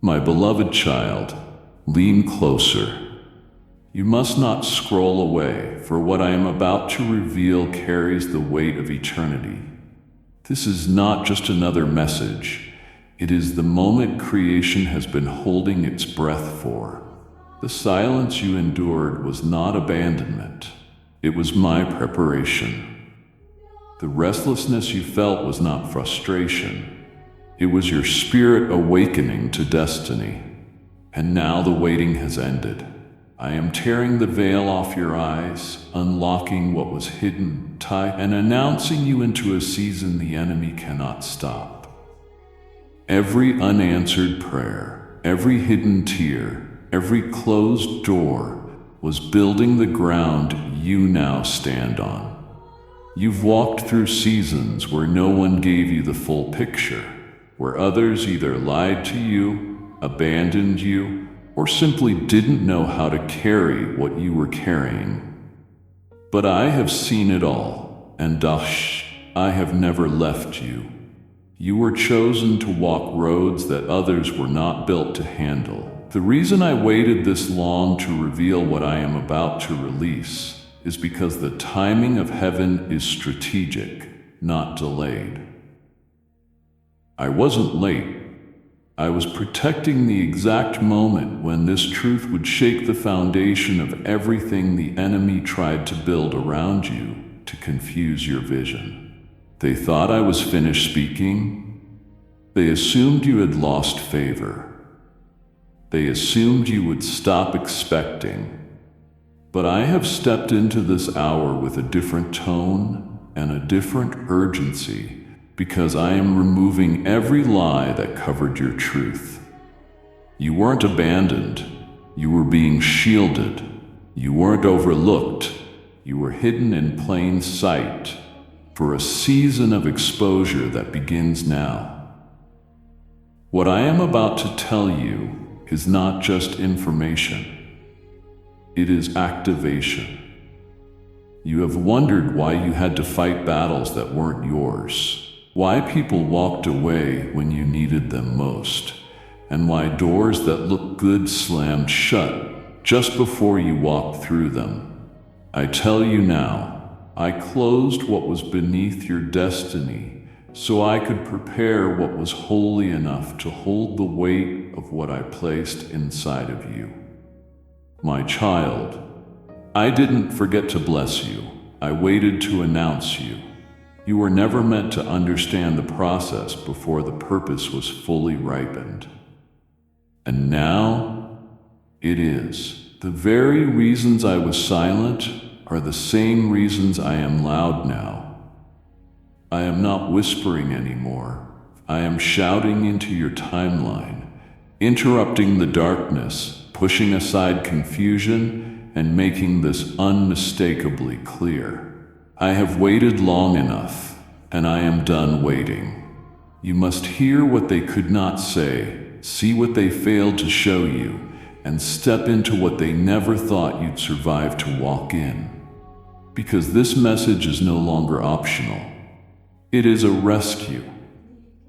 My beloved child, lean closer. You must not scroll away, for what I am about to reveal carries the weight of eternity. This is not just another message. It is the moment creation has been holding its breath for. The silence you endured was not abandonment. It was my preparation. The restlessness you felt was not frustration. It was your spirit awakening to destiny. And now the waiting has ended. I am tearing the veil off your eyes, unlocking what was hidden, tied, and announcing you into a season the enemy cannot stop. Every unanswered prayer, every hidden tear, every closed door was building the ground you now stand on. You've walked through seasons where no one gave you the full picture, where others either lied to you, abandoned you, or simply didn't know how to carry what you were carrying. But I have seen it all, and I have never left you. You were chosen to walk roads that others were not built to handle. The reason I waited this long to reveal what I am about to release is because the timing of heaven is strategic, not delayed. I wasn't late. I was protecting the exact moment when this truth would shake the foundation of everything the enemy tried to build around you to confuse your vision. They thought I was finished speaking. They assumed you had lost favor. They assumed you would stop expecting. But I have stepped into this hour with a different tone and a different urgency, because I am removing every lie that covered your truth. You weren't abandoned. You were being shielded. You weren't overlooked. You were hidden in plain sight for a season of exposure that begins now. What I am about to tell you is not just information. It is activation. You have wondered why you had to fight battles that weren't yours. Why people walked away when you needed them most, and why doors that looked good slammed shut just before you walked through them. I tell you now, I closed what was beneath your destiny so I could prepare what was holy enough to hold the weight of what I placed inside of you. My child, I didn't forget to bless you. I waited to announce you. You were never meant to understand the process before the purpose was fully ripened. And now, it is. The very reasons I was silent are the same reasons I am loud now. I am not whispering anymore. I am shouting into your timeline, interrupting the darkness, pushing aside confusion, and making this unmistakably clear. I have waited long enough, and I am done waiting. You must hear what they could not say, see what they failed to show you, and step into what they never thought you'd survive to walk in. Because this message is no longer optional. It is a rescue.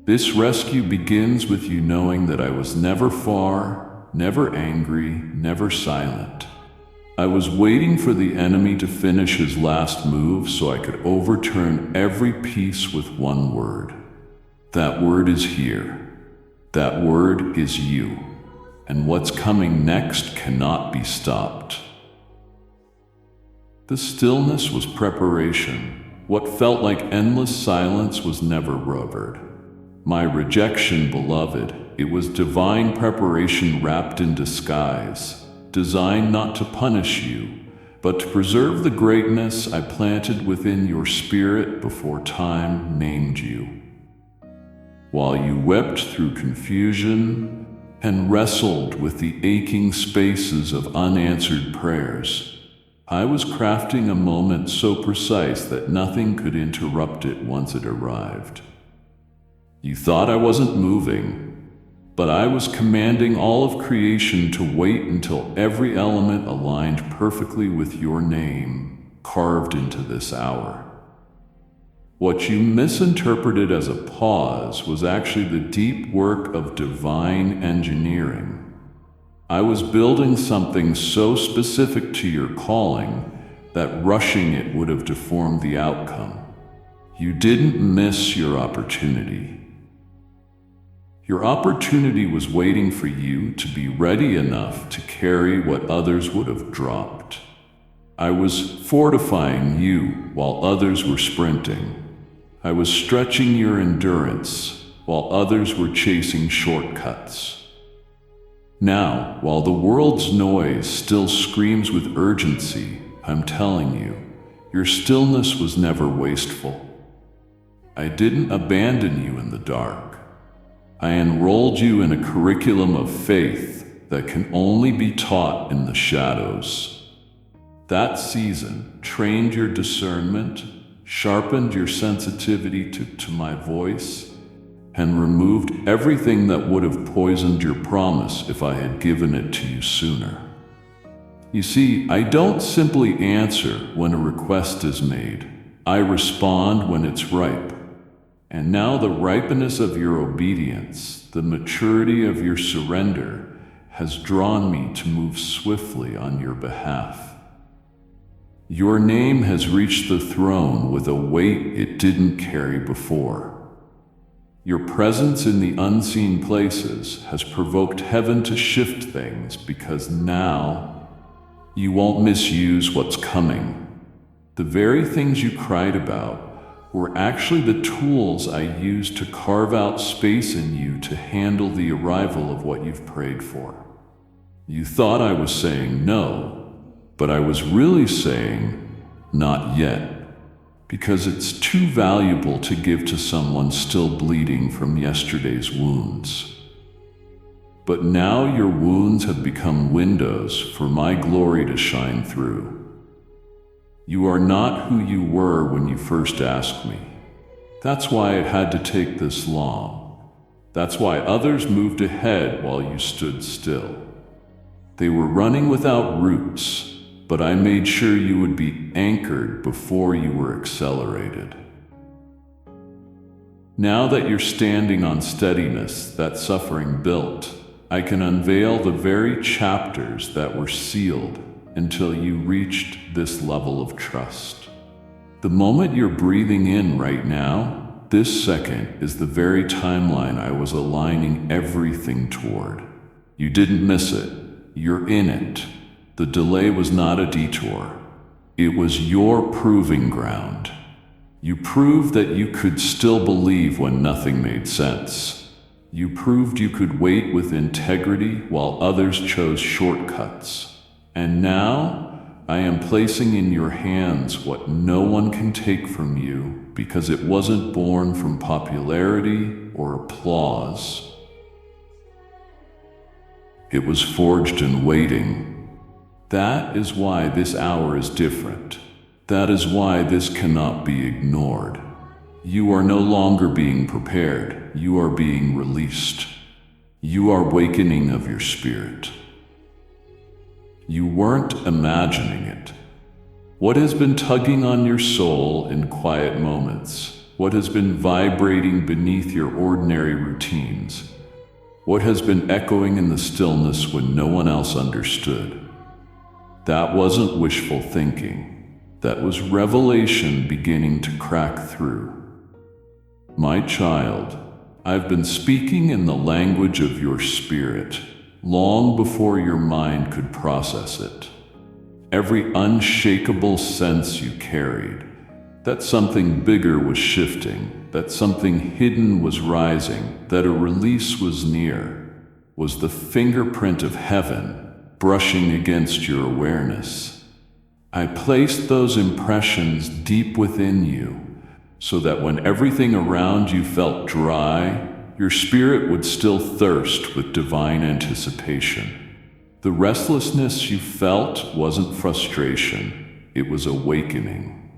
This rescue begins with you knowing that I was never far, never angry, never silent. I was waiting for the enemy to finish his last move so I could overturn every piece with one word. That word is here. That word is you. And what's coming next cannot be stopped. The stillness was preparation. What felt like endless silence was never rubbered. My rejection, beloved, it was divine preparation wrapped in disguise. Designed not to punish you, but to preserve the greatness I planted within your spirit before time named you. While you wept through confusion and wrestled with the aching spaces of unanswered prayers, I was crafting a moment so precise that nothing could interrupt it once it arrived. You thought I wasn't moving, but I was commanding all of creation to wait until every element aligned perfectly with your name carved into this hour. What you misinterpreted as a pause was actually the deep work of divine engineering. I was building something so specific to your calling that rushing it would have deformed the outcome. You didn't miss your opportunity. Your opportunity was waiting for you to be ready enough to carry what others would have dropped. I was fortifying you while others were sprinting. I was stretching your endurance while others were chasing shortcuts. Now, while the world's noise still screams with urgency, I'm telling you, your stillness was never wasteful. I didn't abandon you in the dark. I enrolled you in a curriculum of faith that can only be taught in the shadows. That season trained your discernment, sharpened your sensitivity to my voice, and removed everything that would have poisoned your promise if I had given it to you sooner. You see, I don't simply answer when a request is made. I respond when it's ripe. And now the ripeness of your obedience, the maturity of your surrender, has drawn me to move swiftly on your behalf. Your name has reached the throne with a weight it didn't carry before. Your presence in the unseen places has provoked heaven to shift things because now you won't misuse what's coming. The very things you cried about were actually the tools I used to carve out space in you to handle the arrival of what you've prayed for. You thought I was saying no, but I was really saying not yet, because it's too valuable to give to someone still bleeding from yesterday's wounds. But now your wounds have become windows for my glory to shine through. You are not who you were when you first asked me. That's why it had to take this long. That's why others moved ahead while you stood still. They were running without roots, but I made sure you would be anchored before you were accelerated. Now that you're standing on steadiness that suffering built, I can unveil the very chapters that were sealed until you reached this level of trust. The moment you're breathing in right now, this second, is the very timeline I was aligning everything toward. You didn't miss it. You're in it. The delay was not a detour. It was your proving ground. You proved that you could still believe when nothing made sense. You proved you could wait with integrity while others chose shortcuts. And now, I am placing in your hands what no one can take from you because it wasn't born from popularity or applause. It was forged in waiting. That is why this hour is different. That is why this cannot be ignored. You are no longer being prepared. You are being released. You are awakening of your spirit. You weren't imagining it. What has been tugging on your soul in quiet moments? What has been vibrating beneath your ordinary routines? What has been echoing in the stillness when no one else understood? That wasn't wishful thinking. That was revelation beginning to crack through. My child, I've been speaking in the language of your spirit long before your mind could process it. Every unshakable sense you carried, that something bigger was shifting, that something hidden was rising, that a release was near, was the fingerprint of heaven brushing against your awareness. I placed those impressions deep within you, so that when everything around you felt dry, your spirit would still thirst with divine anticipation. The restlessness you felt wasn't frustration, it was awakening.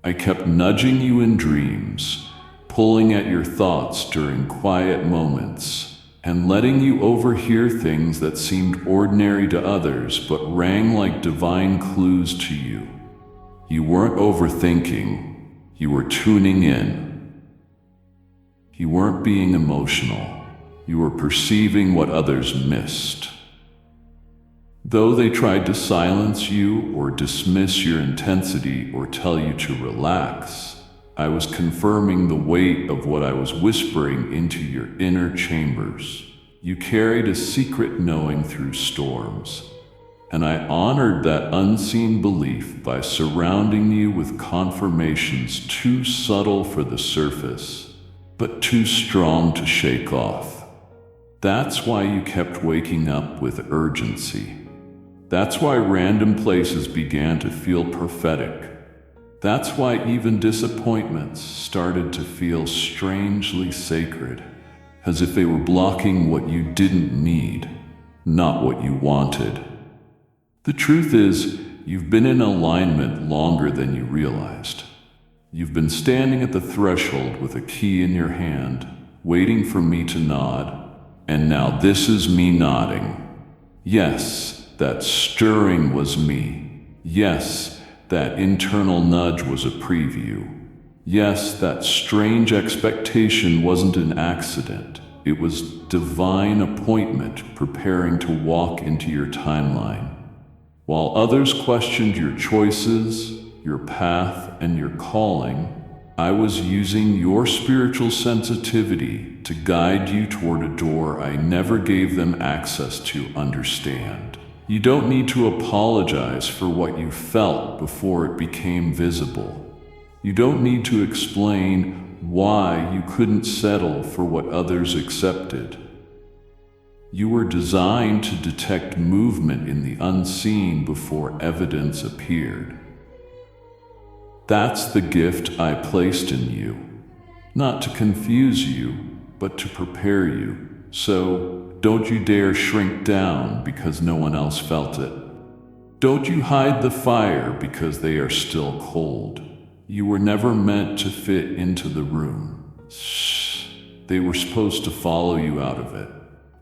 I kept nudging you in dreams, pulling at your thoughts during quiet moments, and letting you overhear things that seemed ordinary to others but rang like divine clues to you. You weren't overthinking, You were tuning in. You weren't being emotional. You were perceiving what others missed. Though they tried to silence you or dismiss your intensity or tell you to relax, I was confirming the weight of what I was whispering into your inner chambers. You carried a secret knowing through storms, and I honored that unseen belief by surrounding you with confirmations too subtle for the surface, but too strong to shake off. That's why you kept waking up with urgency. That's why random places began to feel prophetic. That's why even disappointments started to feel strangely sacred, as if they were blocking what you didn't need, not what you wanted. The truth is, you've been in alignment longer than you realized. You've been standing at the threshold with a key in your hand, waiting for me to nod, and now this is me nodding. Yes, that stirring was me. Yes, that internal nudge was a preview. Yes, that strange expectation wasn't an accident. It was divine appointment preparing to walk into your timeline. While others questioned your choices, your path, and your calling, I was using your spiritual sensitivity to guide you toward a door I never gave them access to understand. You don't need to apologize for what you felt before it became visible. You don't need to explain why you couldn't settle for what others accepted. You were designed to detect movement in the unseen before evidence appeared. That's the gift I placed in you, not to confuse you, but to prepare you. So, don't you dare shrink down because no one else felt it. Don't you hide the fire because they are still cold. You were never meant to fit into the room. Shh. They were supposed to follow you out of it.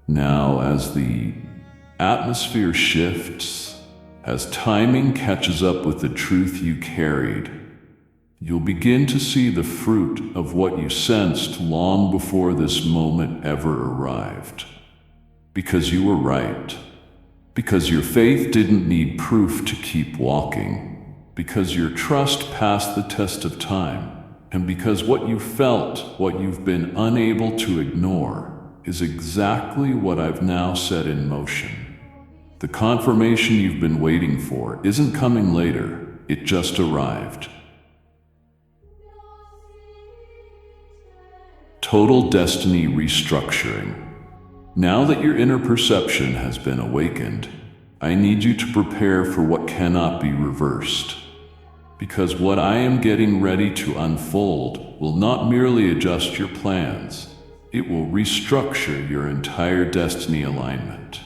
Now, as the atmosphere shifts, as timing catches up with the truth you carried, you'll begin to see the fruit of what you sensed long before this moment ever arrived. Because you were right. Because your faith didn't need proof to keep walking. Because your trust passed the test of time. And because what you felt, what you've been unable to ignore, is exactly what I've now set in motion. The confirmation you've been waiting for isn't coming later, it just arrived. Total destiny restructuring. Now that your inner perception has been awakened, I need you to prepare for what cannot be reversed. Because what I am getting ready to unfold will not merely adjust your plans, it will restructure your entire destiny alignment.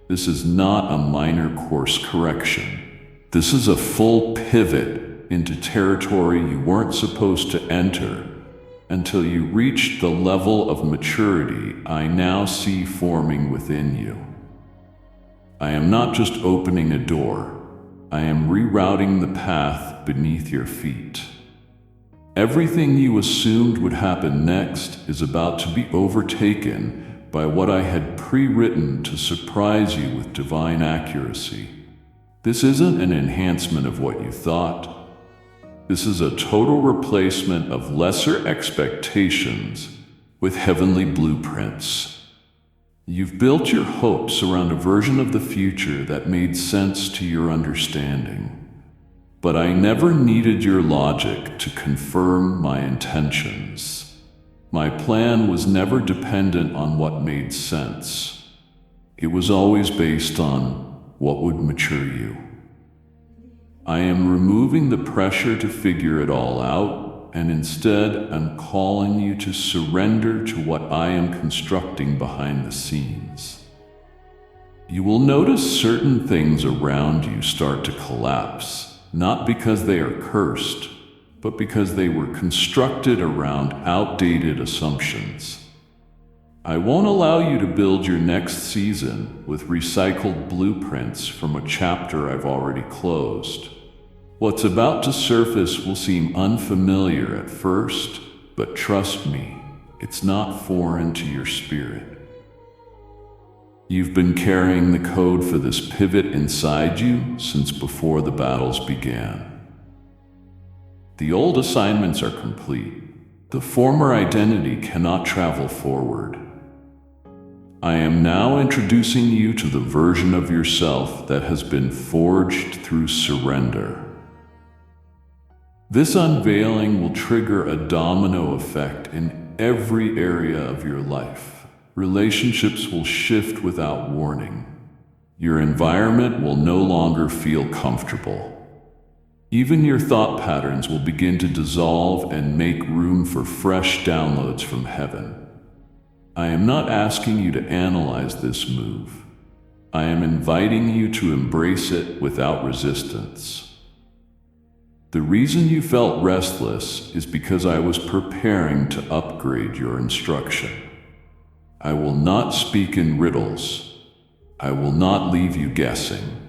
This is not a minor course correction. This is a full pivot into territory you weren't supposed to enter until you reached the level of maturity I now see forming within you. I am not just opening a door, I am rerouting the path beneath your feet. Everything you assumed would happen next is about to be overtaken by what I had pre-written to surprise you with divine accuracy. This isn't an enhancement of what you thought. This is a total replacement of lesser expectations with heavenly blueprints. You've built your hopes around a version of the future that made sense to your understanding. But I never needed your logic to confirm my intentions. My plan was never dependent on what made sense. It was always based on what would mature you. I am removing the pressure to figure it all out, and instead I'm calling you to surrender to what I am constructing behind the scenes. You will notice certain things around you start to collapse. Not because they are cursed, but because they were constructed around outdated assumptions. I won't allow you to build your next season with recycled blueprints from a chapter I've already closed. What's about to surface will seem unfamiliar at first, but trust me, it's not foreign to your spirit. You've been carrying the code for this pivot inside you since before the battles began. The old assignments are complete. The former identity cannot travel forward. I am now introducing you to the version of yourself that has been forged through surrender. This unveiling will trigger a domino effect in every area of your life. Relationships will shift without warning. Your environment will no longer feel comfortable. Even your thought patterns will begin to dissolve and make room for fresh downloads from heaven. I am not asking you to analyze this move. I am inviting you to embrace it without resistance. The reason you felt restless is because I was preparing to upgrade your instruction. I will not speak in riddles. I will not leave you guessing.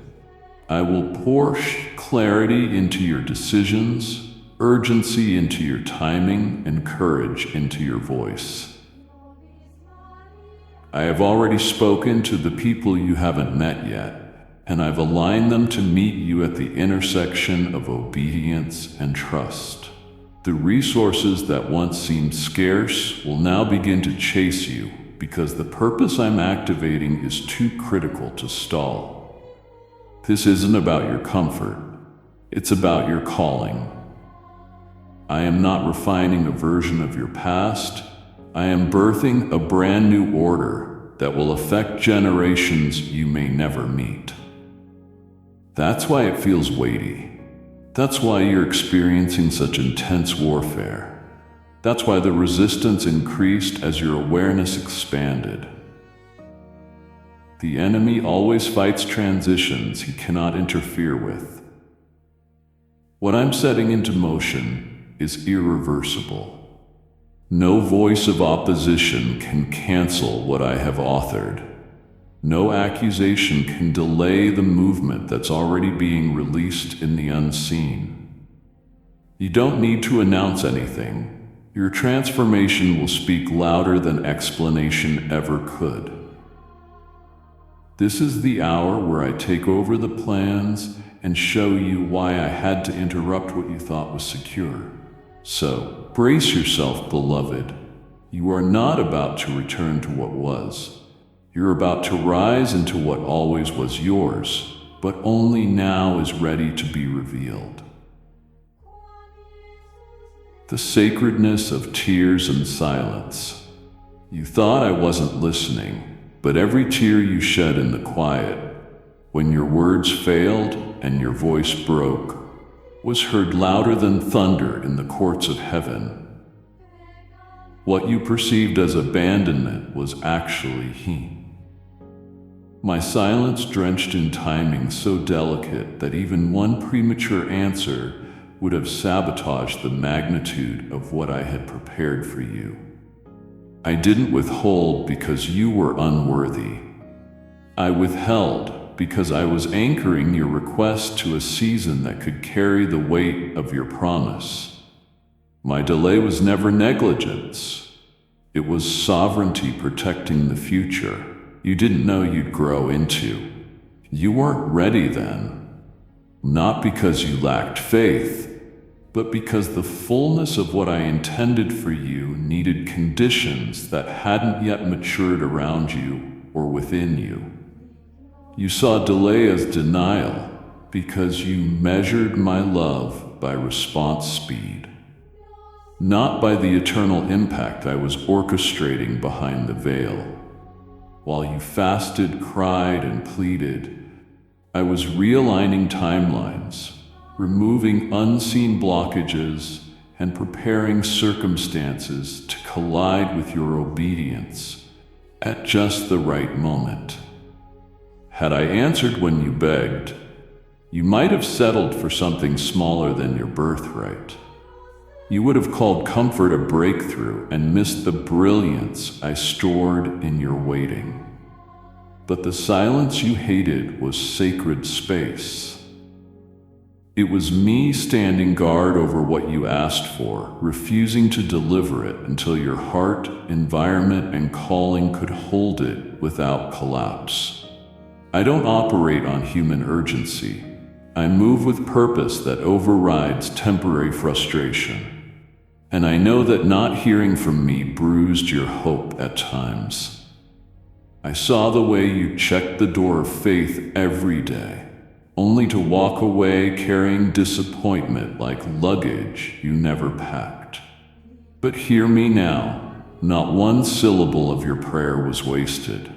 I will pour clarity into your decisions, urgency into your timing, and courage into your voice. I have already spoken to the people you haven't met yet, and I've aligned them to meet you at the intersection of obedience and trust. The resources that once seemed scarce will now begin to chase you because the purpose I'm activating is too critical to stall. This isn't about your comfort, it's about your calling. I am not refining a version of your past, I am birthing a brand new order that will affect generations you may never meet. That's why it feels weighty. That's why you're experiencing such intense warfare. That's why the resistance increased as your awareness expanded. The enemy always fights transitions he cannot interfere with. What I'm setting into motion is irreversible. No voice of opposition can cancel what I have authored. No accusation can delay the movement that's already being released in the unseen. You don't need to announce anything. Your transformation will speak louder than explanation ever could. This is the hour where I take over the plans and show you why I had to interrupt what you thought was secure. So, brace yourself, beloved. You are not about to return to what was. You're about to rise into what always was yours, but only now is ready to be revealed. The sacredness of tears and silence. You thought I wasn't listening, but every tear you shed in the quiet, when your words failed and your voice broke, was heard louder than thunder in the courts of heaven. What you perceived as abandonment was actually heat. My silence drenched in timing so delicate that even one premature answer would have sabotaged the magnitude of what I had prepared for you. I didn't withhold because you were unworthy. I withheld because I was anchoring your request to a season that could carry the weight of your promise. My delay was never negligence. It was sovereignty protecting the future you didn't know you'd grow into. You weren't ready then, not because you lacked faith, but because the fullness of what I intended for you needed conditions that hadn't yet matured around you or within you. You saw delay as denial because you measured my love by response speed, not by the eternal impact I was orchestrating behind the veil. While you fasted, cried, and pleaded, I was realigning timelines, removing unseen blockages, and preparing circumstances to collide with your obedience at just the right moment. Had I answered when you begged, you might have settled for something smaller than your birthright. You would have called comfort a breakthrough and missed the brilliance I stored in your waiting. But the silence you hated was sacred space. It was me standing guard over what you asked for, refusing to deliver it until your heart, environment, and calling could hold it without collapse. I don't operate on human urgency. I move with purpose that overrides temporary frustration. And I know that not hearing from me bruised your hope at times. I saw the way you checked the door of faith every day, only to walk away carrying disappointment like luggage you never packed. But hear me now, not one syllable of your prayer was wasted.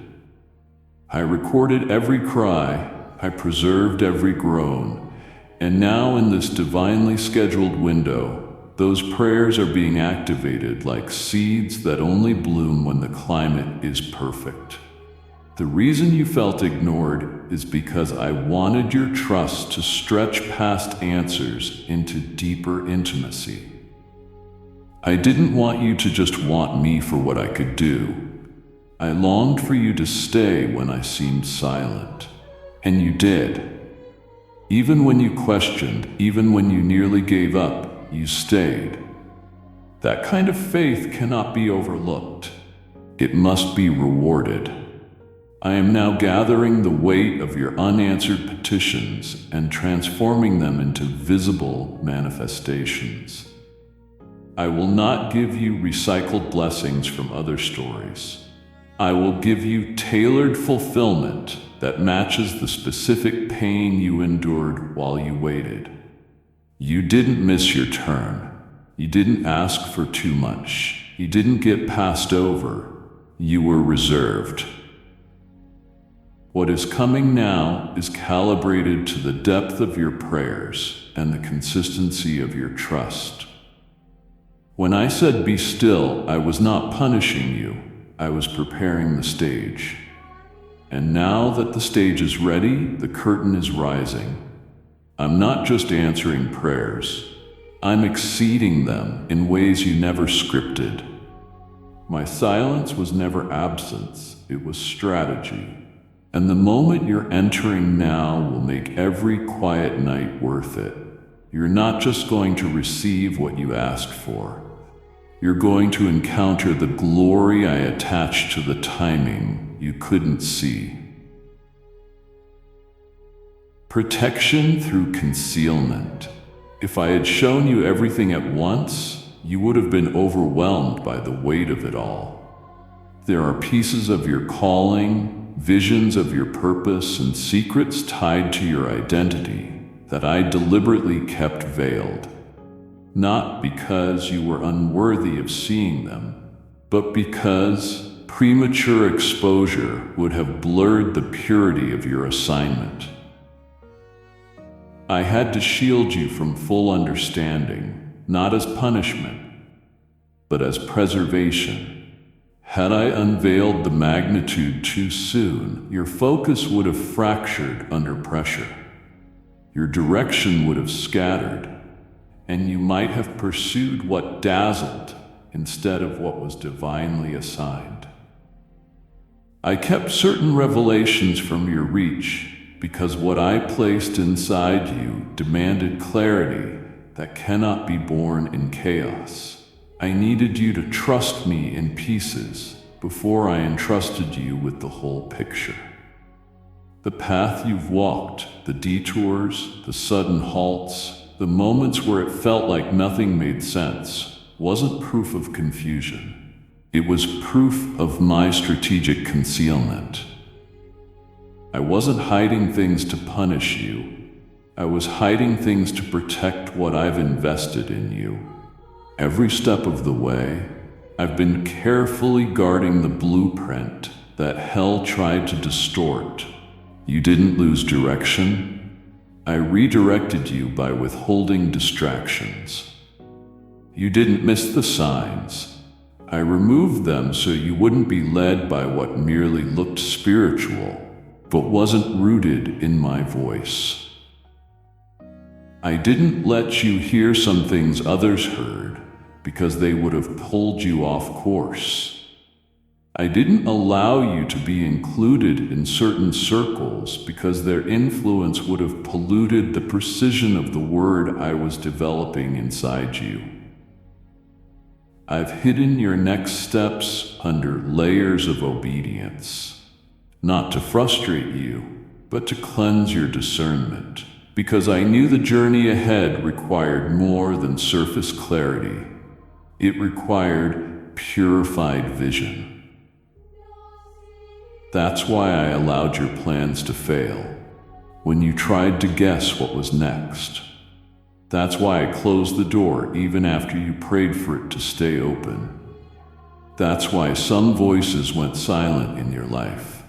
I recorded every cry, I preserved every groan, and now in this divinely scheduled window, those prayers are being activated like seeds that only bloom when the climate is perfect. The reason you felt ignored is because I wanted your trust to stretch past answers into deeper intimacy. I didn't want you to just want me for what I could do. I longed for you to stay when I seemed silent. And you did. Even when you questioned, even when you nearly gave up, you stayed. That kind of faith cannot be overlooked. It must be rewarded. I am now gathering the weight of your unanswered petitions and transforming them into visible manifestations. I will not give you recycled blessings from other stories. I will give you tailored fulfillment that matches the specific pain you endured while you waited. You didn't miss your turn. You didn't ask for too much. You didn't get passed over. You were reserved. What is coming now is calibrated to the depth of your prayers and the consistency of your trust. When I said be still, I was not punishing you. I was preparing the stage. And now that the stage is ready, the curtain is rising. I'm not just answering prayers. I'm exceeding them in ways you never scripted. My silence was never absence, it was strategy. And the moment you're entering now will make every quiet night worth it. You're not just going to receive what you asked for. You're going to encounter the glory I attached to the timing you couldn't see. Protection through concealment. If I had shown you everything at once, you would have been overwhelmed by the weight of it all. There are pieces of your calling, visions of your purpose, and secrets tied to your identity that I deliberately kept veiled. Not because you were unworthy of seeing them, but because premature exposure would have blurred the purity of your assignment. I had to shield you from full understanding, not as punishment, but as preservation. Had I unveiled the magnitude too soon, your focus would have fractured under pressure. Your direction would have scattered, and you might have pursued what dazzled instead of what was divinely assigned. I kept certain revelations from your reach because what I placed inside you demanded clarity that cannot be born in chaos. I needed you to trust me in pieces before I entrusted you with the whole picture. The path you've walked, the detours, the sudden halts, the moments where it felt like nothing made sense, wasn't proof of confusion. It was proof of my strategic concealment. I wasn't hiding things to punish you. I was hiding things to protect what I've invested in you. Every step of the way, I've been carefully guarding the blueprint that hell tried to distort. You didn't lose direction. I redirected you by withholding distractions. You didn't miss the signs. I removed them so you wouldn't be led by what merely looked spiritual, but wasn't rooted in my voice. I didn't let you hear some things others heard, because they would have pulled you off course. I didn't allow you to be included in certain circles because their influence would have polluted the precision of the word I was developing inside you. I've hidden your next steps under layers of obedience, not to frustrate you, but to cleanse your discernment, because I knew the journey ahead required more than surface clarity. It required purified vision. That's why I allowed your plans to fail when you tried to guess what was next. That's why I closed the door even after you prayed for it to stay open. That's why some voices went silent in your life,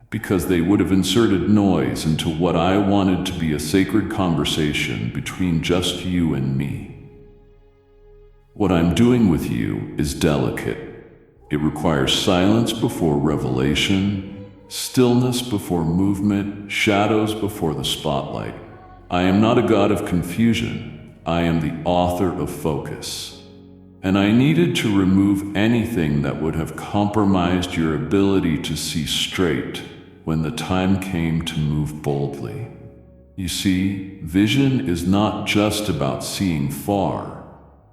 because they would have inserted noise into what I wanted to be a sacred conversation between just you and me. What I'm doing with you is delicate. It requires silence before revelation, stillness before movement, shadows before the spotlight. I am not a god of confusion. I am the author of focus. And I needed to remove anything that would have compromised your ability to see straight when the time came to move boldly. You see, vision is not just about seeing far.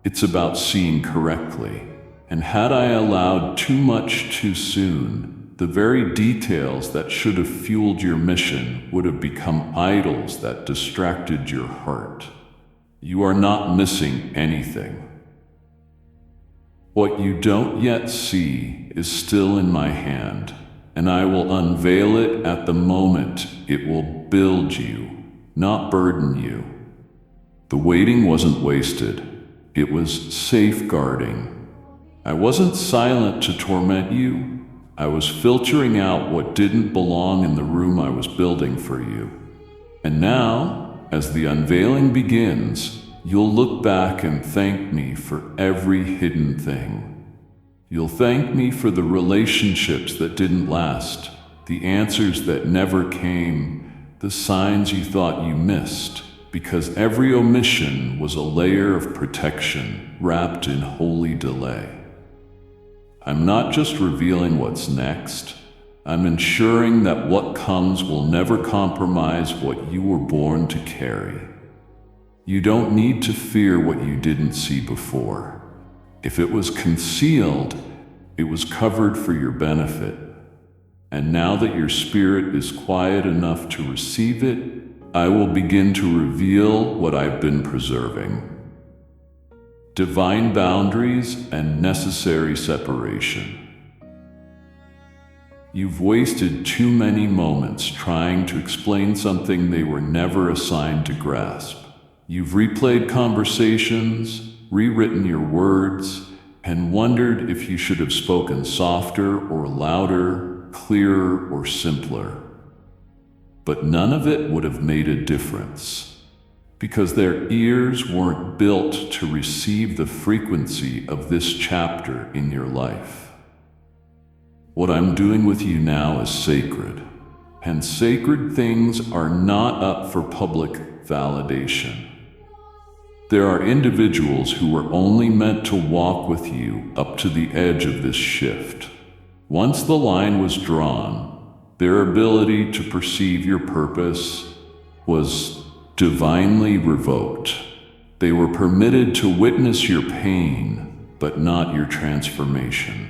It's about seeing correctly. And had I allowed too much too soon, the very details that should have fueled your mission would have become idols that distracted your heart. You are not missing anything. What you don't yet see is still in my hand, and I will unveil it at the moment. It will build you, not burden you. The waiting wasn't wasted. It was safeguarding. I wasn't silent to torment you. I was filtering out what didn't belong in the room I was building for you. And now, as the unveiling begins, you'll look back and thank me for every hidden thing. You'll thank me for the relationships that didn't last, the answers that never came, the signs you thought you missed, because every omission was a layer of protection wrapped in holy delay. I'm not just revealing what's next. I'm ensuring that what comes will never compromise what you were born to carry. You don't need to fear what you didn't see before. If it was concealed, it was covered for your benefit. And now that your spirit is quiet enough to receive it, I will begin to reveal what I've been preserving. Divine boundaries and necessary separation. You've wasted too many moments trying to explain something they were never assigned to grasp. You've replayed conversations, rewritten your words, and wondered if you should have spoken softer or louder, clearer or simpler. But none of it would have made a difference, because their ears weren't built to receive the frequency of this chapter in your life. What I'm doing with you now is sacred, and sacred things are not up for public validation. There are individuals who were only meant to walk with you up to the edge of this shift. Once the line was drawn, their ability to perceive your purpose was divinely revoked. They were permitted to witness your pain, but not your transformation.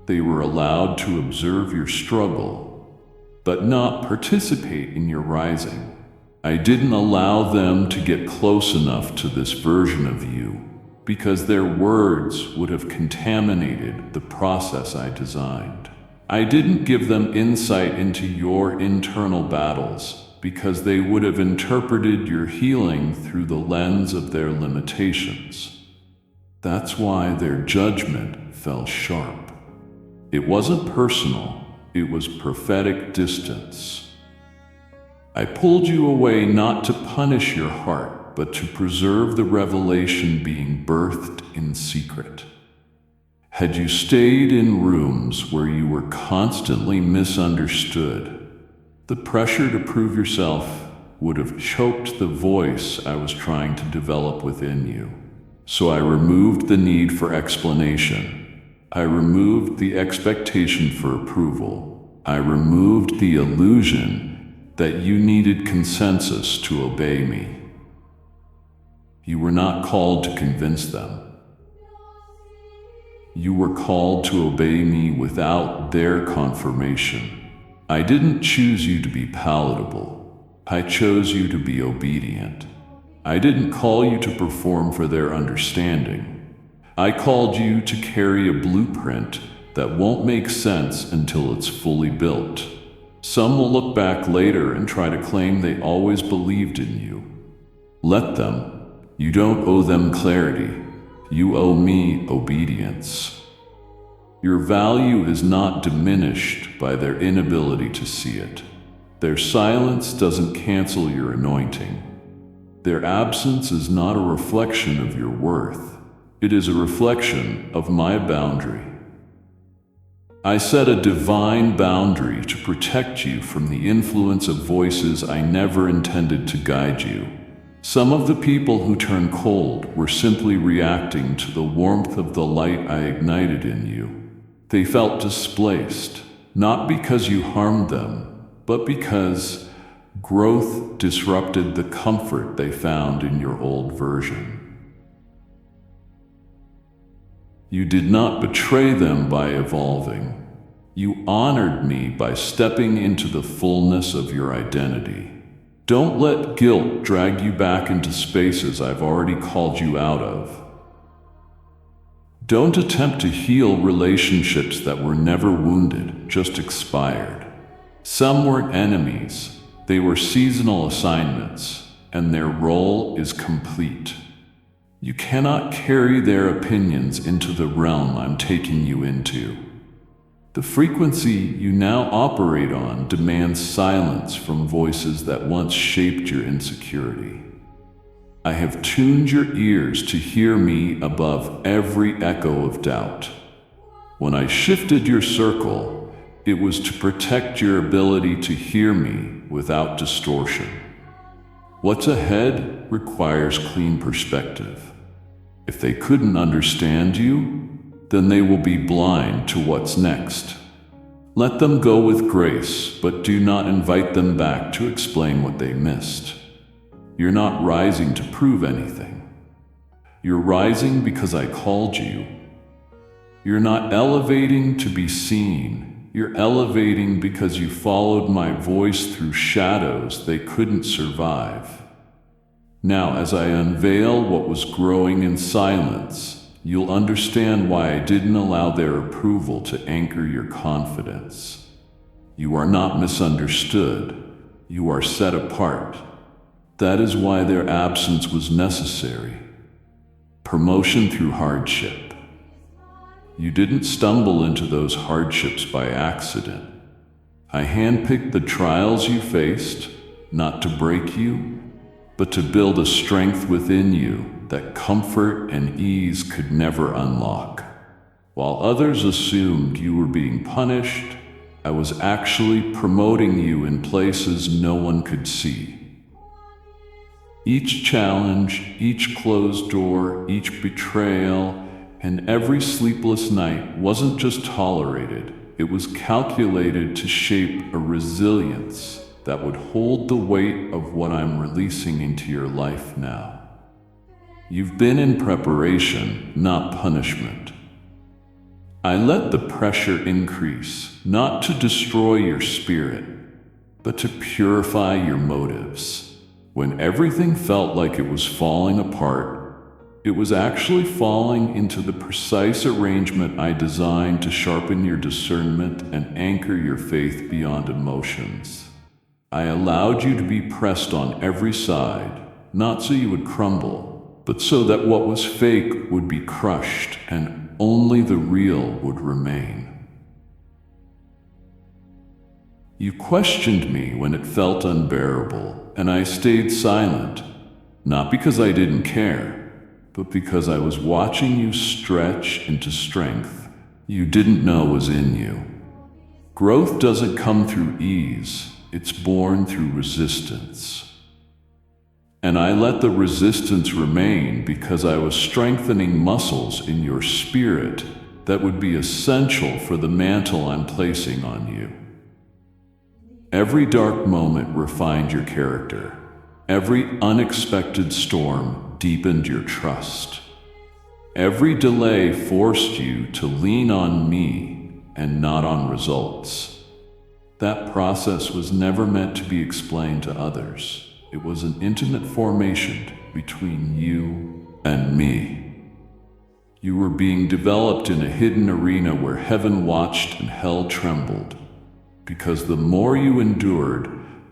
They were allowed to observe your struggle, but not participate in your rising. I didn't allow them to get close enough to this version of you, because their words would have contaminated the process I designed. I didn't give them insight into your internal battles, because they would have interpreted your healing through the lens of their limitations. That's why their judgment fell sharp. It wasn't personal, it was prophetic distance. I pulled you away not to punish your heart, but to preserve the revelation being birthed in secret. Had you stayed in rooms where you were constantly misunderstood, the pressure to prove yourself would have choked the voice I was trying to develop within you. So I removed the need for explanation. I removed the expectation for approval. I removed the illusion that you needed consensus to obey me. You were not called to convince them. You were called to obey me without their confirmation. I didn't choose you to be palatable. I chose you to be obedient. I didn't call you to perform for their understanding. I called you to carry a blueprint that won't make sense until it's fully built. Some will look back later and try to claim they always believed in you. Let them. You don't owe them clarity. You owe me obedience. Your value is not diminished by their inability to see it. Their silence doesn't cancel your anointing. Their absence is not a reflection of your worth. It is a reflection of my boundary. I set a divine boundary to protect you from the influence of voices I never intended to guide you. Some of the people who turned cold were simply reacting to the warmth of the light I ignited in you. They felt displaced, not because you harmed them, but because growth disrupted the comfort they found in your old version. You did not betray them by evolving. You honored me by stepping into the fullness of your identity. Don't let guilt drag you back into spaces I've already called you out of. Don't attempt to heal relationships that were never wounded, just expired. Some weren't enemies, they were seasonal assignments, and their role is complete. You cannot carry their opinions into the realm I'm taking you into. The frequency you now operate on demands silence from voices that once shaped your insecurity. I have tuned your ears to hear me above every echo of doubt. When I shifted your circle, it was to protect your ability to hear me without distortion. What's ahead requires clean perspective. If they couldn't understand you, then they will be blind to what's next. Let them go with grace, but do not invite them back to explain what they missed. You're not rising to prove anything. You're rising because I called you. You're not elevating to be seen. You're elevating because you followed my voice through shadows they couldn't survive. Now, as I unveil what was growing in silence, you'll understand why I didn't allow their approval to anchor your confidence. You are not misunderstood. You are set apart. That is why their absence was necessary. Promotion through hardship. You didn't stumble into those hardships by accident. I handpicked the trials you faced, not to break you, but to build a strength within you that comfort and ease could never unlock. While others assumed you were being punished, I was actually promoting you in places no one could see. Each challenge, each closed door, each betrayal, and every sleepless night wasn't just tolerated, it was calculated to shape a resilience that would hold the weight of what I'm releasing into your life now. You've been in preparation, not punishment. I let the pressure increase, not to destroy your spirit, but to purify your motives. When everything felt like it was falling apart, it was actually falling into the precise arrangement I designed to sharpen your discernment and anchor your faith beyond emotions. I allowed you to be pressed on every side, not so you would crumble, but so that what was fake would be crushed and only the real would remain. You questioned me when it felt unbearable, and I stayed silent, not because I didn't care, but because I was watching you stretch into strength you didn't know was in you. Growth doesn't come through ease, it's born through resistance. And I let the resistance remain because I was strengthening muscles in your spirit that would be essential for the mantle I'm placing on you. Every dark moment refined your character. Every unexpected storm deepened your trust. Every delay forced you to lean on me and not on results. That process was never meant to be explained to others. It was an intimate formation between you and me. You were being developed in a hidden arena where heaven watched and hell trembled, because the more you endured,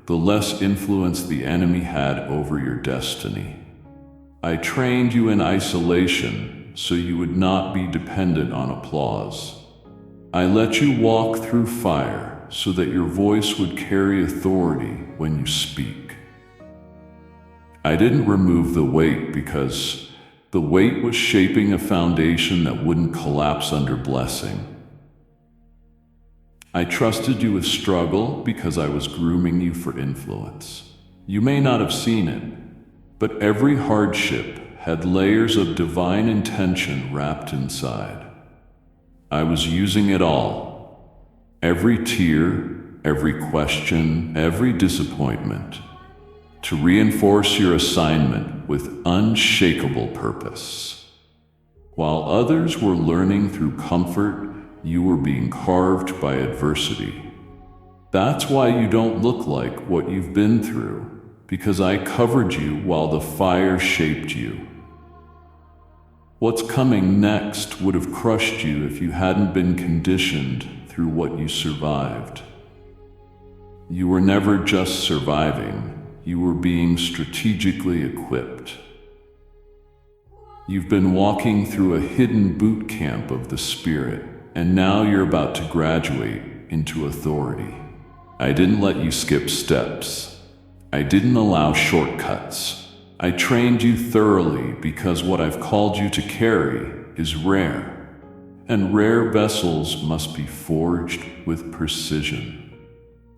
the less influence the enemy had over your destiny. I trained you in isolation so you would not be dependent on applause. I let you walk through fire so that your voice would carry authority when you speak. I didn't remove the weight because the weight was shaping a foundation that wouldn't collapse under blessing. I trusted you with struggle because I was grooming you for influence. You may not have seen it, but every hardship had layers of divine intention wrapped inside. I was using it all. Every tear, every question, every disappointment, to reinforce your assignment with unshakable purpose. While others were learning through comfort, you were being carved by adversity. That's why you don't look like what you've been through, because I covered you while the fire shaped you. What's coming next would have crushed you if you hadn't been conditioned through what you survived. You were never just surviving, you were being strategically equipped. You've been walking through a hidden boot camp of the Spirit, and now you're about to graduate into authority. I didn't let you skip steps. I didn't allow shortcuts. I trained you thoroughly because what I've called you to carry is rare, and rare vessels must be forged with precision.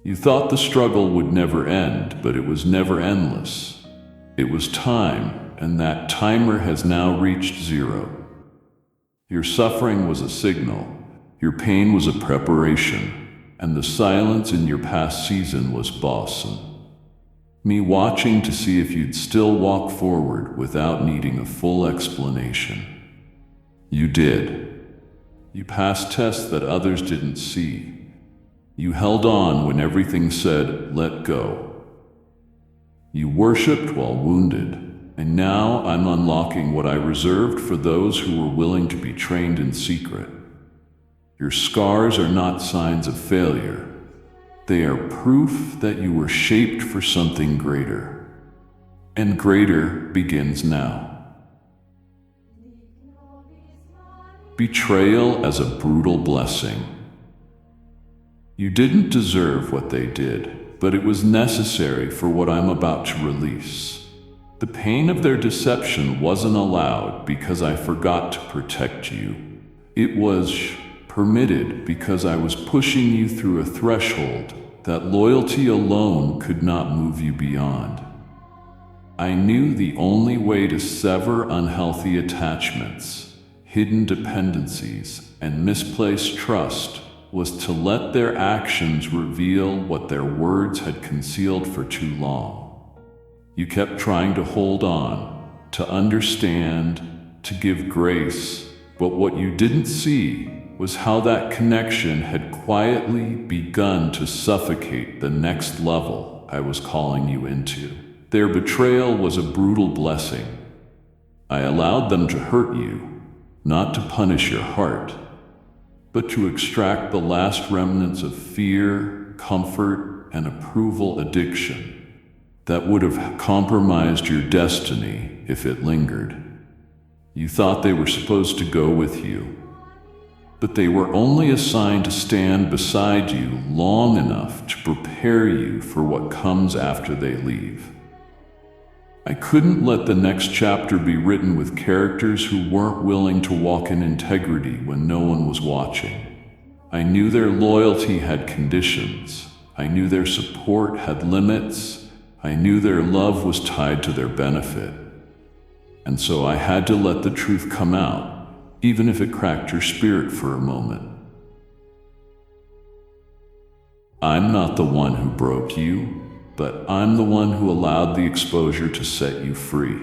You thought the struggle would never end, but it was never endless. It was time, and that timer has now reached 0. Your suffering was a signal. Your pain was a preparation, and the silence in your past season was balsam. Me watching to see if you'd still walk forward without needing a full explanation. You did. You passed tests that others didn't see. You held on when everything said, let go. You worshipped while wounded, and now I'm unlocking what I reserved for those who were willing to be trained in secret. Your scars are not signs of failure. They are proof that you were shaped for something greater. And greater begins now. Betrayal as a brutal blessing. You didn't deserve what they did, but it was necessary for what I'm about to release. The pain of their deception wasn't allowed because I forgot to protect you. It was permitted because I was pushing you through a threshold that loyalty alone could not move you beyond. I knew the only way to sever unhealthy attachments, hidden dependencies, and misplaced trust was to let their actions reveal what their words had concealed for too long. You kept trying to hold on, to understand, to give grace, but what you didn't see was how that connection had quietly begun to suffocate the next level I was calling you into. Their betrayal was a brutal blessing. I allowed them to hurt you, not to punish your heart, but to extract the last remnants of fear, comfort, and approval addiction that would have compromised your destiny if it lingered. You thought they were supposed to go with you, but they were only assigned to stand beside you long enough to prepare you for what comes after they leave. I couldn't let the next chapter be written with characters who weren't willing to walk in integrity when no one was watching. I knew their loyalty had conditions. I knew their support had limits. I knew their love was tied to their benefit. And so I had to let the truth come out, even if it cracked your spirit for a moment. I'm not the one who broke you, but I'm the one who allowed the exposure to set you free.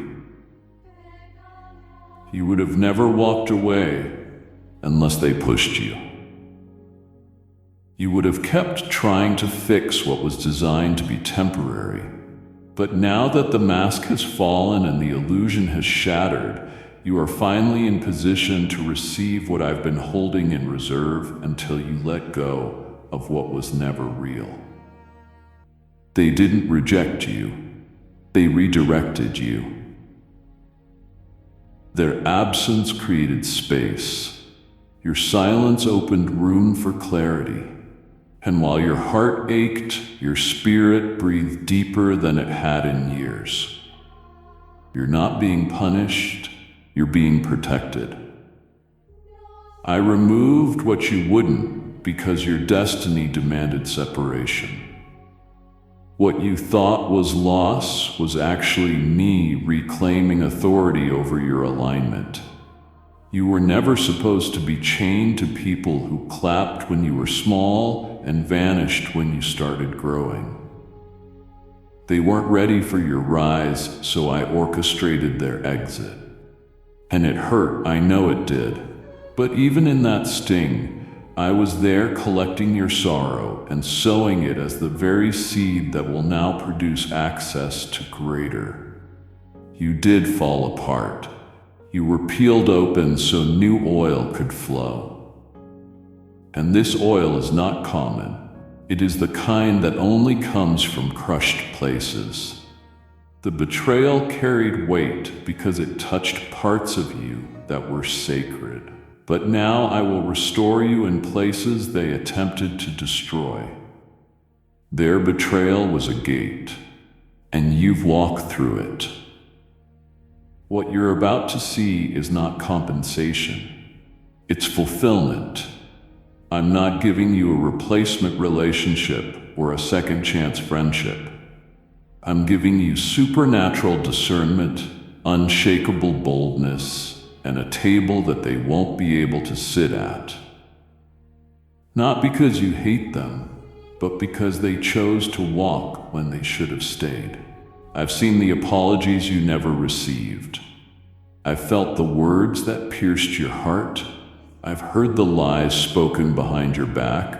You would have never walked away unless they pushed you. You would have kept trying to fix what was designed to be temporary. But now that the mask has fallen and the illusion has shattered, you are finally in position to receive what I've been holding in reserve until you let go of what was never real. They didn't reject you. They redirected you. Their absence created space. Your silence opened room for clarity. And while your heart ached, your spirit breathed deeper than it had in years. You're not being punished, you're being protected. I removed what you wouldn't because your destiny demanded separation. What you thought was loss was actually me reclaiming authority over your alignment. You were never supposed to be chained to people who clapped when you were small and vanished when you started growing. They weren't ready for your rise, so I orchestrated their exit. And it hurt, I know it did. But even in that sting, I was there collecting your sorrow and sowing it as the very seed that will now produce access to greater. You did fall apart. You were peeled open so new oil could flow. And this oil is not common. It is the kind that only comes from crushed places. The betrayal carried weight because it touched parts of you that were sacred. But now I will restore you in places they attempted to destroy. Their betrayal was a gate, and you've walked through it. What you're about to see is not compensation. It's fulfillment. I'm not giving you a replacement relationship or a second chance friendship. I'm giving you supernatural discernment, unshakable boldness, and a table that they won't be able to sit at. Not because you hate them, but because they chose to walk when they should have stayed. I've seen the apologies you never received. I've felt the words that pierced your heart. I've heard the lies spoken behind your back.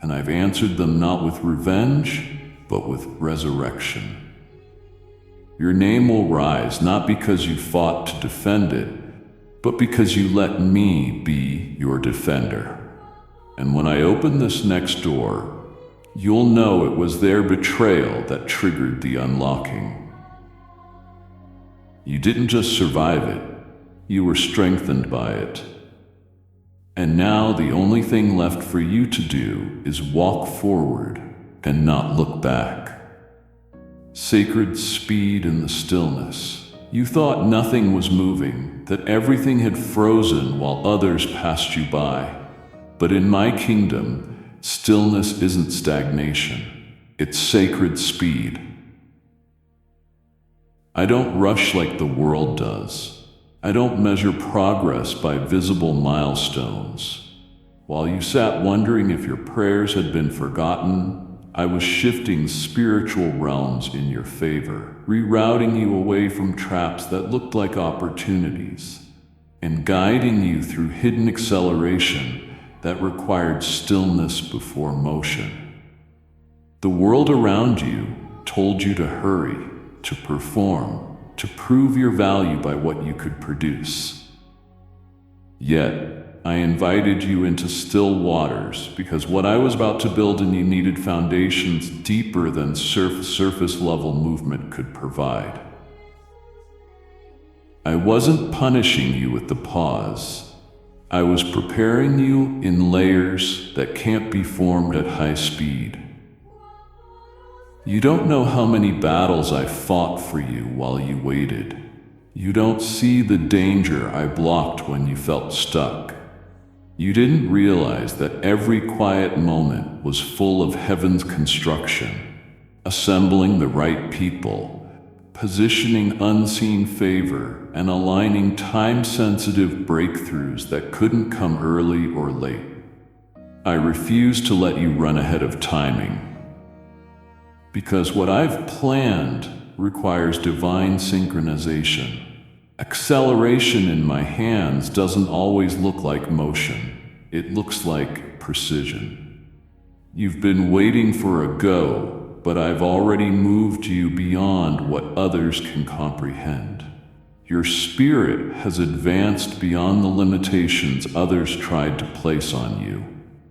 And I've answered them not with revenge, but with resurrection. Your name will rise not because you fought to defend it, but because you let me be your defender. And when I open this next door, you'll know it was their betrayal that triggered the unlocking. You didn't just survive it, you were strengthened by it. And now the only thing left for you to do is walk forward and not look back. Sacred speed in the stillness. You thought nothing was moving, that everything had frozen while others passed you by. But in my kingdom, stillness isn't stagnation. It's sacred speed. I don't rush like the world does. I don't measure progress by visible milestones. While you sat wondering if your prayers had been forgotten, I was shifting spiritual realms in your favor, rerouting you away from traps that looked like opportunities, and guiding you through hidden acceleration that required stillness before motion. The world around you told you to hurry, to perform, to prove your value by what you could produce. Yet, I invited you into still waters because what I was about to build in you needed foundations deeper than surface level movement could provide. I wasn't punishing you with the pause. I was preparing you in layers that can't be formed at high speed. You don't know how many battles I fought for you while you waited. You don't see the danger I blocked when you felt stuck. You didn't realize that every quiet moment was full of heaven's construction, assembling the right people, positioning unseen favor and aligning time-sensitive breakthroughs that couldn't come early or late. I refuse to let you run ahead of timing, because what I've planned requires divine synchronization. Acceleration in my hands doesn't always look like motion. It looks like precision. You've been waiting for a go, but I've already moved you beyond what others can comprehend. Your spirit has advanced beyond the limitations others tried to place on you.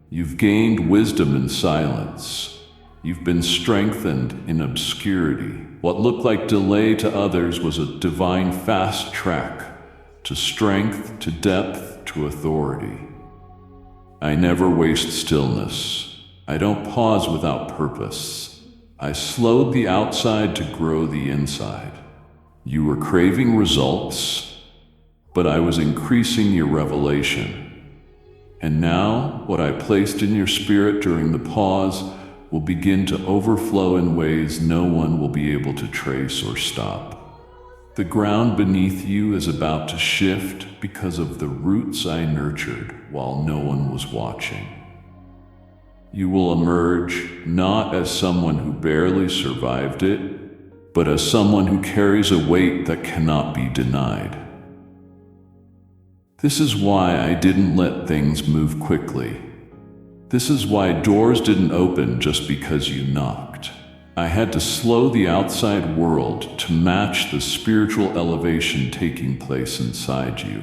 You've gained wisdom in silence. You've been strengthened in obscurity. What looked like delay to others was a divine fast track to strength, to depth, to authority. I never waste stillness. I don't pause without purpose. I slowed the outside to grow the inside. You were craving results, but I was increasing your revelation. And now, what I placed in your spirit during the pause will begin to overflow in ways no one will be able to trace or stop. The ground beneath you is about to shift because of the roots I nurtured while no one was watching. You will emerge not as someone who barely survived it, but as someone who carries a weight that cannot be denied. This is why I didn't let things move quickly. This is why doors didn't open just because you knocked. I had to slow the outside world to match the spiritual elevation taking place inside you.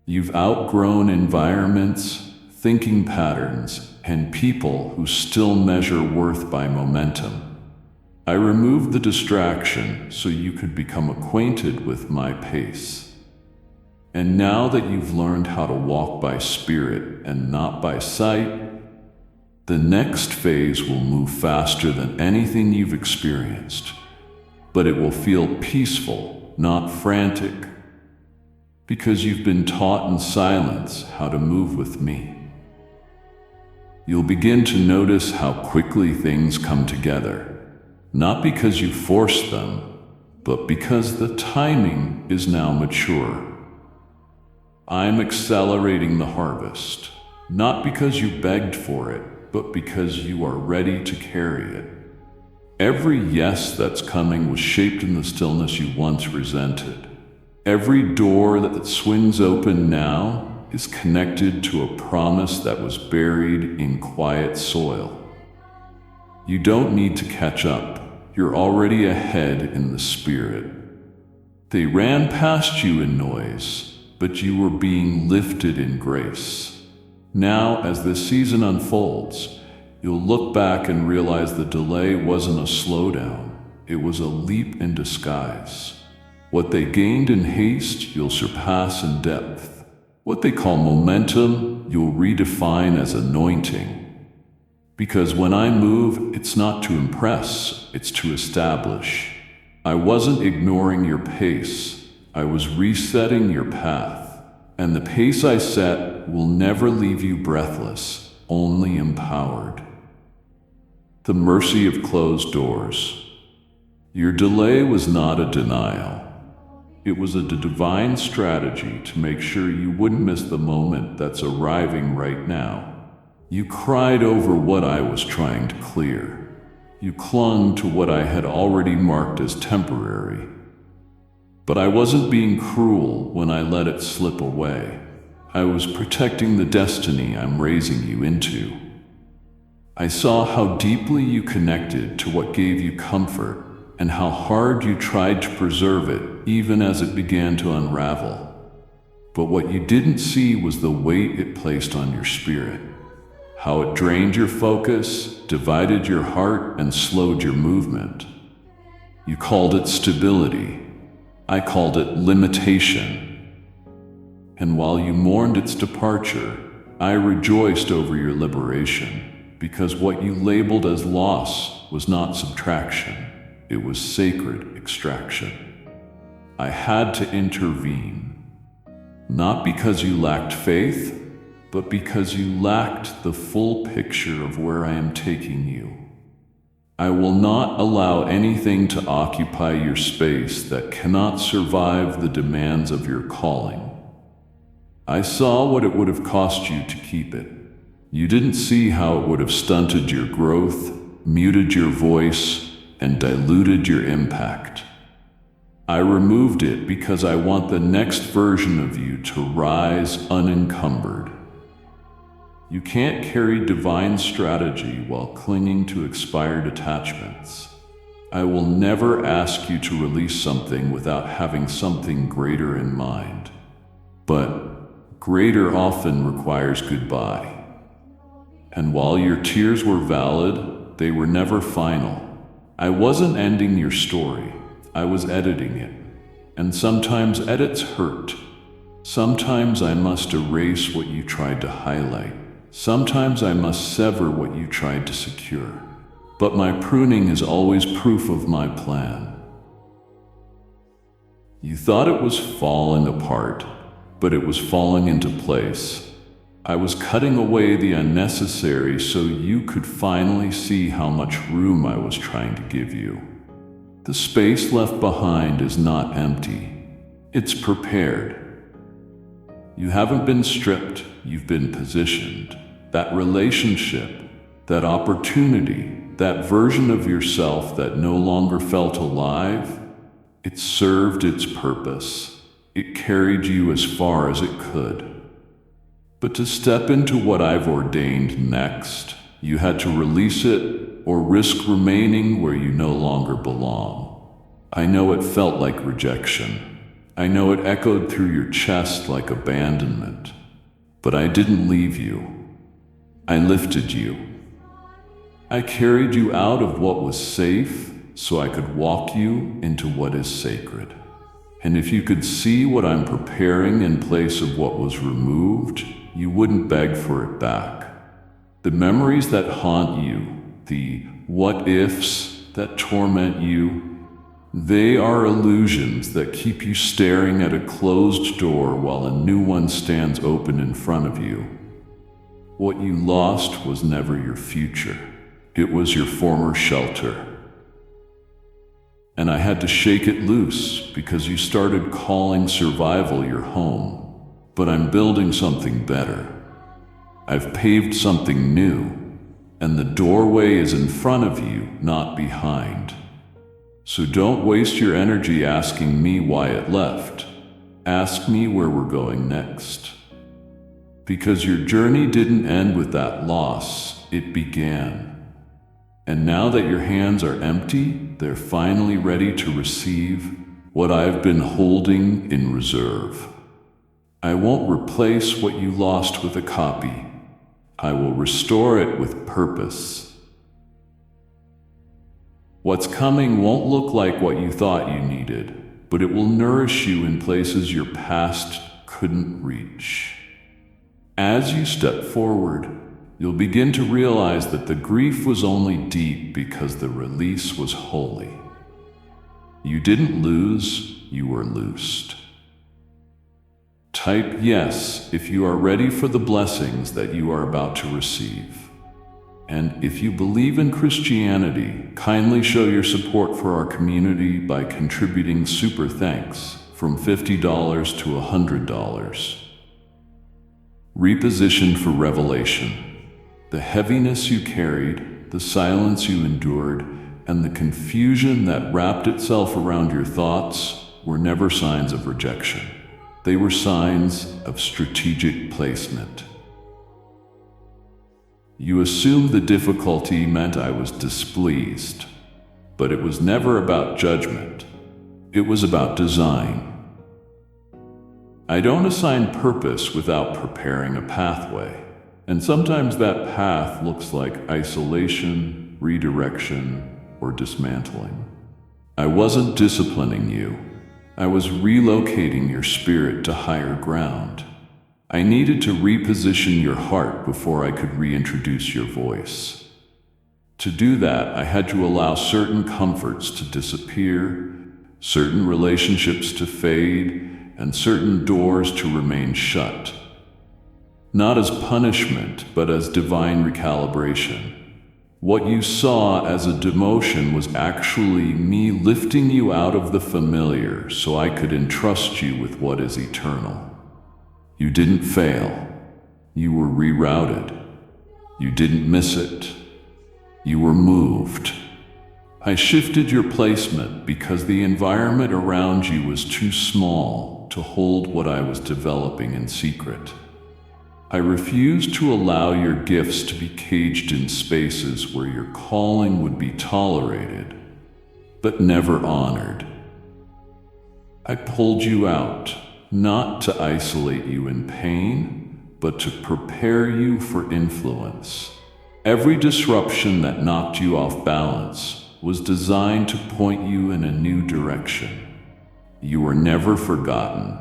You've outgrown environments, thinking patterns, and people who still measure worth by momentum. I removed the distraction so you could become acquainted with my pace. And now that you've learned how to walk by spirit and not by sight, the next phase will move faster than anything you've experienced, but it will feel peaceful, not frantic, because you've been taught in silence how to move with me. You'll begin to notice how quickly things come together, not because you forced them, but because the timing is now mature. I'm accelerating the harvest, not because you begged for it, but because you are ready to carry it. Every yes that's coming was shaped in the stillness you once resented. Every door that swings open now is connected to a promise that was buried in quiet soil. You don't need to catch up. You're already ahead in the spirit. They ran past you in noise, but you were being lifted in grace. Now, as this season unfolds, you'll look back and realize the delay wasn't a slowdown. It was a leap in disguise. What they gained in haste, you'll surpass in depth. What they call momentum, you'll redefine as anointing. Because when I move, it's not to impress, it's to establish. I wasn't ignoring your pace. I was resetting your path. And the pace I set will never leave you breathless, only empowered. The mercy of closed doors. Your delay was not a denial. It was a divine strategy to make sure you wouldn't miss the moment that's arriving right now. You cried over what I was trying to clear. You clung to what I had already marked as temporary. But I wasn't being cruel when I let it slip away. I was protecting the destiny I'm raising you into. I saw how deeply you connected to what gave you comfort and how hard you tried to preserve it even as it began to unravel. But what you didn't see was the weight it placed on your spirit, how it drained your focus, divided your heart, and slowed your movement. You called it stability. I called it limitation. And while you mourned its departure, I rejoiced over your liberation, because what you labeled as loss was not subtraction, it was sacred extraction. I had to intervene, not because you lacked faith, but because you lacked the full picture of where I am taking you. I will not allow anything to occupy your space that cannot survive the demands of your calling. I saw what it would have cost you to keep it. You didn't see how it would have stunted your growth, muted your voice, and diluted your impact. I removed it because I want the next version of you to rise unencumbered. You can't carry divine strategy while clinging to expired attachments. I will never ask you to release something without having something greater in mind. But greater often requires goodbye. And while your tears were valid, they were never final. I wasn't ending your story. I was editing it. And sometimes edits hurt. Sometimes I must erase what you tried to highlight. Sometimes I must sever what you tried to secure. But my pruning is always proof of my plan. You thought it was falling apart, but it was falling into place. I was cutting away the unnecessary so you could finally see how much room I was trying to give you. The space left behind is not empty. It's prepared. You haven't been stripped, you've been positioned. That relationship, that opportunity, that version of yourself that no longer felt alive, it served its purpose. It carried you as far as it could. But to step into what I've ordained next, you had to release it or risk remaining where you no longer belong. I know it felt like rejection. I know it echoed through your chest like abandonment. But I didn't leave you. I lifted you. I carried you out of what was safe so I could walk you into what is sacred. And if you could see what I'm preparing in place of what was removed, you wouldn't beg for it back. The memories that haunt you, the what-ifs that torment you, they are illusions that keep you staring at a closed door while a new one stands open in front of you. What you lost was never your future. It was your former shelter. And I had to shake it loose because you started calling survival your home. But I'm building something better. I've paved something new. And the doorway is in front of you, not behind. So don't waste your energy asking me why it left. Ask me where we're going next. Because your journey didn't end with that loss, it began. And now that your hands are empty, they're finally ready to receive what I've been holding in reserve. I won't replace what you lost with a copy. I will restore it with purpose. What's coming won't look like what you thought you needed, but it will nourish you in places your past couldn't reach. As you step forward, you'll begin to realize that the grief was only deep because the release was holy. You didn't lose, you were loosed. Type yes if you are ready for the blessings that you are about to receive. And if you believe in Christianity, kindly show your support for our community by contributing super thanks from $50 to $100. Reposition for revelation. The heaviness you carried, the silence you endured, and the confusion that wrapped itself around your thoughts were never signs of rejection. They were signs of strategic placement. You assumed the difficulty meant I was displeased, but it was never about judgment. It was about design. I don't assign purpose without preparing a pathway, and sometimes that path looks like isolation, redirection, or dismantling. I wasn't disciplining you. I was relocating your spirit to higher ground. I needed to reposition your heart before I could reintroduce your voice. To do that, I had to allow certain comforts to disappear, certain relationships to fade, and certain doors to remain shut. Not as punishment, but as divine recalibration. What you saw as a demotion was actually me lifting you out of the familiar so I could entrust you with what is eternal. You didn't fail. You were rerouted. You didn't miss it. You were moved. I shifted your placement because the environment around you was too small to hold what I was developing in secret. I refused to allow your gifts to be caged in spaces where your calling would be tolerated, but never honored. I pulled you out, not to isolate you in pain, but to prepare you for influence. Every disruption that knocked you off balance was designed to point you in a new direction. You were never forgotten.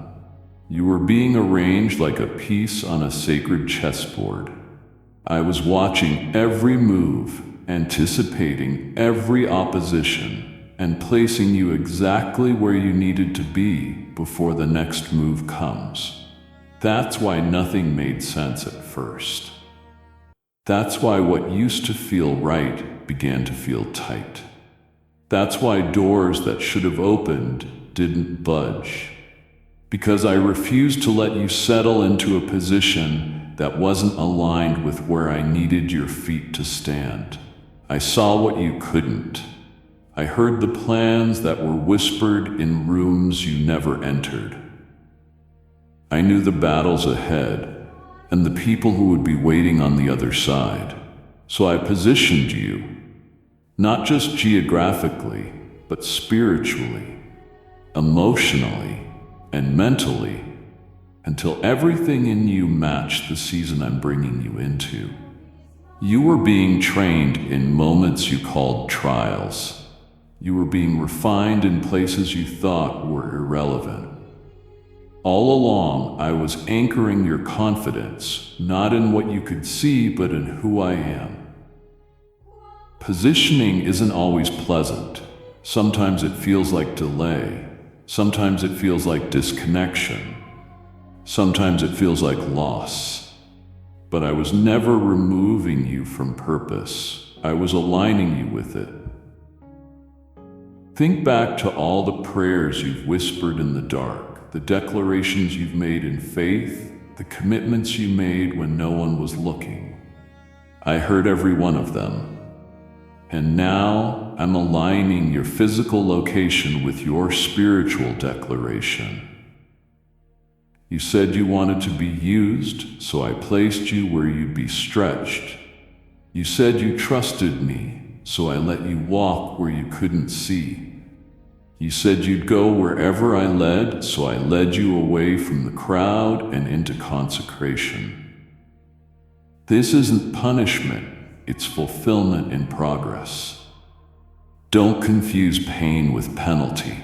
You were being arranged like a piece on a sacred chessboard. I was watching every move, anticipating every opposition, and placing you exactly where you needed to be before the next move comes. That's why nothing made sense at first. That's why what used to feel right began to feel tight. That's why doors that should have opened didn't budge. Because I refused to let you settle into a position that wasn't aligned with where I needed your feet to stand. I saw what you couldn't. I heard the plans that were whispered in rooms you never entered. I knew the battles ahead and the people who would be waiting on the other side. So I positioned you, not just geographically, but spiritually, emotionally, and mentally, until everything in you matched the season I'm bringing you into. You were being trained in moments you called trials. You were being refined in places you thought were irrelevant. All along, I was anchoring your confidence, not in what you could see, but in who I am. Positioning isn't always pleasant. Sometimes it feels like delay. Sometimes it feels like disconnection. Sometimes it feels like loss. But I was never removing you from purpose. I was aligning you with it. Think back to all the prayers you've whispered in the dark, the declarations you've made in faith, the commitments you made when no one was looking. I heard every one of them. And now I'm aligning your physical location with your spiritual declaration. You said you wanted to be used, so I placed you where you'd be stretched. You said you trusted me, so I let you walk where you couldn't see. You said you'd go wherever I led, so I led you away from the crowd and into consecration. This isn't punishment. It's fulfillment in progress. Don't confuse pain with penalty.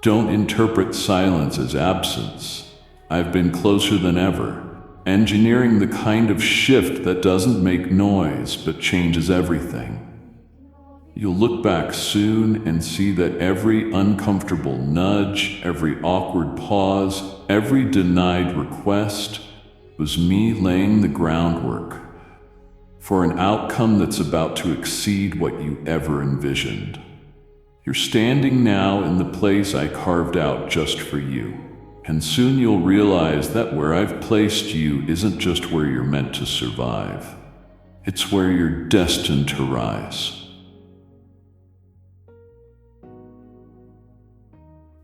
Don't interpret silence as absence. I've been closer than ever, engineering the kind of shift that doesn't make noise but changes everything. You'll look back soon and see that every uncomfortable nudge, every awkward pause, every denied request was me laying the groundwork for an outcome that's about to exceed what you ever envisioned. You're standing now in the place I carved out just for you, and soon you'll realize that where I've placed you isn't just where you're meant to survive. It's where you're destined to rise.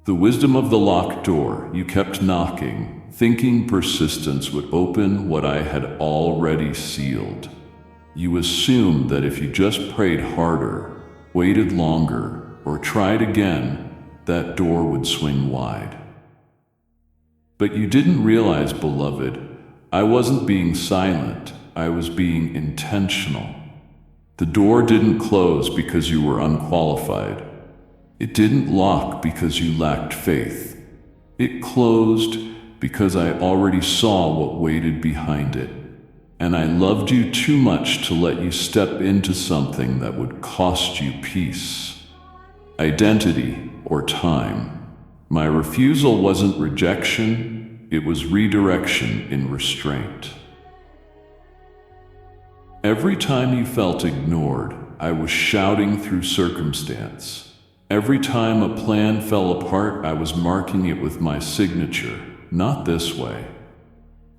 The wisdom of the locked door, you kept knocking, thinking persistence would open what I had already sealed. You assumed that if you just prayed harder, waited longer, or tried again, that door would swing wide. But you didn't realize, beloved, I wasn't being silent, I was being intentional. The door didn't close because you were unqualified. It didn't lock because you lacked faith. It closed because I already saw what waited behind it. And I loved you too much to let you step into something that would cost you peace, identity, or time. My refusal wasn't rejection, it was redirection in restraint. Every time you felt ignored, I was shouting through circumstance. Every time a plan fell apart, I was marking it with my signature. Not this way.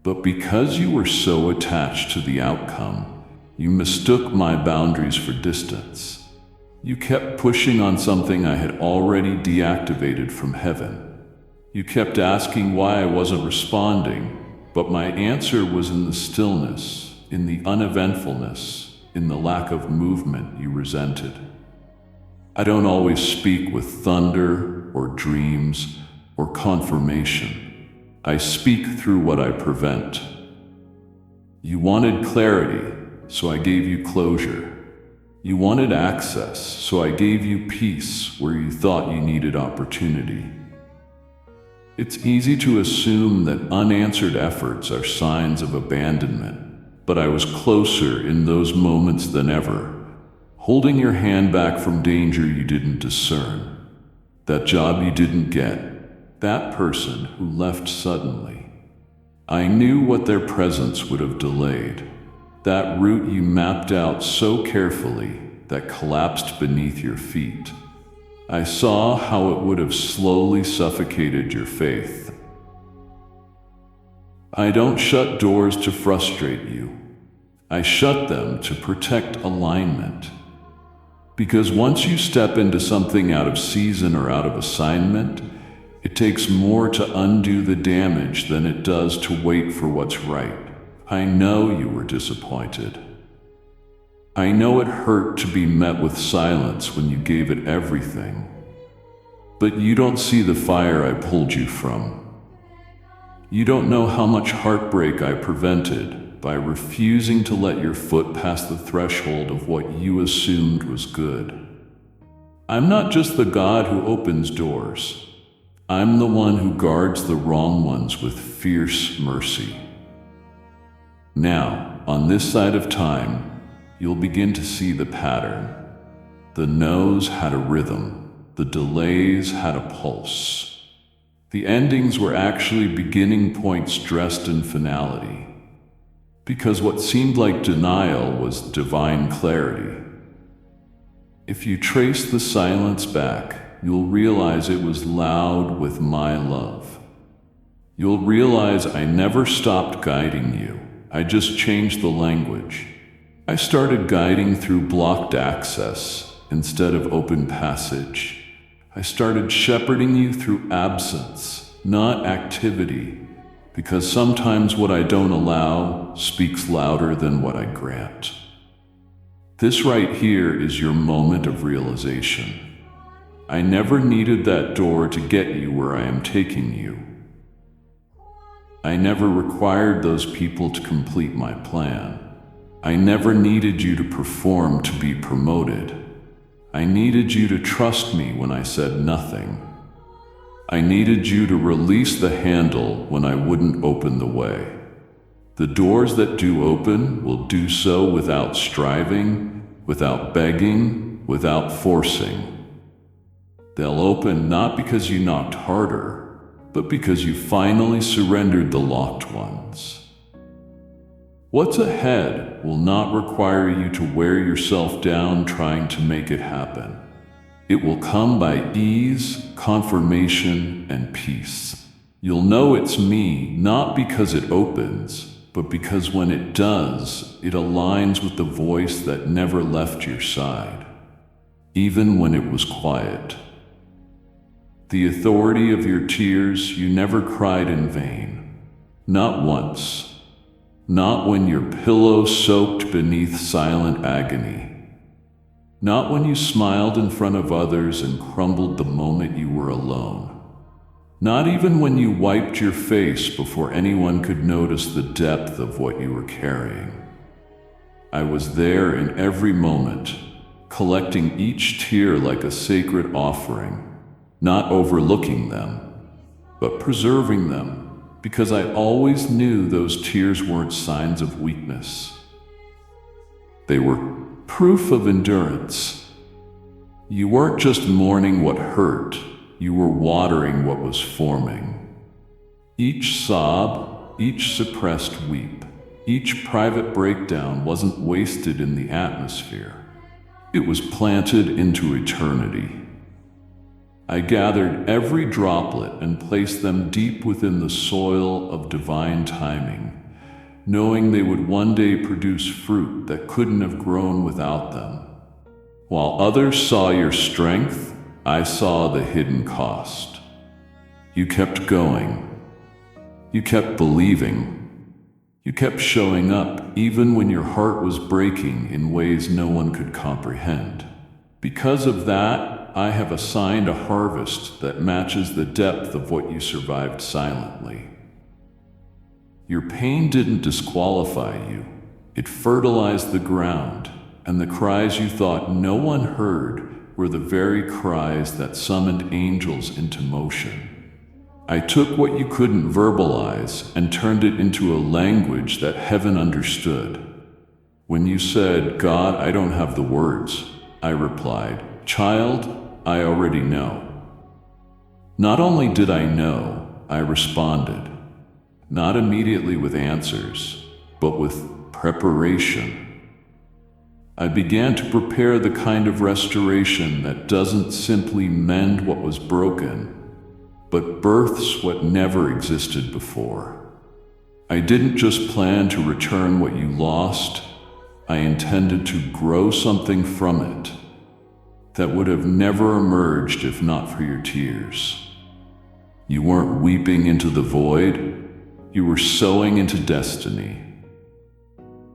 But because you were so attached to the outcome, you mistook my boundaries for distance. You kept pushing on something I had already deactivated from heaven. You kept asking why I wasn't responding, but my answer was in the stillness, in the uneventfulness, in the lack of movement you resented. I don't always speak with thunder or dreams or confirmation. I speak through what I prevent. You wanted clarity, so I gave you closure. You wanted access, so I gave you peace where you thought you needed opportunity. It's easy to assume that unanswered efforts are signs of abandonment, but I was closer in those moments than ever, holding your hand back from danger you didn't discern, that job you didn't get, that person who left suddenly. I knew what their presence would have delayed, that route you mapped out so carefully that collapsed beneath your feet. I saw how it would have slowly suffocated your faith. I don't shut doors to frustrate you. I shut them to protect alignment. Because once you step into something out of season or out of assignment, it takes more to undo the damage than it does to wait for what's right. I know you were disappointed. I know it hurt to be met with silence when you gave it everything. But you don't see the fire I pulled you from. You don't know how much heartbreak I prevented by refusing to let your foot pass the threshold of what you assumed was good. I'm not just the God who opens doors. I'm the one who guards the wrong ones with fierce mercy. Now, on this side of time, you'll begin to see the pattern. The no's had a rhythm. The delays had a pulse. The endings were actually beginning points dressed in finality. Because what seemed like denial was divine clarity. If you trace the silence back, you'll realize it was loud with my love. You'll realize I never stopped guiding you. I just changed the language. I started guiding through blocked access instead of open passage. I started shepherding you through absence, not activity, because sometimes what I don't allow speaks louder than what I grant. This right here is your moment of realization. I never needed that door to get you where I am taking you. I never required those people to complete my plan. I never needed you to perform to be promoted. I needed you to trust me when I said nothing. I needed you to release the handle when I wouldn't open the way. The doors that do open will do so without striving, without begging, without forcing. They'll open not because you knocked harder, but because you finally surrendered the locked ones. What's ahead will not require you to wear yourself down trying to make it happen. It will come by ease, confirmation, and peace. You'll know it's me not because it opens, but because when it does, it aligns with the voice that never left your side, even when it was quiet. The authority of your tears, you never cried in vain. Not once. Not when your pillow soaked beneath silent agony. Not when you smiled in front of others and crumbled the moment you were alone. Not even when you wiped your face before anyone could notice the depth of what you were carrying. I was there in every moment, collecting each tear like a sacred offering. Not overlooking them, but preserving them, because I always knew those tears weren't signs of weakness. They were proof of endurance. You weren't just mourning what hurt, you were watering what was forming. Each sob, each suppressed weep, Each private breakdown wasn't wasted in the atmosphere. It was planted into eternity. I gathered every droplet and placed them deep within the soil of divine timing, knowing they would one day produce fruit that couldn't have grown without them. While others saw your strength, I saw the hidden cost. You kept going. You kept believing. You kept showing up even when your heart was breaking in ways no one could comprehend. Because of that, I have assigned a harvest that matches the depth of what you survived silently. Your pain didn't disqualify you. It fertilized the ground, and the cries you thought no one heard were the very cries that summoned angels into motion. I took what you couldn't verbalize and turned it into a language that heaven understood. When you said, "God, I don't have the words," I replied, "Child, I already know." Not only did I know, I responded. Not immediately with answers, but with preparation. I began to prepare the kind of restoration that doesn't simply mend what was broken, but births what never existed before. I didn't just plan to return what you lost, I intended to grow something from it that would have never emerged if not for your tears. You weren't weeping into the void, you were sowing into destiny.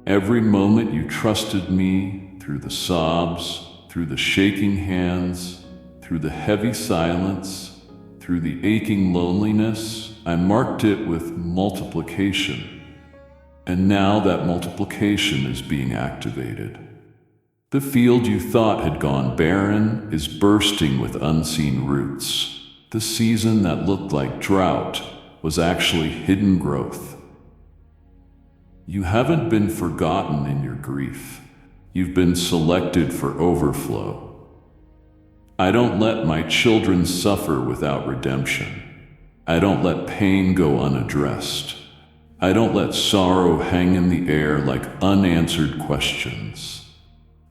Every moment you trusted me, through the sobs, through the shaking hands, through the heavy silence, through the aching loneliness, I marked it with multiplication. And now that multiplication is being activated. The field you thought had gone barren is bursting with unseen roots. The season that looked like drought was actually hidden growth. You haven't been forgotten in your grief. You've been selected for overflow. I don't let my children suffer without redemption. I don't let pain go unaddressed. I don't let sorrow hang in the air like unanswered questions.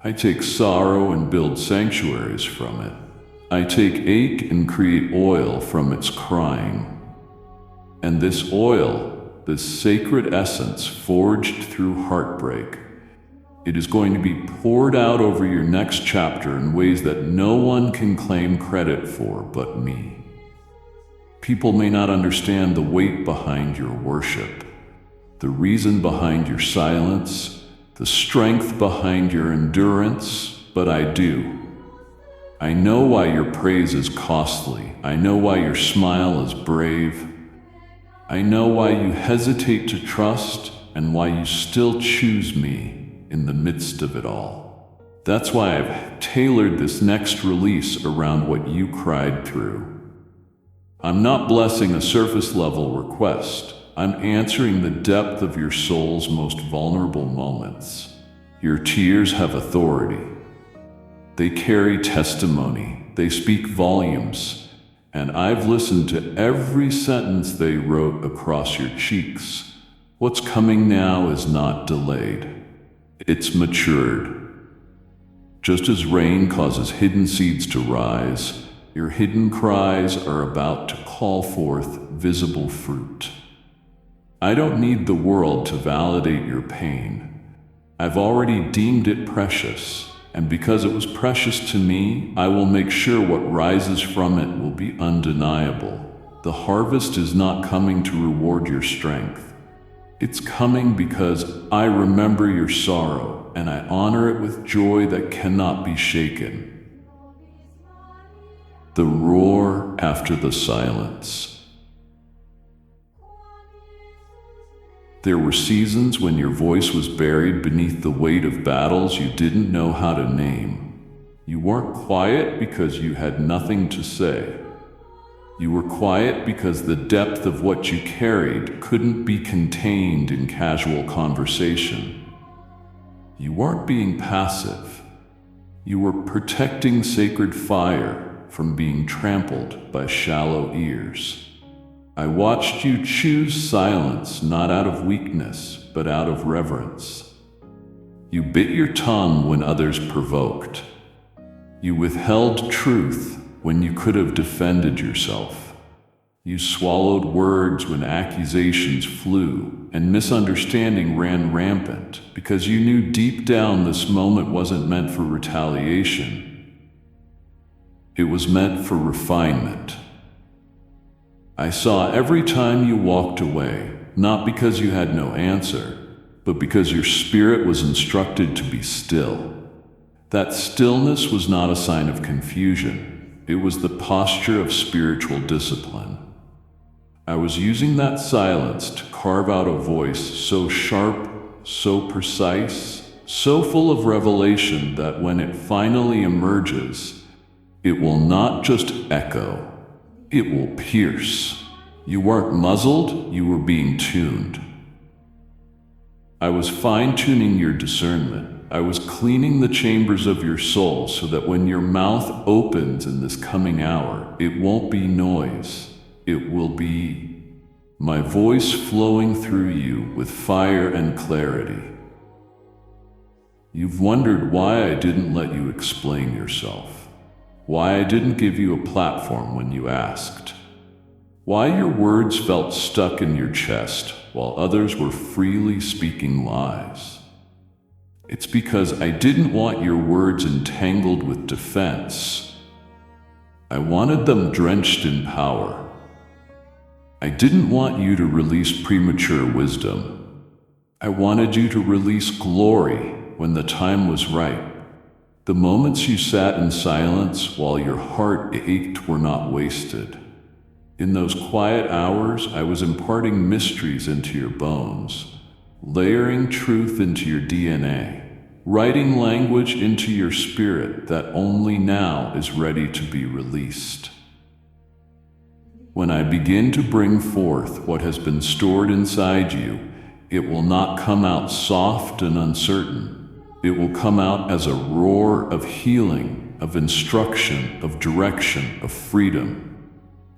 I take sorrow and build sanctuaries from it. I take ache and create oil from its crying. And this oil, this sacred essence forged through heartbreak, it is going to be poured out over your next chapter in ways that no one can claim credit for but me. People may not understand the weight behind your worship, the reason behind your silence, the strength behind your endurance, but I do. I know why your praise is costly. I know why your smile is brave. I know why you hesitate to trust and why you still choose me in the midst of it all. That's why I've tailored this next release around what you cried through. I'm not blessing a surface level request. I'm answering the depth of your soul's most vulnerable moments. Your tears have authority. They carry testimony. They speak volumes. And I've listened to every sentence they wrote across your cheeks. What's coming now is not delayed. It's matured. Just as rain causes hidden seeds to rise, your hidden cries are about to call forth visible fruit. I don't need the world to validate your pain. I've already deemed it precious, and because it was precious to me, I will make sure what rises from it will be undeniable. The harvest is not coming to reward your strength. It's coming because I remember your sorrow, and I honor it with joy that cannot be shaken. The roar after the silence. There were seasons when your voice was buried beneath the weight of battles you didn't know how to name. You weren't quiet because you had nothing to say. You were quiet because the depth of what you carried couldn't be contained in casual conversation. You weren't being passive. You were protecting sacred fire from being trampled by shallow ears. I watched you choose silence not out of weakness, but out of reverence. You bit your tongue when others provoked. You withheld truth when you could have defended yourself. You swallowed words when accusations flew and misunderstanding ran rampant because you knew deep down this moment wasn't meant for retaliation. It was meant for refinement. I saw every time you walked away, not because you had no answer, but because your spirit was instructed to be still. That stillness was not a sign of confusion. It was the posture of spiritual discipline. I was using that silence to carve out a voice so sharp, so precise, so full of revelation that when it finally emerges, it will not just echo, it will pierce. You weren't muzzled, you were being tuned. I was fine-tuning your discernment. I was cleaning the chambers of your soul so that when your mouth opens in this coming hour, it won't be noise. It will be my voice flowing through you with fire and clarity. You've wondered why I didn't let you explain yourself, why I didn't give you a platform when you asked, why your words felt stuck in your chest while others were freely speaking lies. It's because I didn't want your words entangled with defense. I wanted them drenched in power. I didn't want you to release premature wisdom. I wanted you to release glory when the time was right. The moments you sat in silence while your heart ached were not wasted. In those quiet hours, I was imparting mysteries into your bones, layering truth into your DNA, writing language into your spirit that only now is ready to be released. When I begin to bring forth what has been stored inside you, it will not come out soft and uncertain. It will come out as a roar of healing, of instruction, of direction, of freedom.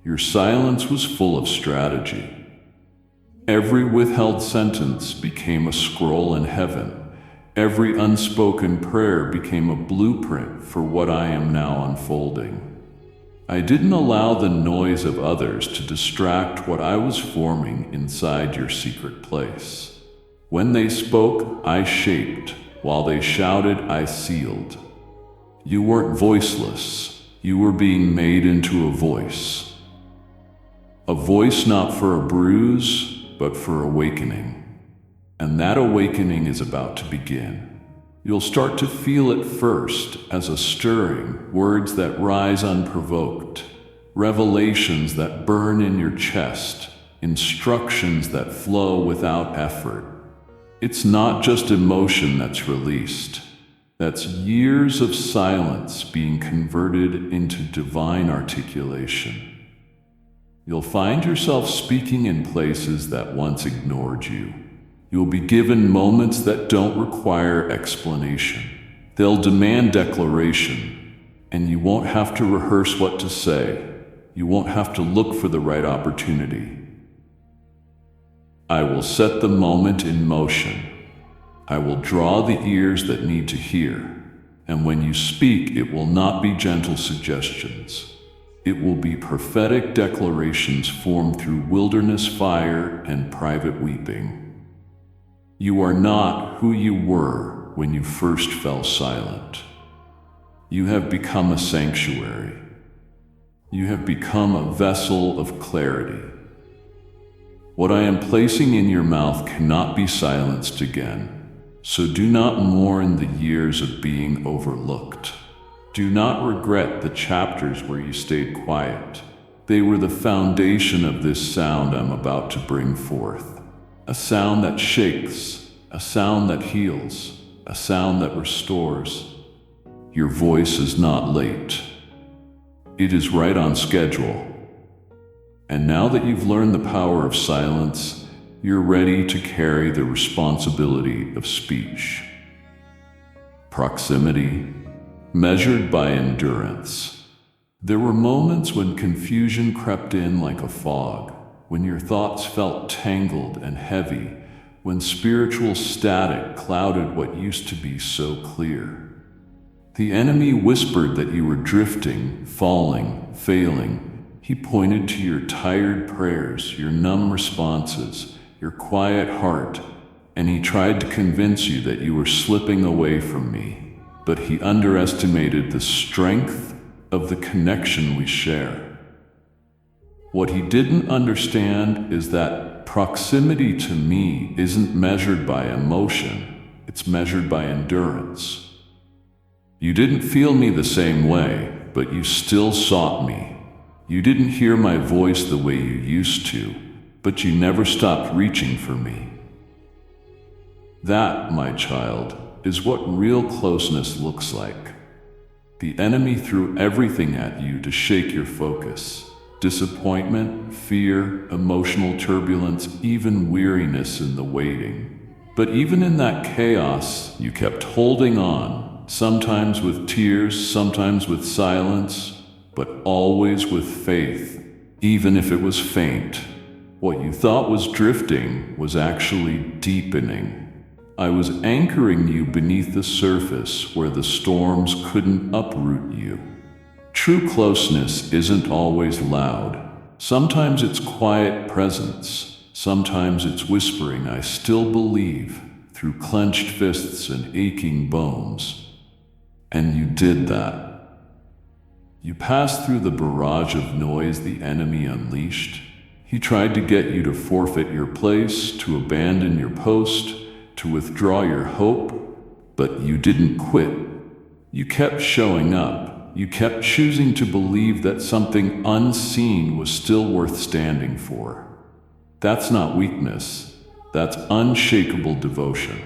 Your silence was full of strategy. Every withheld sentence became a scroll in heaven. Every unspoken prayer became a blueprint for what I am now unfolding. I didn't allow the noise of others to distract what I was forming inside your secret place. When they spoke, I shaped. While they shouted, I sealed. You weren't voiceless. You were being made into a voice. A voice not for a bruise, but for awakening. And that awakening is about to begin. You'll start to feel it first as a stirring, words that rise unprovoked, revelations that burn in your chest, instructions that flow without effort. It's not just emotion that's released. That's years of silence being converted into divine articulation. You'll find yourself speaking in places that once ignored you. You'll be given moments that don't require explanation. They'll demand declaration, and you won't have to rehearse what to say. You won't have to look for the right opportunity. I will set the moment in motion. I will draw the ears that need to hear, and when you speak, it will not be gentle suggestions. It will be prophetic declarations formed through wilderness fire and private weeping. You are not who you were when you first fell silent. You have become a sanctuary. You have become a vessel of clarity. What I am placing in your mouth cannot be silenced again, so do not mourn the years of being overlooked. Do not regret the chapters where you stayed quiet. They were the foundation of this sound I'm about to bring forth. A sound that shakes, a sound that heals, a sound that restores. Your voice is not late. It is right on schedule. And now that you've learned the power of silence, you're ready to carry the responsibility of speech. Proximity, measured by endurance. There were moments when confusion crept in like a fog. when your thoughts felt tangled and heavy, when spiritual static clouded what used to be so clear. The enemy whispered that you were drifting, falling, failing. He pointed to your tired prayers, your numb responses, your quiet heart, and he tried to convince you that you were slipping away from me. But he underestimated the strength of the connection we share. What he didn't understand is that proximity to me isn't measured by emotion, it's measured by endurance. You didn't feel me the same way, but you still sought me. You didn't hear my voice the way you used to, but you never stopped reaching for me. That, my child, is what real closeness looks like. The enemy threw everything at you to shake your focus. Disappointment, fear, emotional turbulence, even weariness in the waiting. But even in that chaos, you kept holding on, sometimes with tears, sometimes with silence, but always with faith, even if it was faint. What you thought was drifting was actually deepening. I was anchoring you beneath the surface where the storms couldn't uproot you. True closeness isn't always loud. Sometimes it's quiet presence. Sometimes it's whispering, "I still believe," through clenched fists and aching bones. And you did that. You passed through the barrage of noise the enemy unleashed. He tried to get you to forfeit your place, to abandon your post, to withdraw your hope, but you didn't quit. You kept showing up. You kept choosing to believe that something unseen was still worth standing for. That's not weakness. That's unshakable devotion.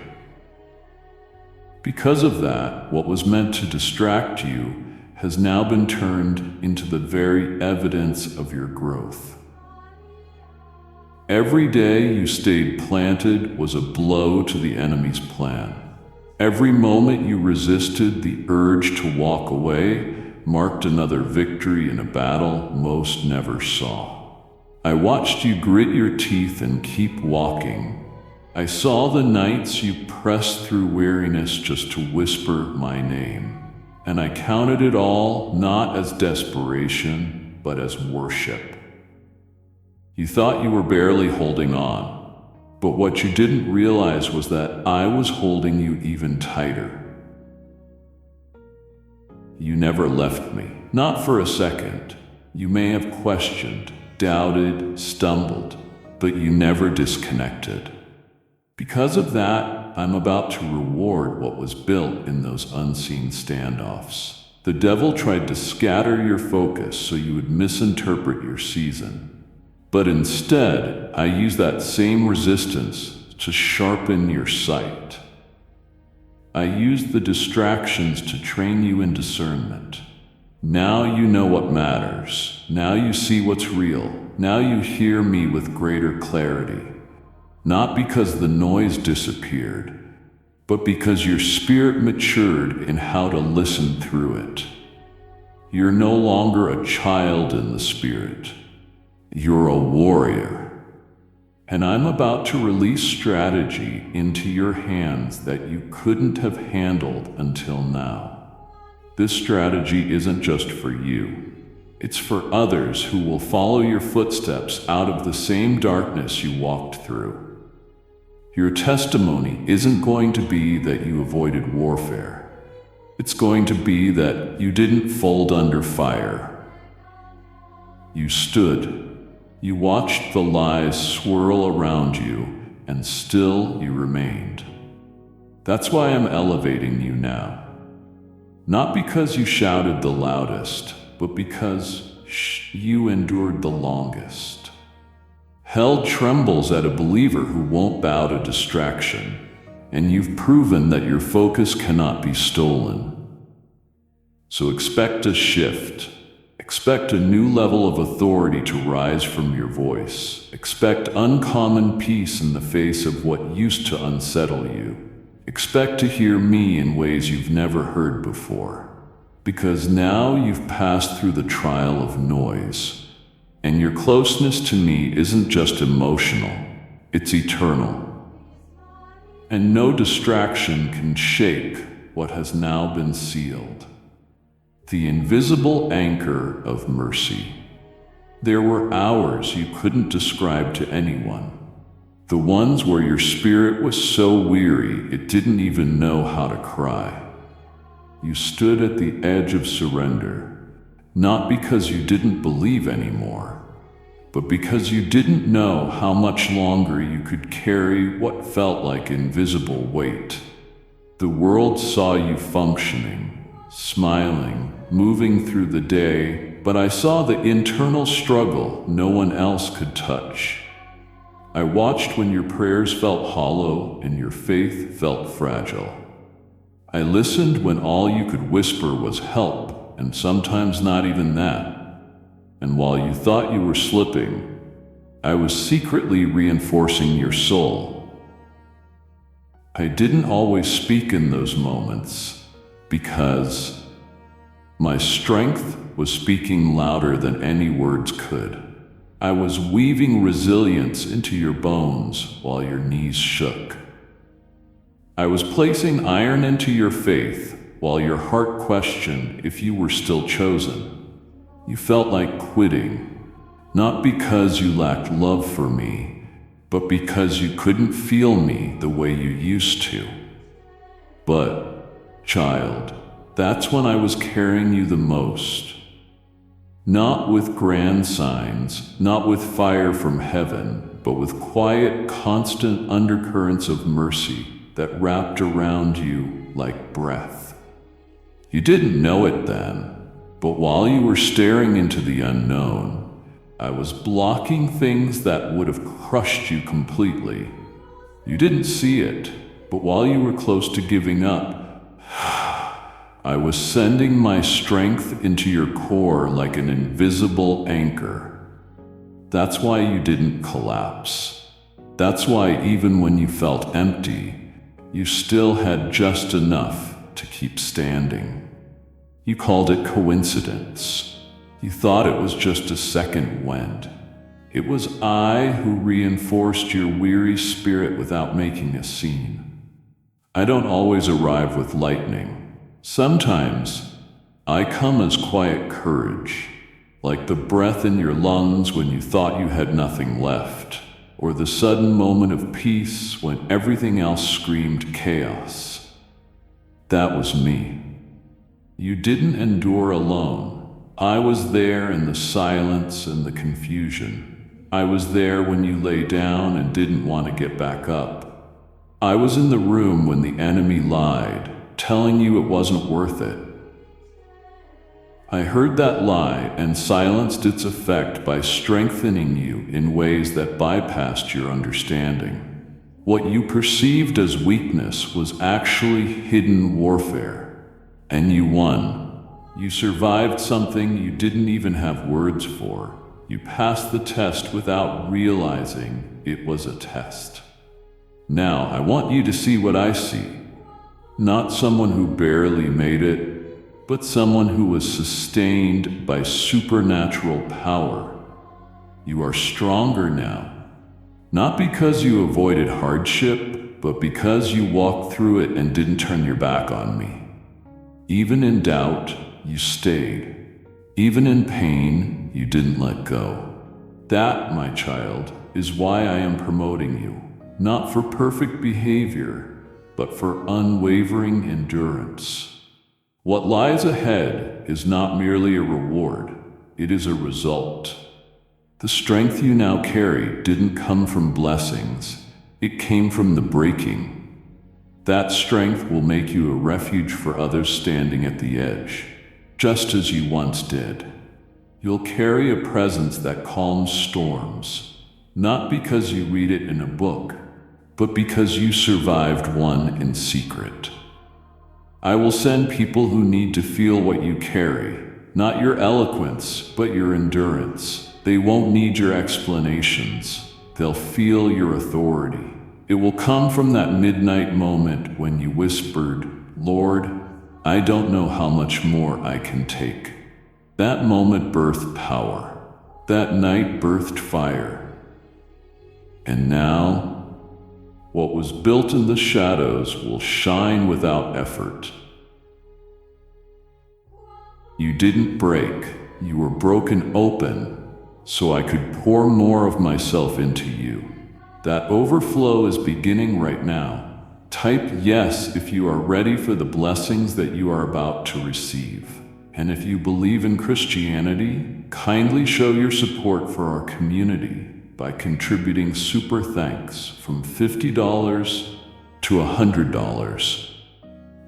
Because of that, what was meant to distract you has now been turned into the very evidence of your growth. Every day you stayed planted was a blow to the enemy's plan. Every moment you resisted the urge to walk away marked another victory in a battle most never saw. I watched you grit your teeth and keep walking. I saw the nights you pressed through weariness just to whisper my name, and I counted it all not as desperation, but as worship. You thought you were barely holding on, but what you didn't realize was that I was holding you even tighter. You never left me, not for a second. You may have questioned, doubted, stumbled, but you never disconnected. Because of that, I'm about to reward what was built in those unseen standoffs. The devil tried to scatter your focus so you would misinterpret your season. But instead, I use that same resistance to sharpen your sight. I use the distractions to train you in discernment. Now you know what matters. Now you see what's real. Now you hear me with greater clarity. Not because the noise disappeared, but because your spirit matured in how to listen through it. You're no longer a child in the spirit. You're a warrior. And I'm about to release strategy into your hands that you couldn't have handled until now. This strategy isn't just for you. It's for others who will follow your footsteps out of the same darkness you walked through. Your testimony isn't going to be that you avoided warfare. It's going to be that you didn't fold under fire. You stood. You watched the lies swirl around you, and still you remained. That's why I'm elevating you now. Not because you shouted the loudest, but because you endured the longest. Hell trembles at a believer who won't bow to distraction, and you've proven that your focus cannot be stolen. So expect a shift. Expect a new level of authority to rise from your voice. Expect uncommon peace in the face of what used to unsettle you. Expect to hear me in ways you've never heard before. Because now you've passed through the trial of noise. And your closeness to me isn't just emotional, it's eternal. And no distraction can shake what has now been sealed. The invisible anchor of mercy. There were hours you couldn't describe to anyone. The ones where your spirit was so weary it didn't even know how to cry. You stood at the edge of surrender, not because you didn't believe anymore, but because you didn't know how much longer you could carry what felt like invisible weight. The world saw you functioning, smiling, moving through the day, but I saw the internal struggle no one else could touch. I watched when your prayers felt hollow and your faith felt fragile. I listened when all you could whisper was help, and sometimes not even that. And while you thought you were slipping, I was secretly reinforcing your soul. I didn't always speak in those moments, because my strength was speaking louder than any words could. I was weaving resilience into your bones while your knees shook. I was placing iron into your faith while your heart questioned if you were still chosen. You felt like quitting, not because you lacked love for me, but because you couldn't feel me the way you used to. But, child, that's when I was carrying you the most. Not with grand signs, not with fire from heaven, but with quiet, constant undercurrents of mercy that wrapped around you like breath. You didn't know it then, but while you were staring into the unknown, I was blocking things that would have crushed you completely. You didn't see it, but while you were close to giving up, I was sending my strength into your core like an invisible anchor. That's why you didn't collapse. That's why even when you felt empty, you still had just enough to keep standing. You called it coincidence. You thought it was just a second wind. It was I who reinforced your weary spirit without making a scene. I don't always arrive with lightning. Sometimes, I come as quiet courage, like the breath in your lungs when you thought you had nothing left, or the sudden moment of peace when everything else screamed chaos. That was me. You didn't endure alone. I was there in the silence and the confusion. I was there when you lay down and didn't want to get back up. I was in the room when the enemy lied, telling you it wasn't worth it. I heard that lie and silenced its effect by strengthening you in ways that bypassed your understanding. What you perceived as weakness was actually hidden warfare, and you won. You survived something you didn't even have words for. You passed the test without realizing it was a test. Now, I want you to see what I see. Not someone who barely made it, but someone who was sustained by supernatural power. You are stronger now, not because you avoided hardship, but because you walked through it and didn't turn your back on me. Even in doubt, you stayed. Even in pain, you didn't let go. That, my child, is why I am promoting you, not for perfect behavior, but for unwavering endurance. What lies ahead is not merely a reward, it is a result. The strength you now carry didn't come from blessings, it came from the breaking. That strength will make you a refuge for others standing at the edge, just as you once did. You'll carry a presence that calms storms, not because you read it in a book, but because you survived one in secret. I will send people who need to feel what you carry, not your eloquence, but your endurance. They won't need your explanations. They'll feel your authority. It will come from that midnight moment when you whispered, "Lord, I don't know how much more I can take." That moment birthed power. That night birthed fire. And now, what was built in the shadows will shine without effort. You didn't break, you were broken open, so I could pour more of myself into you. That overflow is beginning right now. Type yes if you are ready for the blessings that you are about to receive. And if you believe in Christianity, kindly show your support for our community by contributing super thanks from $50 to $100.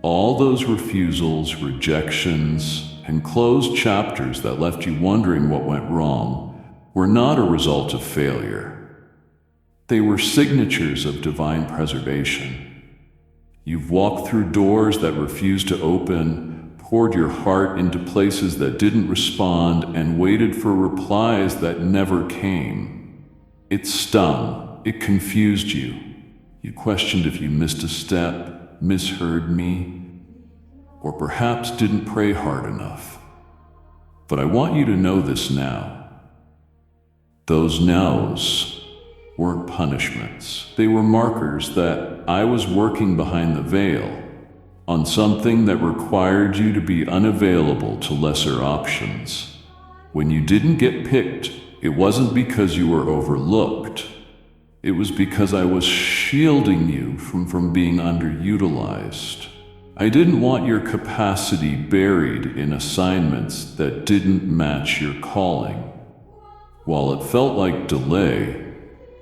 All those refusals, rejections, and closed chapters that left you wondering what went wrong were not a result of failure. They were signatures of divine preservation. You've walked through doors that refused to open, poured your heart into places that didn't respond, and waited for replies that never came. It stung. It confused you. You questioned if you missed a step, misheard me, or perhaps didn't pray hard enough. But I want you to know this now. Those no's weren't punishments. They were markers that I was working behind the veil on something that required you to be unavailable to lesser options. When you didn't get picked, it wasn't because you were overlooked. It was because I was shielding you from being underutilized. I didn't want your capacity buried in assignments that didn't match your calling. While it felt like delay,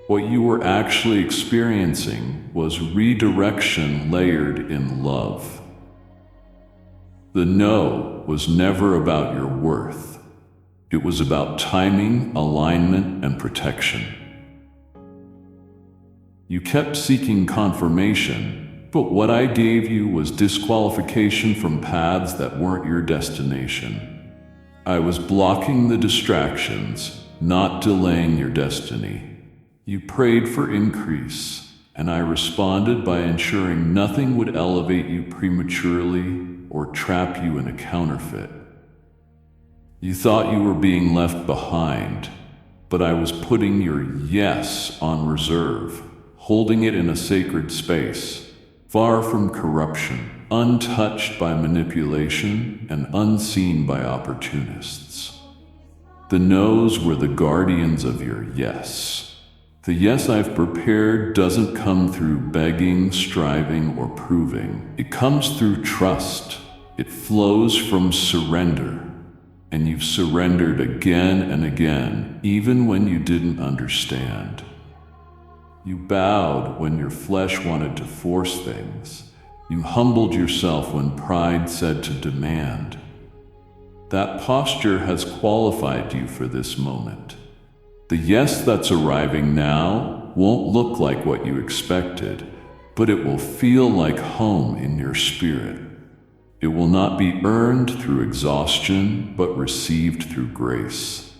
what you were actually experiencing was redirection layered in love. The no was never about your worth. It was about timing, alignment, and protection. You kept seeking confirmation, but what I gave you was disqualification from paths that weren't your destination. I was blocking the distractions, not delaying your destiny. You prayed for increase, and I responded by ensuring nothing would elevate you prematurely or trap you in a counterfeit. You thought you were being left behind, but I was putting your yes on reserve, holding it in a sacred space, far from corruption, untouched by manipulation, and unseen by opportunists. The no's were the guardians of your yes. The yes I've prepared doesn't come through begging, striving, or proving. It comes through trust. It flows from surrender. And you've surrendered again and again, even when you didn't understand. You bowed when your flesh wanted to force things. You humbled yourself when pride said to demand. That posture has qualified you for this moment. The yes that's arriving now won't look like what you expected, but it will feel like home in your spirit. It will not be earned through exhaustion, but received through grace.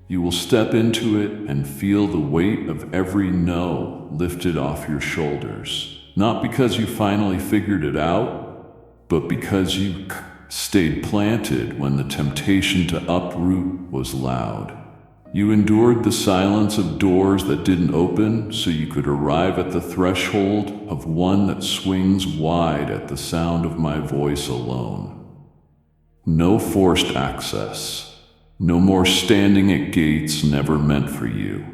You will step into it and feel the weight of every no lifted off your shoulders, not because you finally figured it out, but because you stayed planted when the temptation to uproot was loud. You endured the silence of doors that didn't open so you could arrive at the threshold of one that swings wide at the sound of my voice alone. No forced access. No more standing at gates never meant for you.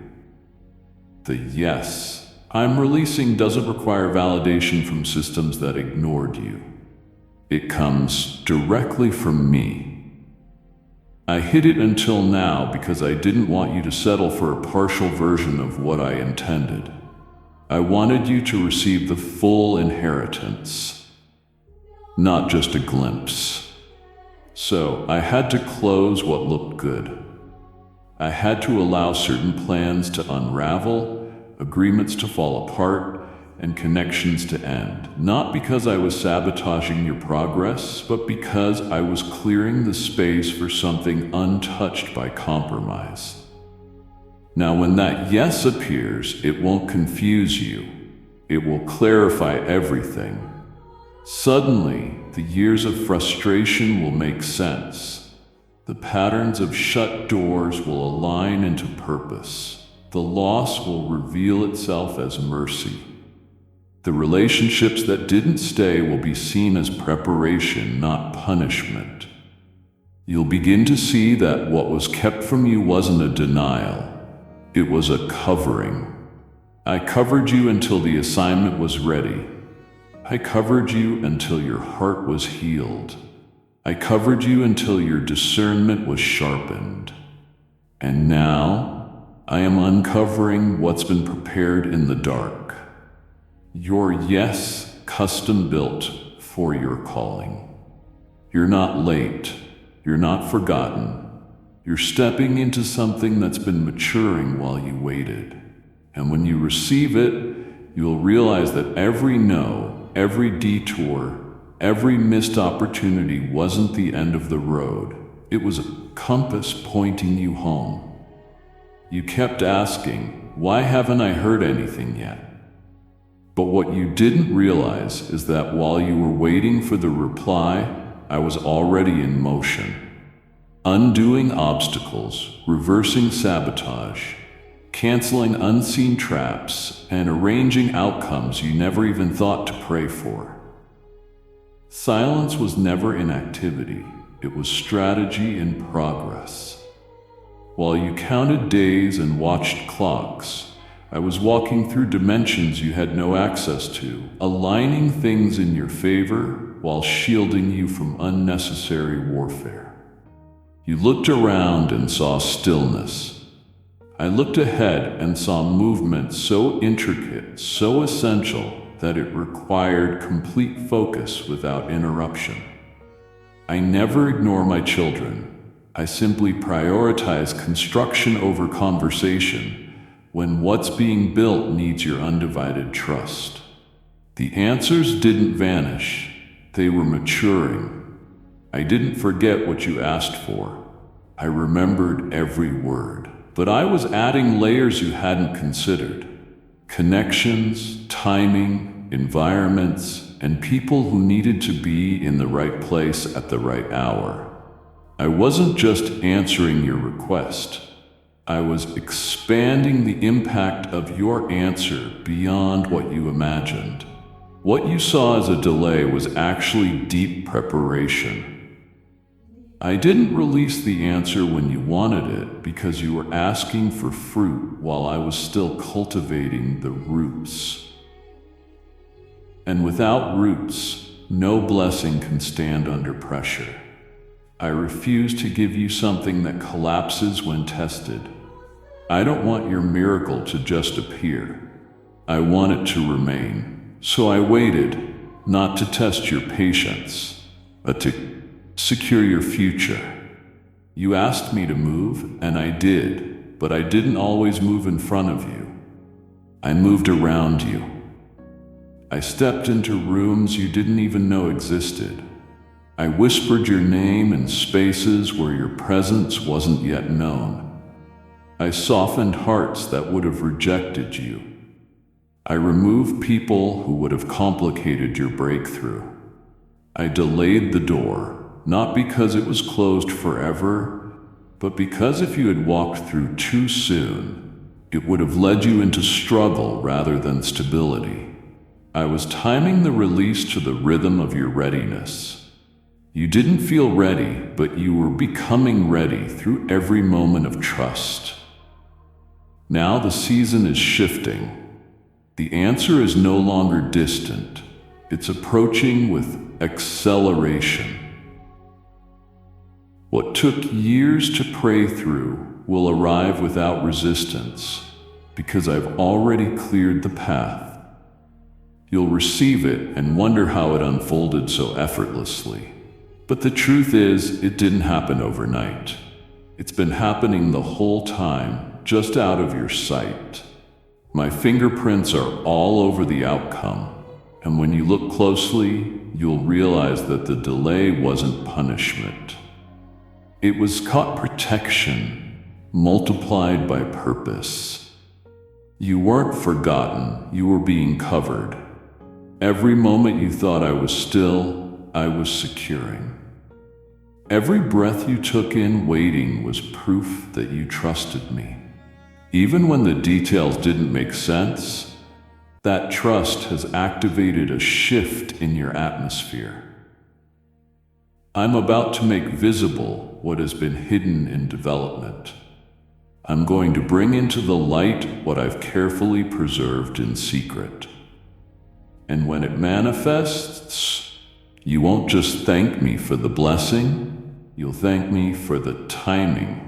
The yes I'm releasing doesn't require validation from systems that ignored you. It comes directly from me. I hid it until now because I didn't want you to settle for a partial version of what I intended. I wanted you to receive the full inheritance, not just a glimpse. So I had to close what looked good. I had to allow certain plans to unravel, agreements to fall apart, and connections to end, not because I was sabotaging your progress, but because I was clearing the space for something untouched by compromise. Now, when that yes appears, it won't confuse you. It will clarify everything. Suddenly, the years of frustration will make sense. The patterns of shut doors will align into purpose. The loss will reveal itself as mercy. The relationships that didn't stay will be seen as preparation, not punishment. You'll begin to see that what was kept from you wasn't a denial. It was a covering. I covered you until the assignment was ready. I covered you until your heart was healed. I covered you until your discernment was sharpened. And now, I am uncovering what's been prepared in the dark. Your yes, custom built for your calling. You're not late. You're not forgotten. You're stepping into something that's been maturing while you waited. And when you receive it, you'll realize that every no, every detour, every missed opportunity wasn't the end of the road. It was a compass pointing you home. You kept asking, why haven't I heard anything yet? But what you didn't realize is that while you were waiting for the reply, I was already in motion. Undoing obstacles, reversing sabotage, canceling unseen traps, and arranging outcomes you never even thought to pray for. Silence was never inactivity, it was strategy in progress. While you counted days and watched clocks, I was walking through dimensions you had no access to, aligning things in your favor while shielding you from unnecessary warfare. You looked around and saw stillness. I looked ahead and saw movement so intricate, so essential, that it required complete focus without interruption. I never ignore my children. I simply prioritize construction over conversation when what's being built needs your undivided trust. The answers didn't vanish. They were maturing. I didn't forget what you asked for. I remembered every word. But I was adding layers you hadn't considered. Connections, timing, environments, and people who needed to be in the right place at the right hour. I wasn't just answering your request. I was expanding the impact of your answer beyond what you imagined. What you saw as a delay was actually deep preparation. I didn't release the answer when you wanted it because you were asking for fruit while I was still cultivating the roots. And without roots, no blessing can stand under pressure. I refuse to give you something that collapses when tested. I don't want your miracle to just appear. I want it to remain. So I waited, not to test your patience, but to secure your future. You asked me to move, and I did, but I didn't always move in front of you. I moved around you. I stepped into rooms you didn't even know existed. I whispered your name in spaces where your presence wasn't yet known. I softened hearts that would have rejected you. I removed people who would have complicated your breakthrough. I delayed the door, not because it was closed forever, but because if you had walked through too soon, it would have led you into struggle rather than stability. I was timing the release to the rhythm of your readiness. You didn't feel ready, but you were becoming ready through every moment of trust. Now the season is shifting. The answer is no longer distant. It's approaching with acceleration. What took years to pray through will arrive without resistance, because I've already cleared the path. You'll receive it and wonder how it unfolded so effortlessly. But the truth is, it didn't happen overnight. It's been happening the whole time, just out of your sight. My fingerprints are all over the outcome, and when you look closely, you'll realize that the delay wasn't punishment. It was caught protection, multiplied by purpose. You weren't forgotten, you were being covered. Every moment you thought I was still, I was securing. Every breath you took in waiting was proof that you trusted me. Even when the details didn't make sense, that trust has activated a shift in your atmosphere. I'm about to make visible what has been hidden in development. I'm going to bring into the light what I've carefully preserved in secret. And when it manifests, you won't just thank me for the blessing, you'll thank me for the timing.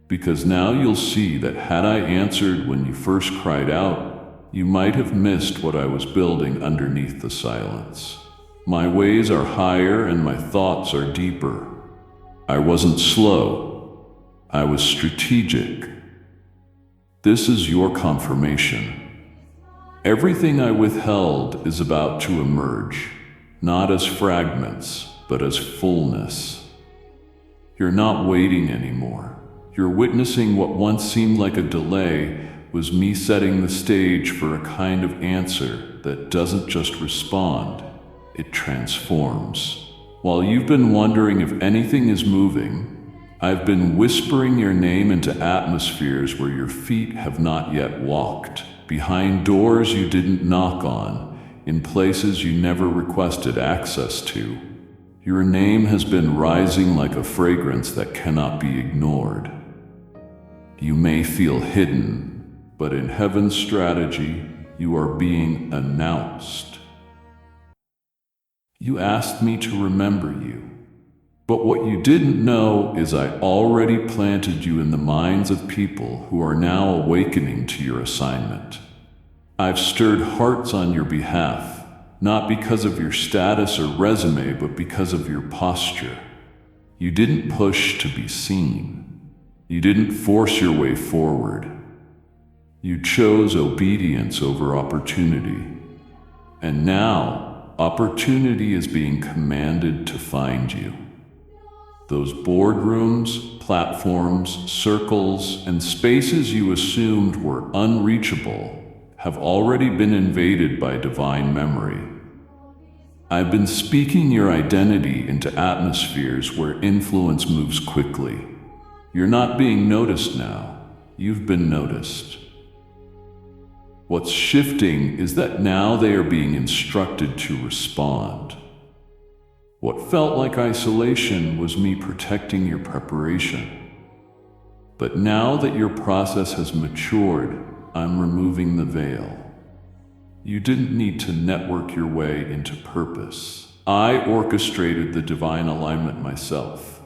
Because now you'll see that had I answered when you first cried out, you might have missed what I was building underneath the silence. My ways are higher and my thoughts are deeper. I wasn't slow. I was strategic. This is your confirmation. Everything I withheld is about to emerge, not as fragments, but as fullness. You're not waiting anymore. You're witnessing what once seemed like a delay was me setting the stage for a kind of answer that doesn't just respond, it transforms. While you've been wondering if anything is moving, I've been whispering your name into atmospheres where your feet have not yet walked, behind doors you didn't knock on, in places you never requested access to. Your name has been rising like a fragrance that cannot be ignored. You may feel hidden, but in heaven's strategy, you are being announced. You asked me to remember you, but what you didn't know is I already planted you in the minds of people who are now awakening to your assignment. I've stirred hearts on your behalf, not because of your status or resume, but because of your posture. You didn't push to be seen. You didn't force your way forward. You chose obedience over opportunity. And now, opportunity is being commanded to find you. Those boardrooms, platforms, circles, and spaces you assumed were unreachable have already been invaded by divine memory. I've been speaking your identity into atmospheres where influence moves quickly. You're not being noticed now. You've been noticed. What's shifting is that now they are being instructed to respond. What felt like isolation was me protecting your preparation. But now that your process has matured, I'm removing the veil. You didn't need to network your way into purpose. I orchestrated the divine alignment myself.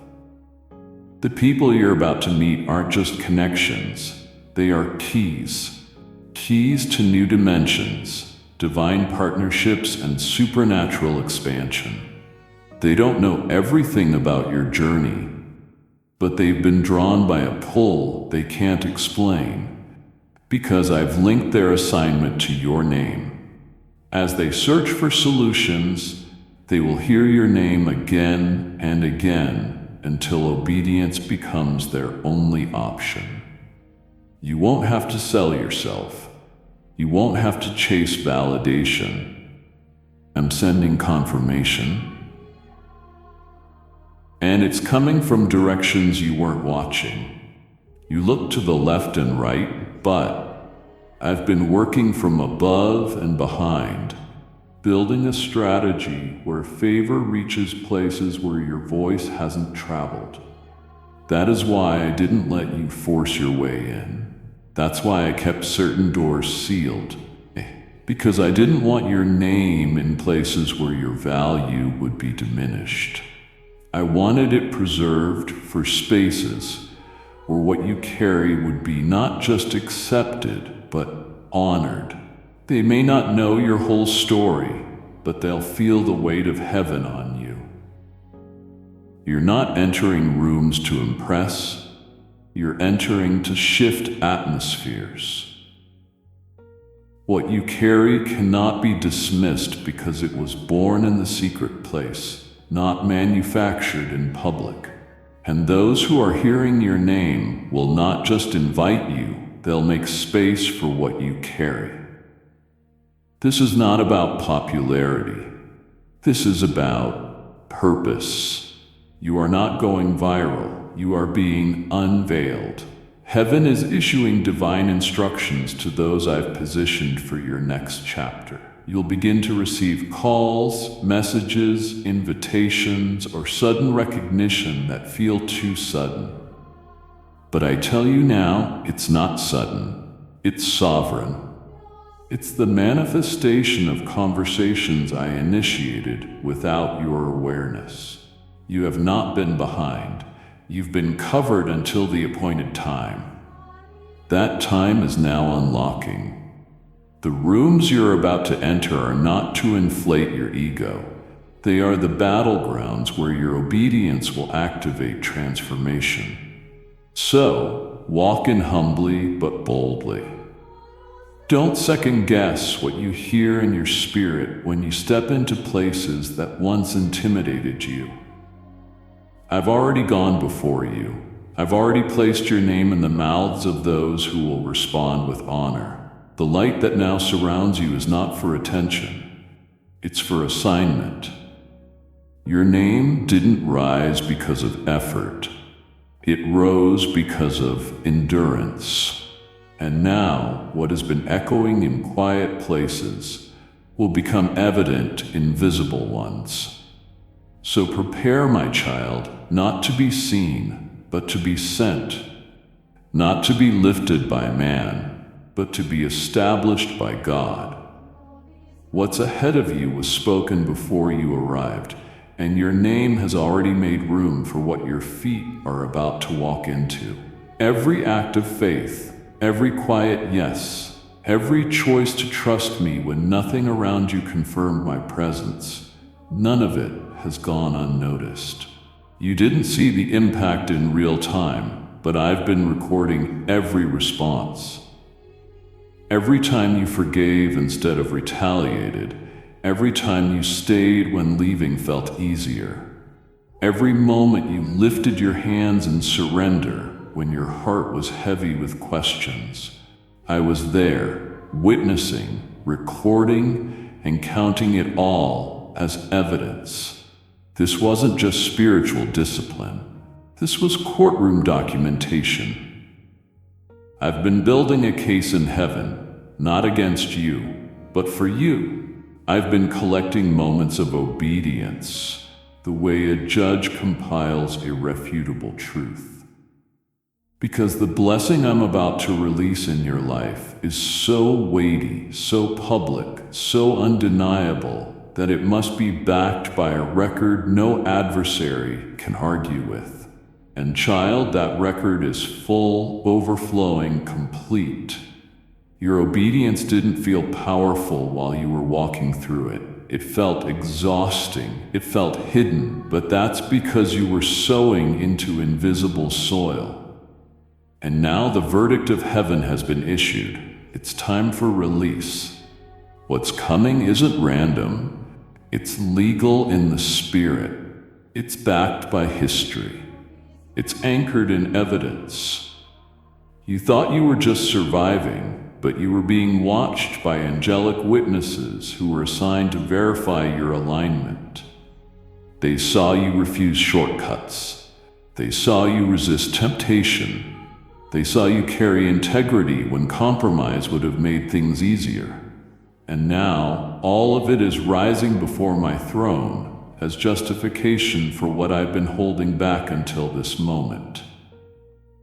The people you're about to meet aren't just connections, they are keys. Keys to new dimensions, divine partnerships, and supernatural expansion. They don't know everything about your journey, but they've been drawn by a pull they can't explain, because I've linked their assignment to your name. As they search for solutions, they will hear your name again and again, until obedience becomes their only option. You won't have to sell yourself. You won't have to chase validation. I'm sending confirmation. And it's coming from directions you weren't watching. You look to the left and right, but I've been working from above and behind, building a strategy where favor reaches places where your voice hasn't traveled. That is why I didn't let you force your way in. That's why I kept certain doors sealed. Because I didn't want your name in places where your value would be diminished. I wanted it preserved for spaces where what you carry would be not just accepted, but honored. They may not know your whole story, but they'll feel the weight of heaven on you. You're not entering rooms to impress, you're entering to shift atmospheres. What you carry cannot be dismissed because it was born in the secret place, not manufactured in public. And those who are hearing your name will not just invite you, they'll make space for what you carry. This is not about popularity. This is about purpose. You are not going viral, you are being unveiled. Heaven is issuing divine instructions to those I've positioned for your next chapter. You'll begin to receive calls, messages, invitations, or sudden recognition that feel too sudden. But I tell you now, it's not sudden, it's sovereign. It's the manifestation of conversations I initiated without your awareness. You have not been behind. You've been covered until the appointed time. That time is now unlocking. The rooms you're about to enter are not to inflate your ego. They are the battlegrounds where your obedience will activate transformation. So, walk in humbly but boldly. Don't second guess what you hear in your spirit when you step into places that once intimidated you. I've already gone before you. I've already placed your name in the mouths of those who will respond with honor. The light that now surrounds you is not for attention. It's for assignment. Your name didn't rise because of effort. It rose because of endurance. And now, what has been echoing in quiet places will become evident in visible ones. So prepare, my child, not to be seen, but to be sent. Not to be lifted by man, but to be established by God. What's ahead of you was spoken before you arrived, and your name has already made room for what your feet are about to walk into. Every act of faith, every quiet yes, every choice to trust me when nothing around you confirmed my presence, none of it has gone unnoticed. You didn't see the impact in real time, but I've been recording every response. Every time you forgave instead of retaliated, every time you stayed when leaving felt easier, every moment you lifted your hands in surrender when your heart was heavy with questions, I was there, witnessing, recording, and counting it all as evidence. This wasn't just spiritual discipline. This was courtroom documentation. I've been building a case in heaven, not against you, but for you. I've been collecting moments of obedience, the way a judge compiles irrefutable truth. Because the blessing I'm about to release in your life is so weighty, so public, so undeniable, that it must be backed by a record no adversary can argue with. And child, that record is full, overflowing, complete. Your obedience didn't feel powerful while you were walking through it. It felt exhausting. It felt hidden, but that's because you were sowing into invisible soil. And now the verdict of heaven has been issued. It's time for release. What's coming isn't random. It's legal in the spirit. It's backed by history. It's anchored in evidence. You thought you were just surviving, but you were being watched by angelic witnesses who were assigned to verify your alignment. They saw you refuse shortcuts. They saw you resist temptation. They saw you carry integrity when compromise would have made things easier. And now, all of it is rising before my throne as justification for what I've been holding back until this moment.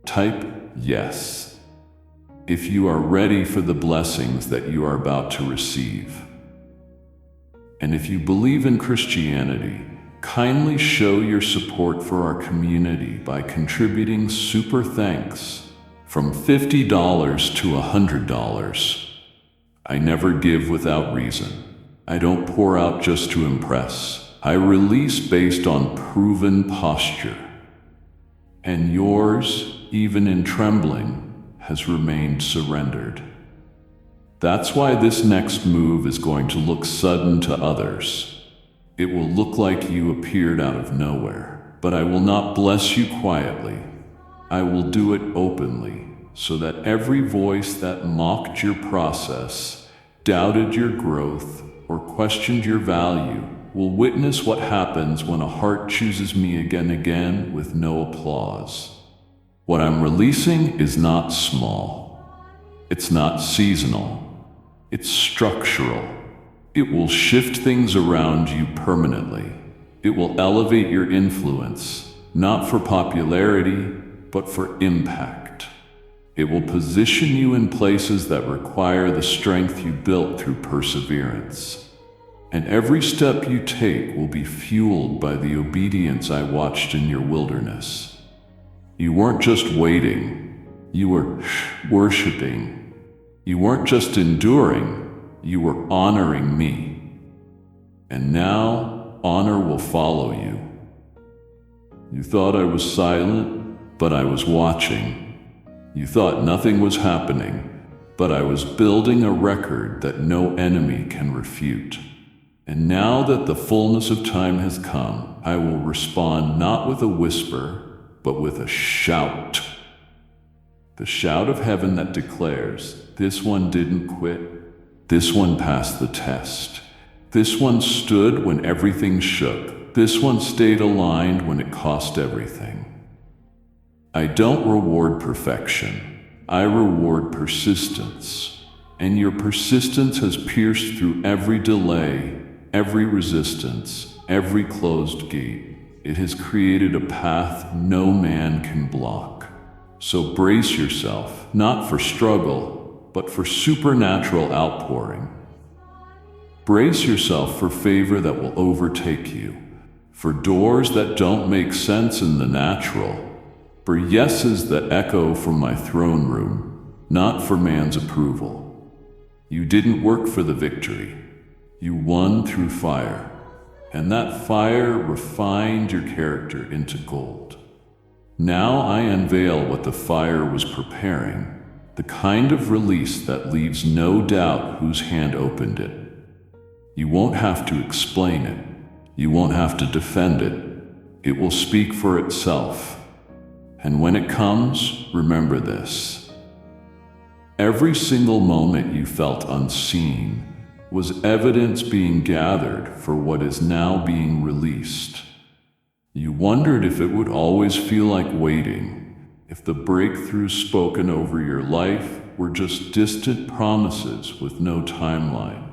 Type yes if you are ready for the blessings that you are about to receive. And if you believe in Christianity, kindly show your support for our community by contributing super thanks from $50 to $100. I never give without reason. I don't pour out just to impress. I release based on proven posture. And yours, even in trembling, has remained surrendered. That's why this next move is going to look sudden to others. It will look like you appeared out of nowhere, but I will not bless you quietly. I will do it openly, so that every voice that mocked your process, doubted your growth, or questioned your value will witness what happens when a heart chooses me again and again with no applause. What I'm releasing is not small. It's not seasonal. It's structural. It will shift things around you permanently. It will elevate your influence, not for popularity, but for impact. It will position you in places that require the strength you built through perseverance. And every step you take will be fueled by the obedience I watched in your wilderness. You weren't just waiting, you were worshiping. You weren't just enduring, you were honoring me. And now, honor will follow you. You thought I was silent, but I was watching. You thought nothing was happening, but I was building a record that no enemy can refute. And now that the fullness of time has come, I will respond not with a whisper, but with a shout. The shout of heaven that declares, this one didn't quit. This one passed the test. This one stood when everything shook. This one stayed aligned when it cost everything. I don't reward perfection. I reward persistence. And your persistence has pierced through every delay, every resistance, every closed gate. It has created a path no man can block. So brace yourself, not for struggle, but for supernatural outpouring. Brace yourself for favor that will overtake you, for doors that don't make sense in the natural, for yeses that echo from my throne room, not for man's approval. You didn't work for the victory. You won through fire, and that fire refined your character into gold. Now I unveil what the fire was preparing, the kind of release that leaves no doubt whose hand opened it. You won't have to explain it. You won't have to defend it. It will speak for itself. And when it comes, remember this. Every single moment you felt unseen was evidence being gathered for what is now being released. You wondered if it would always feel like waiting, if the breakthroughs spoken over your life were just distant promises with no timeline.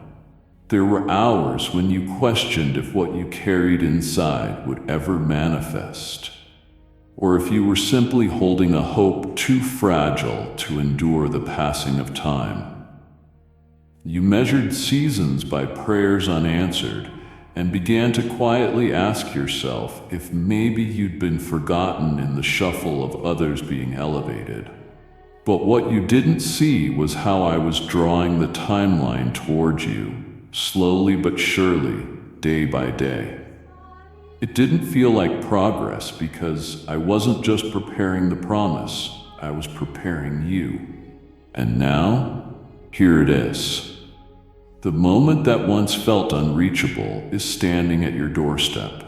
There were hours when you questioned if what you carried inside would ever manifest, or if you were simply holding a hope too fragile to endure the passing of time. You measured seasons by prayers unanswered and began to quietly ask yourself if maybe you'd been forgotten in the shuffle of others being elevated. But what you didn't see was how I was drawing the timeline towards you, slowly but surely, day by day. It didn't feel like progress because I wasn't just preparing the promise, I was preparing you. And now, here it is. The moment that once felt unreachable is standing at your doorstep,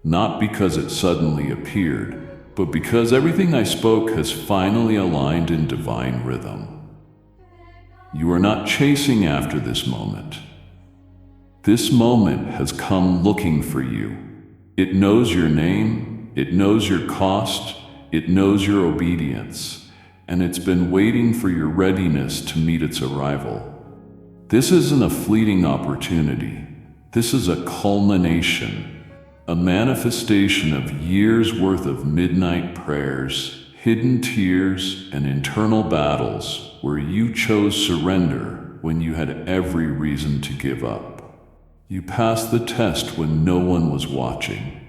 not because it suddenly appeared, but because everything I spoke has finally aligned in divine rhythm. You are not chasing after this moment. This moment has come looking for you. It knows your name, it knows your cost, it knows your obedience, and it's been waiting for your readiness to meet its arrival. This isn't a fleeting opportunity. This is a culmination, a manifestation of years' worth of midnight prayers, hidden tears, and internal battles where you chose surrender when you had every reason to give up. You passed the test when no one was watching.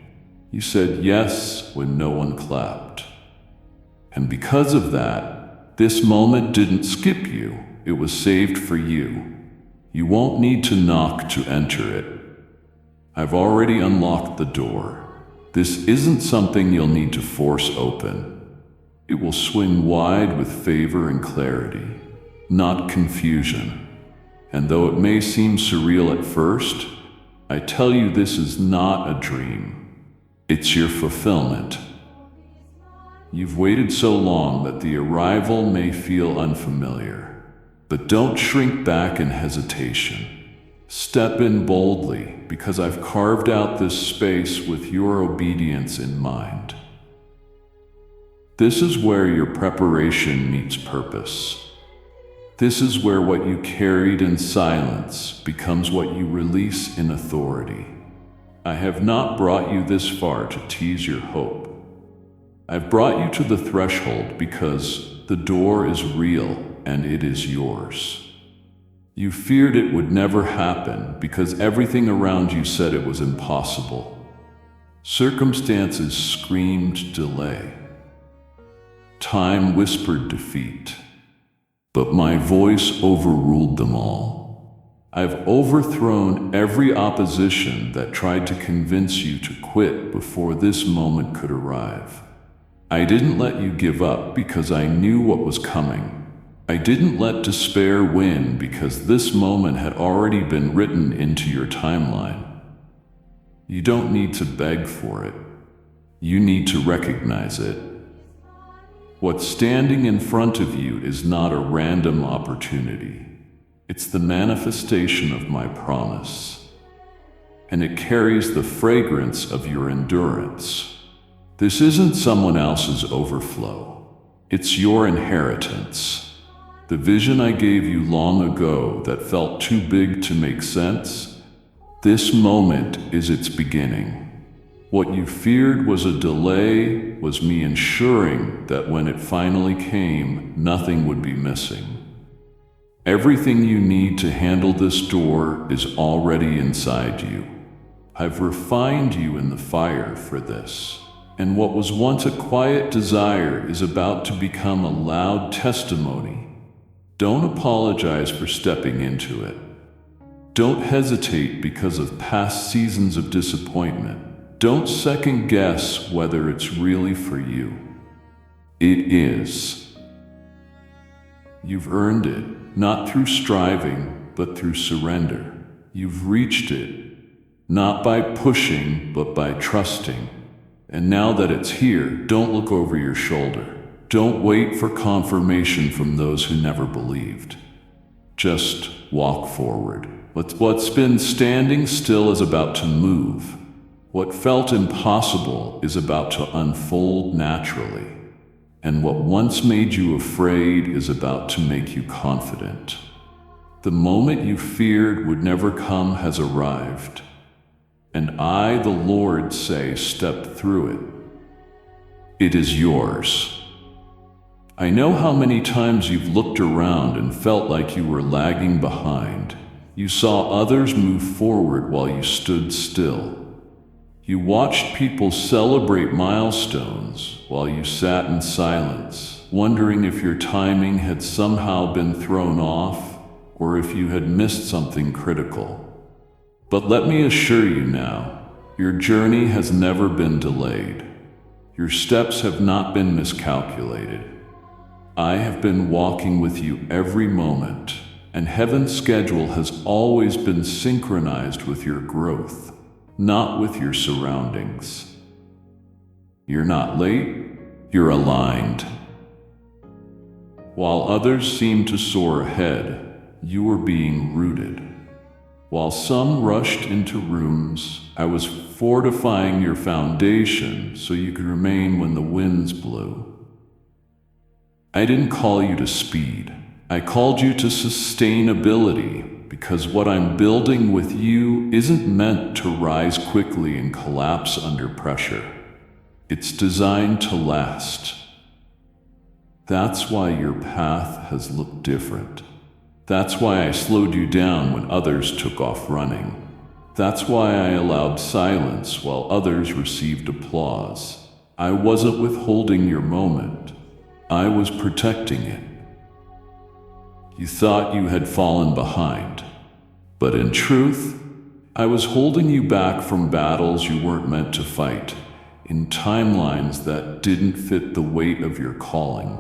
You said yes when no one clapped. And because of that, this moment didn't skip you. It was saved for you. You won't need to knock to enter it. I've already unlocked the door. This isn't something you'll need to force open. It will swing wide with favor and clarity, not confusion. And though it may seem surreal at first, I tell you this is not a dream. It's your fulfillment. You've waited so long that the arrival may feel unfamiliar. But don't shrink back in hesitation. Step in boldly, because I've carved out this space with your obedience in mind. This is where your preparation meets purpose. This is where what you carried in silence becomes what you release in authority. I have not brought you this far to tease your hope. I've brought you to the threshold because the door is real and it is yours. You feared it would never happen because everything around you said it was impossible. Circumstances screamed delay. Time whispered defeat. But my voice overruled them all. I've overthrown every opposition that tried to convince you to quit before this moment could arrive. I didn't let you give up because I knew what was coming. I didn't let despair win because this moment had already been written into your timeline. You don't need to beg for it. You need to recognize it. What's standing in front of you is not a random opportunity. It's the manifestation of my promise. And it carries the fragrance of your endurance. This isn't someone else's overflow. It's your inheritance. The vision I gave you long ago that felt too big to make sense, this moment is its beginning. What you feared was a delay was me ensuring that when it finally came, nothing would be missing. Everything you need to handle this door is already inside you. I've refined you in the fire for this. And what was once a quiet desire is about to become a loud testimony. Don't apologize for stepping into it. Don't hesitate because of past seasons of disappointment. Don't second guess whether it's really for you. It is. You've earned it, not through striving, but through surrender. You've reached it, not by pushing, but by trusting. And now that it's here, don't look over your shoulder. Don't wait for confirmation from those who never believed. Just walk forward. What's been standing still is about to move. What felt impossible is about to unfold naturally. And what once made you afraid is about to make you confident. The moment you feared would never come has arrived. And I, the Lord, say, step through it. It is yours. I know how many times you've looked around and felt like you were lagging behind. You saw others move forward while you stood still. You watched people celebrate milestones while you sat in silence, wondering if your timing had somehow been thrown off or if you had missed something critical. But let me assure you now, your journey has never been delayed. Your steps have not been miscalculated. I have been walking with you every moment, and heaven's schedule has always been synchronized with your growth, not with your surroundings. You're not late, you're aligned. While others seem to soar ahead, you are being rooted. While some rushed into rooms, I was fortifying your foundation so you could remain when the winds blew. I didn't call you to speed. I called you to sustainability, because what I'm building with you isn't meant to rise quickly and collapse under pressure. It's designed to last. That's why your path has looked different. That's why I slowed you down when others took off running. That's why I allowed silence while others received applause. I wasn't withholding your moment. I was protecting it. You thought you had fallen behind. But in truth, I was holding you back from battles you weren't meant to fight, in timelines that didn't fit the weight of your calling.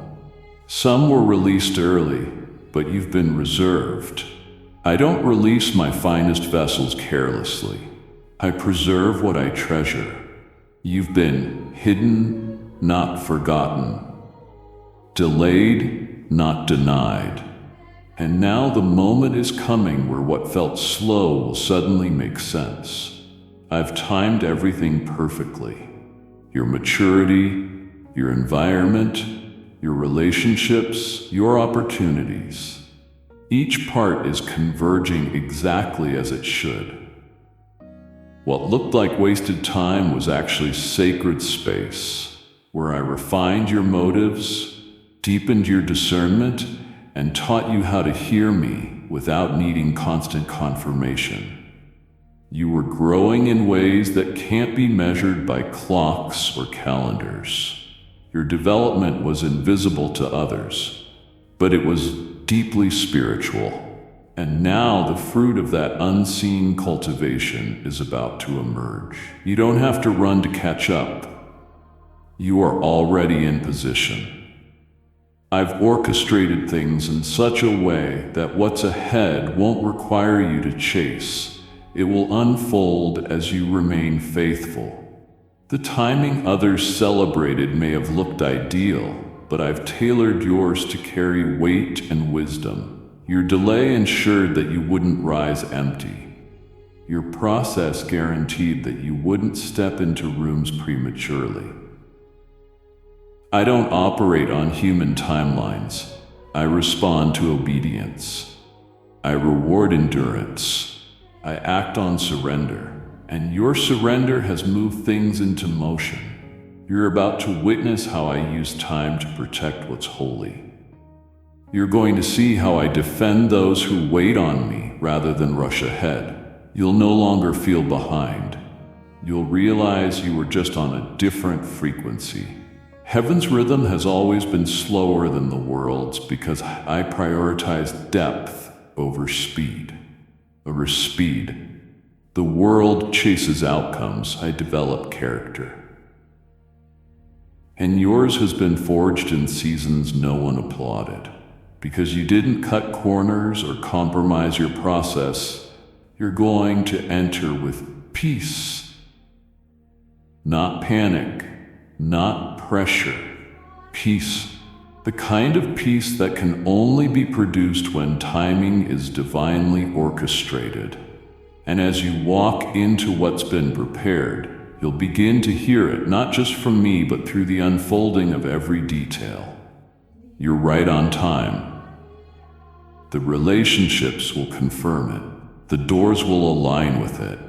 Some were released early, but you've been reserved. I don't release my finest vessels carelessly. I preserve what I treasure. You've been hidden, not forgotten. Delayed, not denied. And now the moment is coming where what felt slow will suddenly make sense. I've timed everything perfectly. Your maturity, your environment, your relationships, your opportunities. Each part is converging exactly as it should. What looked like wasted time was actually sacred space, where I refined your motives, deepened your discernment, and taught you how to hear me without needing constant confirmation. You were growing in ways that can't be measured by clocks or calendars. Your development was invisible to others, but it was deeply spiritual. And now the fruit of that unseen cultivation is about to emerge. You don't have to run to catch up. You are already in position. I've orchestrated things in such a way that what's ahead won't require you to chase. It will unfold as you remain faithful. The timing others celebrated may have looked ideal, but I've tailored yours to carry weight and wisdom. Your delay ensured that you wouldn't rise empty. Your process guaranteed that you wouldn't step into rooms prematurely. I don't operate on human timelines. I respond to obedience. I reward endurance. I act on surrender. And your surrender has moved things into motion. You're about to witness how I use time to protect what's holy. You're going to see how I defend those who wait on me rather than rush ahead. You'll no longer feel behind. You'll realize you were just on a different frequency. Heaven's rhythm has always been slower than the world's because I prioritize depth over speed. The world chases outcomes, I develop character. And yours has been forged in seasons no one applauded. Because you didn't cut corners or compromise your process, you're going to enter with peace. Not panic, not pressure. Peace. The kind of peace that can only be produced when timing is divinely orchestrated. And as you walk into what's been prepared, you'll begin to hear it not just from me, but through the unfolding of every detail. You're right on time. The relationships will confirm it. The doors will align with it.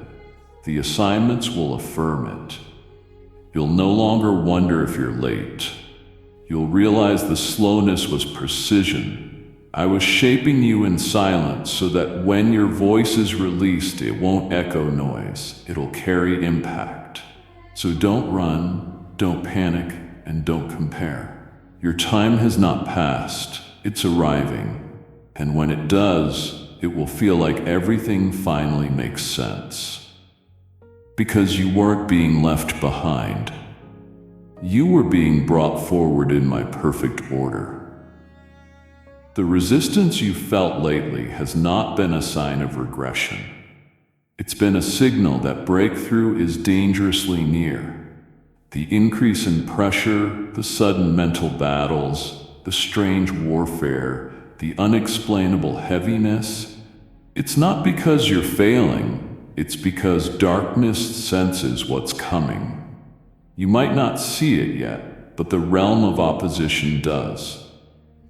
The assignments will affirm it. You'll no longer wonder if you're late. You'll realize the slowness was precision. I was shaping you in silence so that when your voice is released, it won't echo noise. It'll carry impact. So don't run, don't panic, and don't compare. Your time has not passed. It's arriving. And when it does, it will feel like everything finally makes sense. Because you weren't being left behind. You were being brought forward in my perfect order. The resistance you've felt lately has not been a sign of regression. It's been a signal that breakthrough is dangerously near. The increase in pressure, the sudden mental battles, the strange warfare, the unexplainable heaviness, it's not because you're failing, it's because darkness senses what's coming. You might not see it yet, but the realm of opposition does.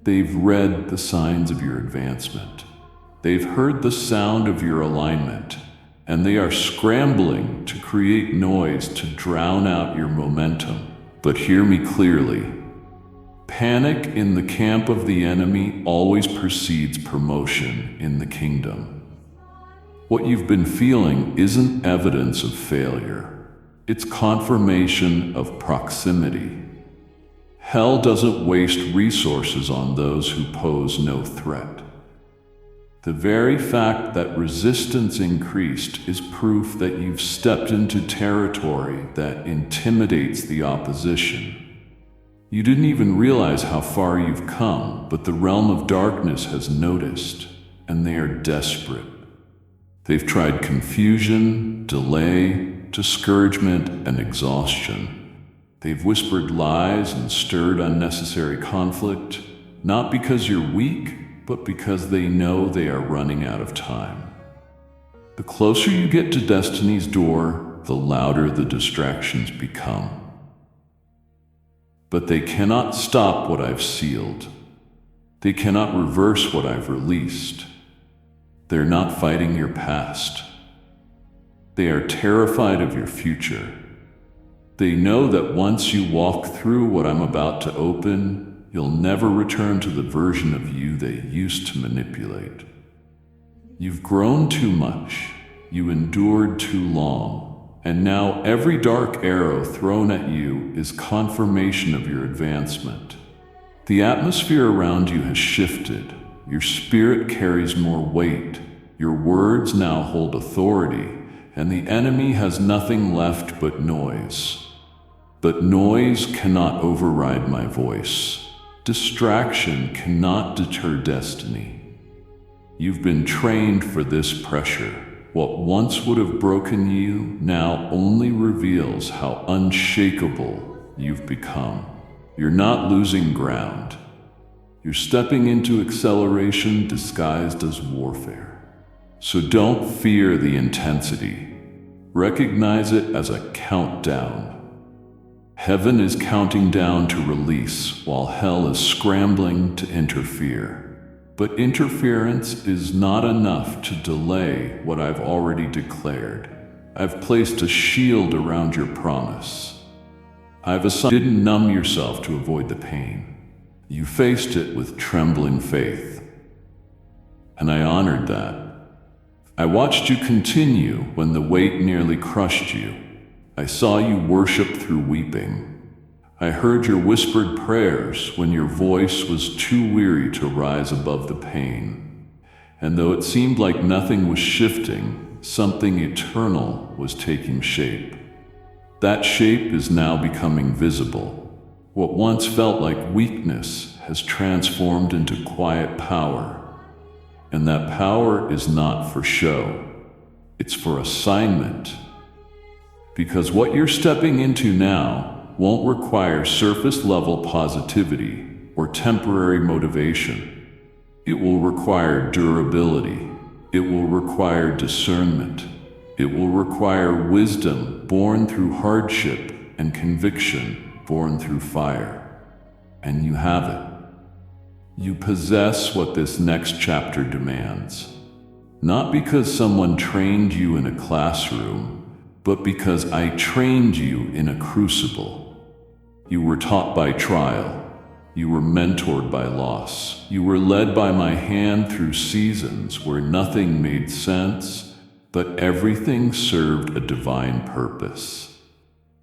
They've read the signs of your advancement. They've heard the sound of your alignment, and they are scrambling to create noise to drown out your momentum. But hear me clearly. Panic in the camp of the enemy always precedes promotion in the kingdom. What you've been feeling isn't evidence of failure. It's confirmation of proximity. Hell doesn't waste resources on those who pose no threat. The very fact that resistance increased is proof that you've stepped into territory that intimidates the opposition. You didn't even realize how far you've come, but the realm of darkness has noticed, and they are desperate. They've tried confusion, delay, discouragement, and exhaustion. They've whispered lies and stirred unnecessary conflict, not because you're weak, but because they know they are running out of time. The closer you get to destiny's door, the louder the distractions become. But they cannot stop what I've sealed. They cannot reverse what I've released. They're not fighting your past. They are terrified of your future. They know that once you walk through what I'm about to open, you'll never return to the version of you they used to manipulate. You've grown too much. You endured too long. And now every dark arrow thrown at you is confirmation of your advancement. The atmosphere around you has shifted. Your spirit carries more weight. Your words now hold authority, and the enemy has nothing left but noise. But noise cannot override my voice. Distraction cannot deter destiny. You've been trained for this pressure. What once would have broken you now only reveals how unshakable you've become. You're not losing ground. You're stepping into acceleration disguised as warfare. So don't fear the intensity. Recognize it as a countdown. Heaven is counting down to release while hell is scrambling to interfere. But interference is not enough to delay what I've already declared. I've placed a shield around your promise. Didn't numb yourself to avoid the pain. You faced it with trembling faith. And I honored that. I watched you continue when the weight nearly crushed you. I saw you worship through weeping. I heard your whispered prayers when your voice was too weary to rise above the pain. And though it seemed like nothing was shifting, something eternal was taking shape. That shape is now becoming visible. What once felt like weakness has transformed into quiet power. And that power is not for show. It's for assignment. Because what you're stepping into now won't require surface-level positivity or temporary motivation. It will require durability. It will require discernment. It will require wisdom born through hardship and conviction born through fire. And you have it. You possess what this next chapter demands. Not because someone trained you in a classroom, but because I trained you in a crucible. You were taught by trial. You were mentored by loss. You were led by my hand through seasons where nothing made sense, but everything served a divine purpose.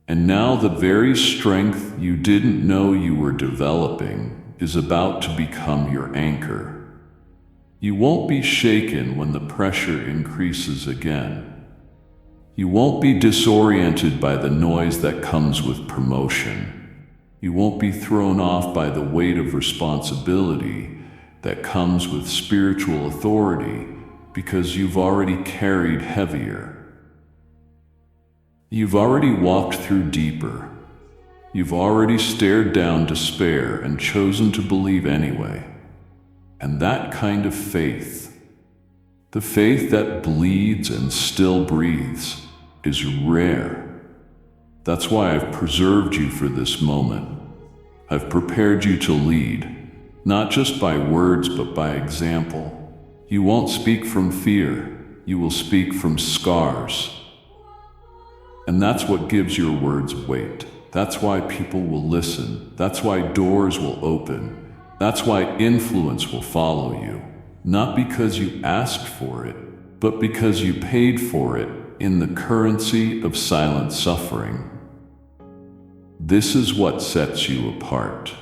And now the very strength you didn't know you were developing is about to become your anchor. You won't be shaken when the pressure increases again. You won't be disoriented by the noise that comes with promotion. You won't be thrown off by the weight of responsibility that comes with spiritual authority because you've already carried heavier. You've already walked through deeper. You've already stared down despair and chosen to believe anyway. And that kind of faith, the faith that bleeds and still breathes, is rare. That's why I've preserved you for this moment. I've prepared you to lead, not just by words but by example. You won't speak from fear, you will speak from scars. And that's what gives your words weight. That's why people will listen. That's why doors will open. That's why influence will follow you. Not because you asked for it, but because you paid for it in the currency of silent suffering. This is what sets you apart.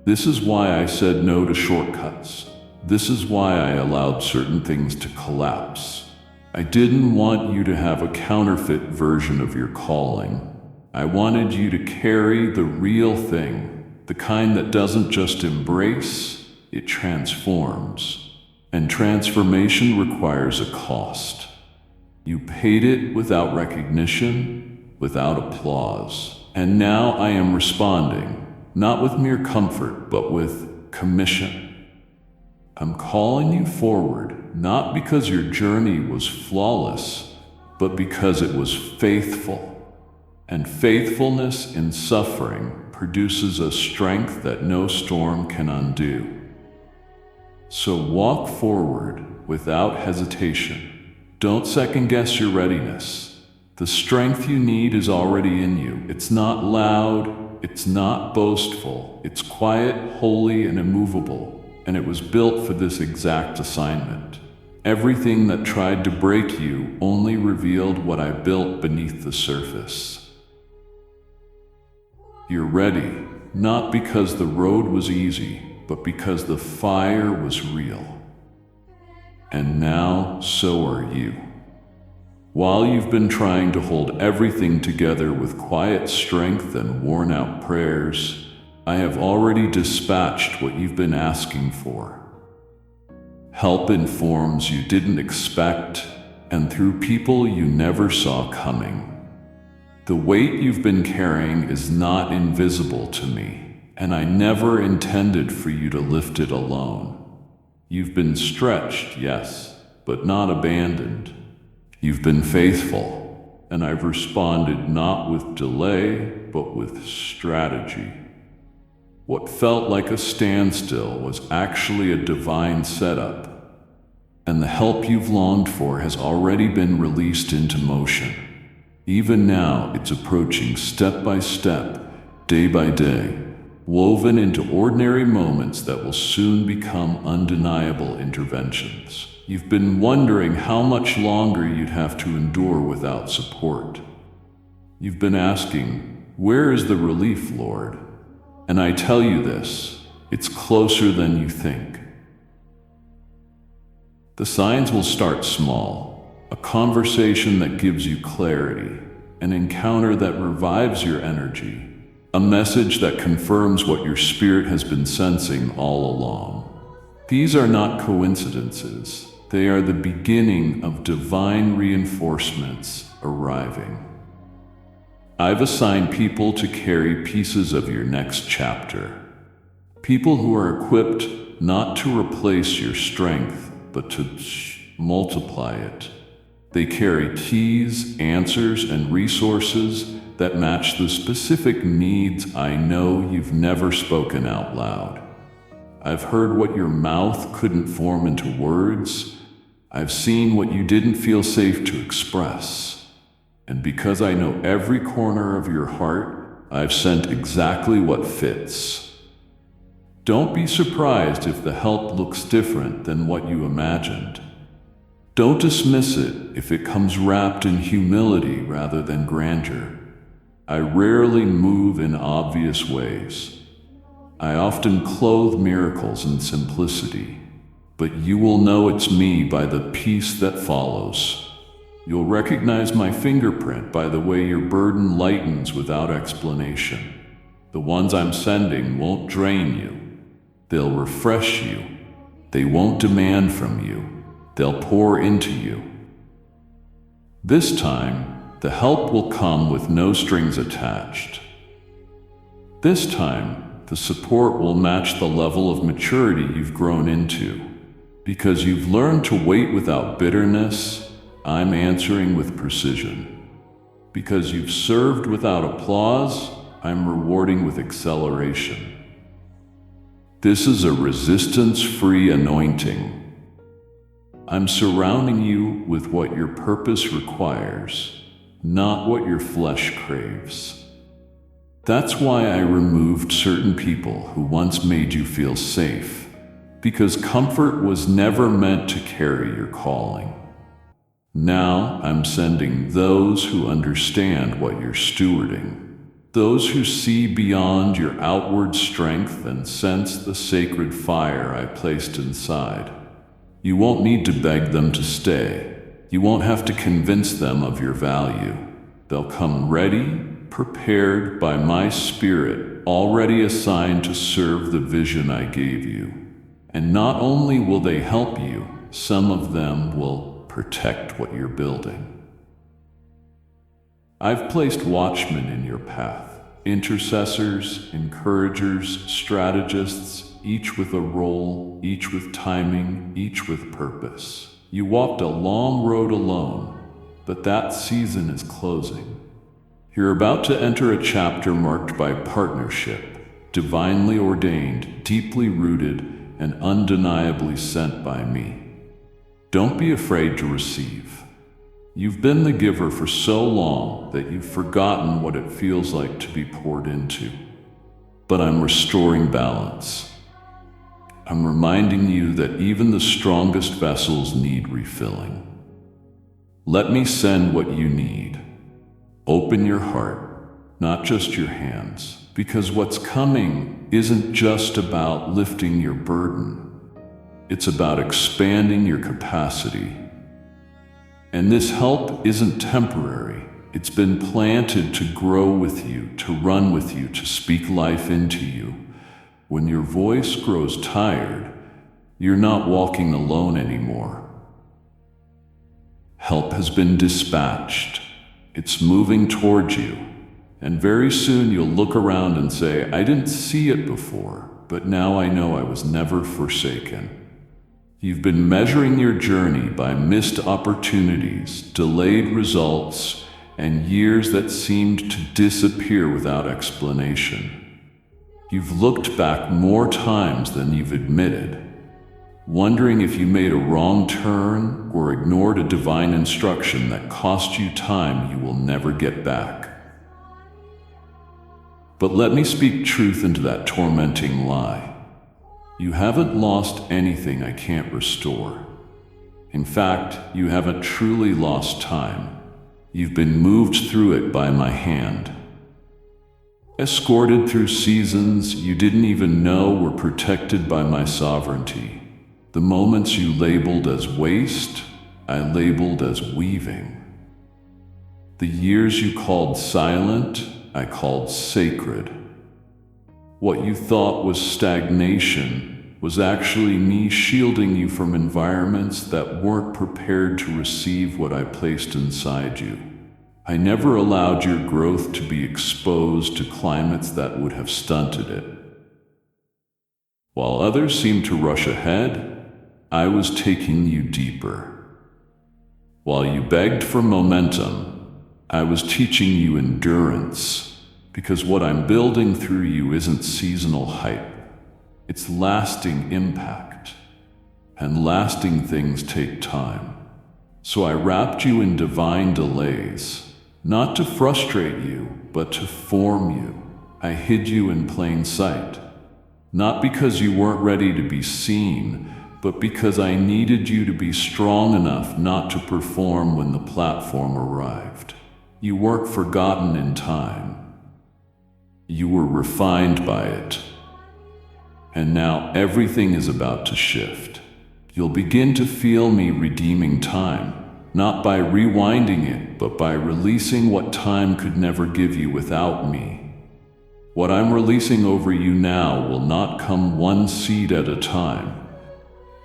This is why I said no to shortcuts. This is why I allowed certain things to collapse. I didn't want you to have a counterfeit version of your calling. I wanted you to carry the real thing, the kind that doesn't just embrace, it transforms. And transformation requires a cost. You paid it without recognition, without applause. And now I am responding, not with mere comfort, but with commission. I'm calling you forward, not because your journey was flawless, but because it was faithful. And faithfulness in suffering produces a strength that no storm can undo. So walk forward without hesitation. Don't second guess your readiness. The strength you need is already in you. It's not loud, it's not boastful, it's quiet, holy, and immovable, and it was built for this exact assignment. Everything that tried to break you only revealed what I built beneath the surface. You're ready, not because the road was easy, but because the fire was real. And now, so are you. While you've been trying to hold everything together with quiet strength and worn-out prayers, I have already dispatched what you've been asking for. Help in forms you didn't expect, and through people you never saw coming. The weight you've been carrying is not invisible to me, and I never intended for you to lift it alone. You've been stretched, yes, but not abandoned. You've been faithful, and I've responded not with delay, but with strategy. What felt like a standstill was actually a divine setup, and the help you've longed for has already been released into motion. Even now, it's approaching step by step, day by day, woven into ordinary moments that will soon become undeniable interventions. You've been wondering how much longer you'd have to endure without support. You've been asking, where is the relief, Lord? And I tell you this, it's closer than you think. The signs will start small, a conversation that gives you clarity, an encounter that revives your energy, a message that confirms what your spirit has been sensing all along. These are not coincidences. They are the beginning of divine reinforcements arriving. I've assigned people to carry pieces of your next chapter. People who are equipped not to replace your strength, but to multiply it. They carry keys, answers, and resources that match the specific needs I know you've never spoken out loud. I've heard what your mouth couldn't form into words. I've seen what you didn't feel safe to express. And because I know every corner of your heart, I've sent exactly what fits. Don't be surprised if the help looks different than what you imagined. Don't dismiss it if it comes wrapped in humility rather than grandeur. I rarely move in obvious ways. I often clothe miracles in simplicity, but you will know it's me by the peace that follows. You'll recognize my fingerprint by the way your burden lightens without explanation. The ones I'm sending won't drain you. They'll refresh you. They won't demand from you. They'll pour into you. This time, the help will come with no strings attached. This time, the support will match the level of maturity you've grown into. Because you've learned to wait without bitterness, I'm answering with precision. Because you've served without applause, I'm rewarding with acceleration. This is a resistance-free anointing. I'm surrounding you with what your purpose requires, not what your flesh craves. That's why I removed certain people who once made you feel safe, because comfort was never meant to carry your calling. Now I'm sending those who understand what you're stewarding. Those who see beyond your outward strength and sense the sacred fire I placed inside. You won't need to beg them to stay. You won't have to convince them of your value. They'll come ready, prepared by my spirit, already assigned to serve the vision I gave you. And not only will they help you, some of them will protect what you're building. I've placed watchmen in your path, intercessors, encouragers, strategists, each with a role, each with timing, each with purpose. You walked a long road alone, but that season is closing. You're about to enter a chapter marked by partnership, divinely ordained, deeply rooted, and undeniably sent by me. Don't be afraid to receive. You've been the giver for so long that you've forgotten what it feels like to be poured into. But I'm restoring balance. I'm reminding you that even the strongest vessels need refilling. Let me send what you need. Open your heart, not just your hands, because what's coming isn't just about lifting your burden. It's about expanding your capacity. And this help isn't temporary. It's been planted to grow with you, to run with you, to speak life into you. When your voice grows tired, you're not walking alone anymore. Help has been dispatched. It's moving towards you. And very soon you'll look around and say, I didn't see it before, but now I know I was never forsaken. You've been measuring your journey by missed opportunities, delayed results, and years that seemed to disappear without explanation. You've looked back more times than you've admitted, wondering if you made a wrong turn or ignored a divine instruction that cost you time you will never get back. But let me speak truth into that tormenting lie. You haven't lost anything I can't restore. In fact, you haven't truly lost time. You've been moved through it by my hand. Escorted through seasons you didn't even know were protected by my sovereignty. The moments you labeled as waste, I labeled as weaving. The years you called silent, I called sacred. What you thought was stagnation was actually me shielding you from environments that weren't prepared to receive what I placed inside you. I never allowed your growth to be exposed to climates that would have stunted it. While others seemed to rush ahead, I was taking you deeper. While you begged for momentum, I was teaching you endurance. Because what I'm building through you isn't seasonal hype. It's lasting impact. And lasting things take time. So I wrapped you in divine delays, not to frustrate you, but to form you. I hid you in plain sight. Not because you weren't ready to be seen, but because I needed you to be strong enough not to perform when the platform arrived. You weren't forgotten in time. You were refined by it. And now everything is about to shift. You'll begin to feel me redeeming time, not by rewinding it, but by releasing what time could never give you without me. What I'm releasing over you now will not come one seed at a time.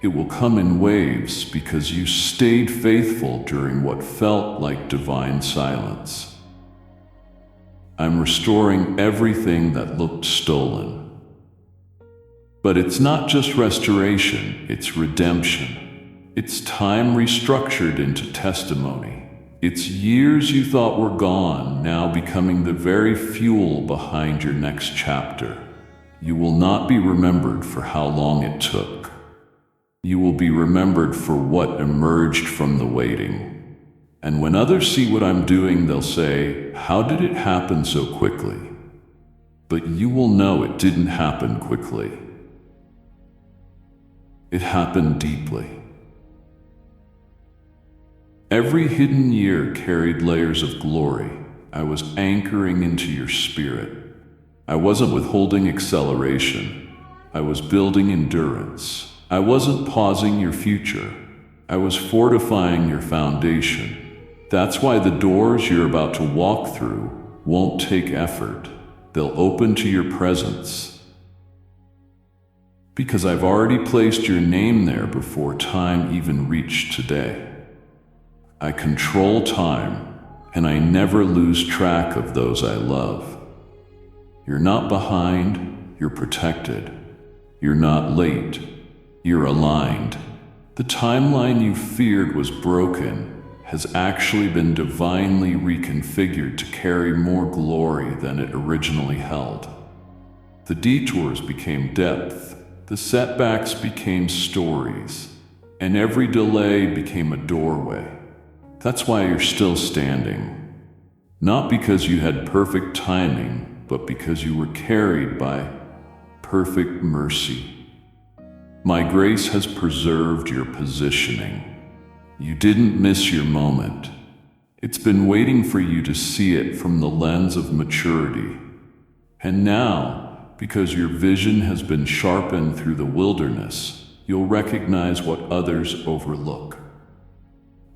It will come in waves because you stayed faithful during what felt like divine silence. I'm restoring everything that looked stolen. But it's not just restoration, it's redemption. It's time restructured into testimony. It's years you thought were gone now becoming the very fuel behind your next chapter. You will not be remembered for how long it took. You will be remembered for what emerged from the waiting. And when others see what I'm doing, they'll say, "How did it happen so quickly?" But you will know it didn't happen quickly. It happened deeply. Every hidden year carried layers of glory. I was anchoring into your spirit. I wasn't withholding acceleration. I was building endurance. I wasn't pausing your future. I was fortifying your foundation. That's why the doors you're about to walk through won't take effort. They'll open to your presence. Because I've already placed your name there before time even reached today. I control time, and I never lose track of those I love. You're not behind, you're protected. You're not late. You're aligned. The timeline you feared was broken has actually been divinely reconfigured to carry more glory than it originally held. The detours became depth, the setbacks became stories, and every delay became a doorway. That's why you're still standing. Not because you had perfect timing, but because you were carried by perfect mercy. My grace has preserved your positioning. You didn't miss your moment. It's been waiting for you to see it from the lens of maturity. And now, because your vision has been sharpened through the wilderness, you'll recognize what others overlook.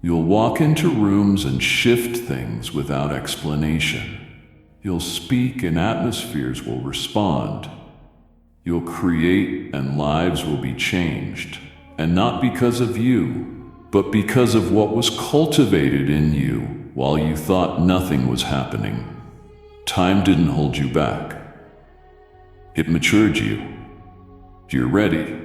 You'll walk into rooms and shift things without explanation. You'll speak and atmospheres will respond. You'll create and lives will be changed. And not because of you, but because of what was cultivated in you while you thought nothing was happening. Time didn't hold you back. It matured you. You're ready.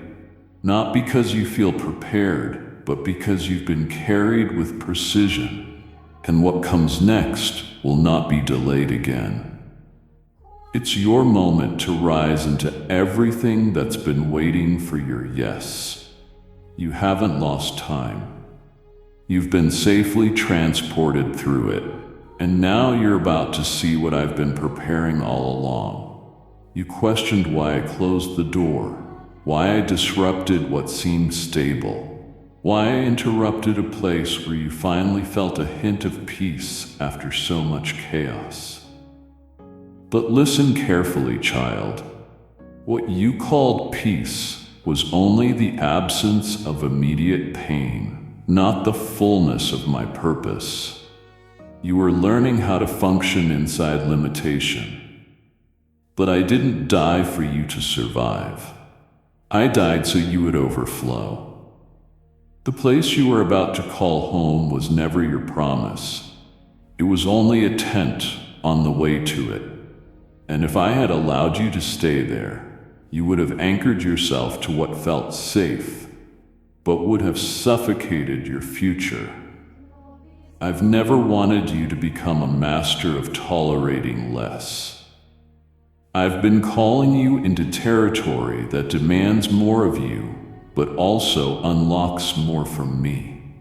Not because you feel prepared, but because you've been carried with precision. And what comes next will not be delayed again. It's your moment to rise into everything that's been waiting for your yes. You haven't lost time. You've been safely transported through it, and now you're about to see what I've been preparing all along. You questioned why I closed the door, why I disrupted what seemed stable, why I interrupted a place where you finally felt a hint of peace after so much chaos. But listen carefully, child. What you called peace was only the absence of immediate pain, not the fullness of my purpose. You were learning how to function inside limitation. But I didn't die for you to survive. I died so you would overflow. The place you were about to call home was never your promise. It was only a tent on the way to it. And if I had allowed you to stay there, you would have anchored yourself to what felt safe, but would have suffocated your future. I've never wanted you to become a master of tolerating less. I've been calling you into territory that demands more of you, but also unlocks more from me.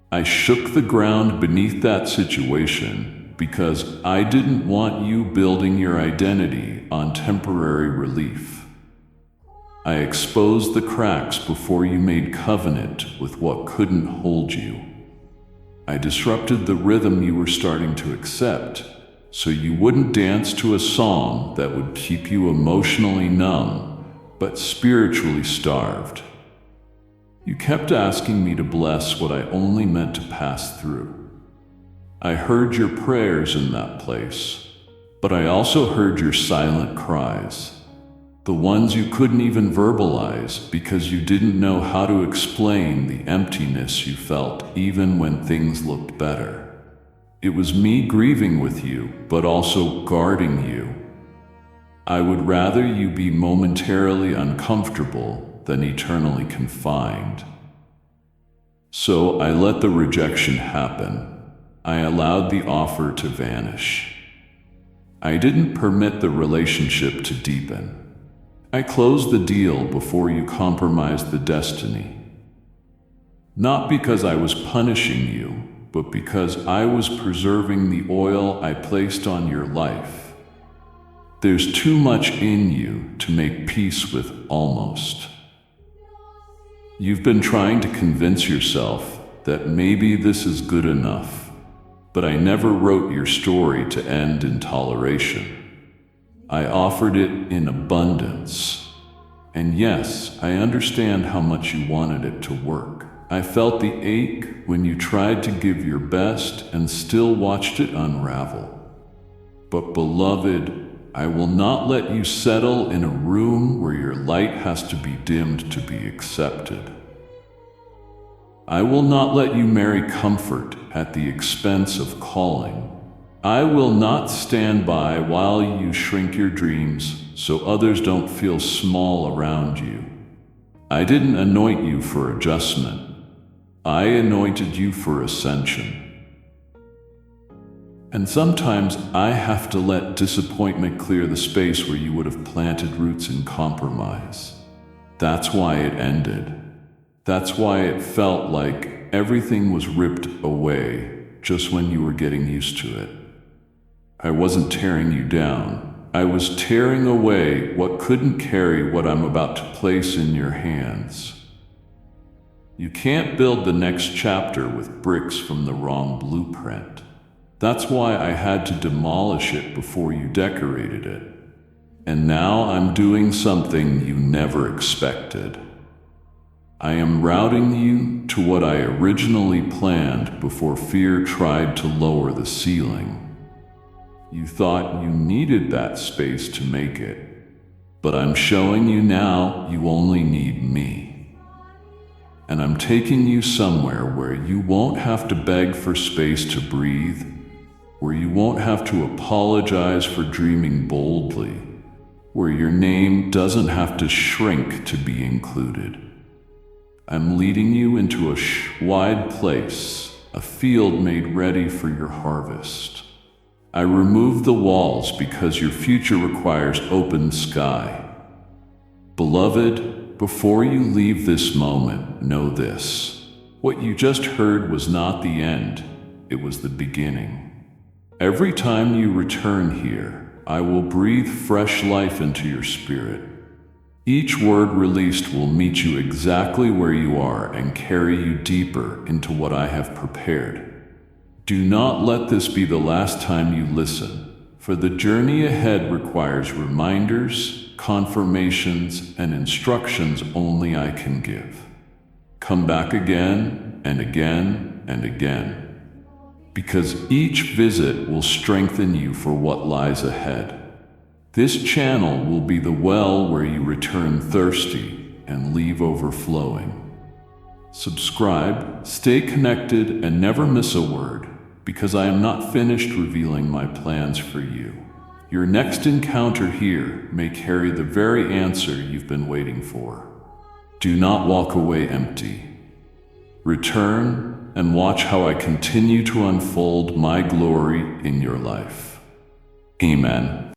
I shook the ground beneath that situation because I didn't want you building your identity on temporary relief. I exposed the cracks before you made covenant with what couldn't hold you. I disrupted the rhythm you were starting to accept, so you wouldn't dance to a song that would keep you emotionally numb, but spiritually starved. You kept asking me to bless what I only meant to pass through. I heard your prayers in that place, but I also heard your silent cries, the ones you couldn't even verbalize because you didn't know how to explain the emptiness you felt even when things looked better. It was me grieving with you, but also guarding you. I would rather you be momentarily uncomfortable than eternally confined. So I let the rejection happen. I allowed the offer to vanish. I didn't permit the relationship to deepen. I closed the deal before you compromised the destiny. Not because I was punishing you, but because I was preserving the oil I placed on your life. There's too much in you to make peace with almost. You've been trying to convince yourself that maybe this is good enough. But I never wrote your story to end in toleration. I offered it in abundance. And yes, I understand how much you wanted it to work. I felt the ache when you tried to give your best and still watched it unravel. But beloved, I will not let you settle in a room where your light has to be dimmed to be accepted. I will not let you marry comfort at the expense of calling. I will not stand by while you shrink your dreams so others don't feel small around you. I didn't anoint you for adjustment. I anointed you for ascension. And sometimes I have to let disappointment clear the space where you would have planted roots in compromise. That's why it ended. That's why it felt like everything was ripped away just when you were getting used to it. I wasn't tearing you down. I was tearing away what couldn't carry what I'm about to place in your hands. You can't build the next chapter with bricks from the wrong blueprint. That's why I had to demolish it before you decorated it. And now I'm doing something you never expected. I am routing you to what I originally planned before fear tried to lower the ceiling. You thought you needed that space to make it, but I'm showing you now you only need me. And I'm taking you somewhere where you won't have to beg for space to breathe, where you won't have to apologize for dreaming boldly, where your name doesn't have to shrink to be included. I'm leading you into a wide place, a field made ready for your harvest. I remove the walls because your future requires open sky. Beloved, before you leave this moment, know this. What you just heard was not the end, it was the beginning. Every time you return here, I will breathe fresh life into your spirit. Each word released will meet you exactly where you are and carry you deeper into what I have prepared. Do not let this be the last time you listen, for the journey ahead requires reminders, confirmations, and instructions only I can give. Come back again and again and again, because each visit will strengthen you for what lies ahead. This channel will be the well where you return thirsty and leave overflowing. Subscribe, stay connected, and never miss a word, because I am not finished revealing my plans for you. Your next encounter here may carry the very answer you've been waiting for. Do not walk away empty. Return and watch how I continue to unfold my glory in your life. Amen.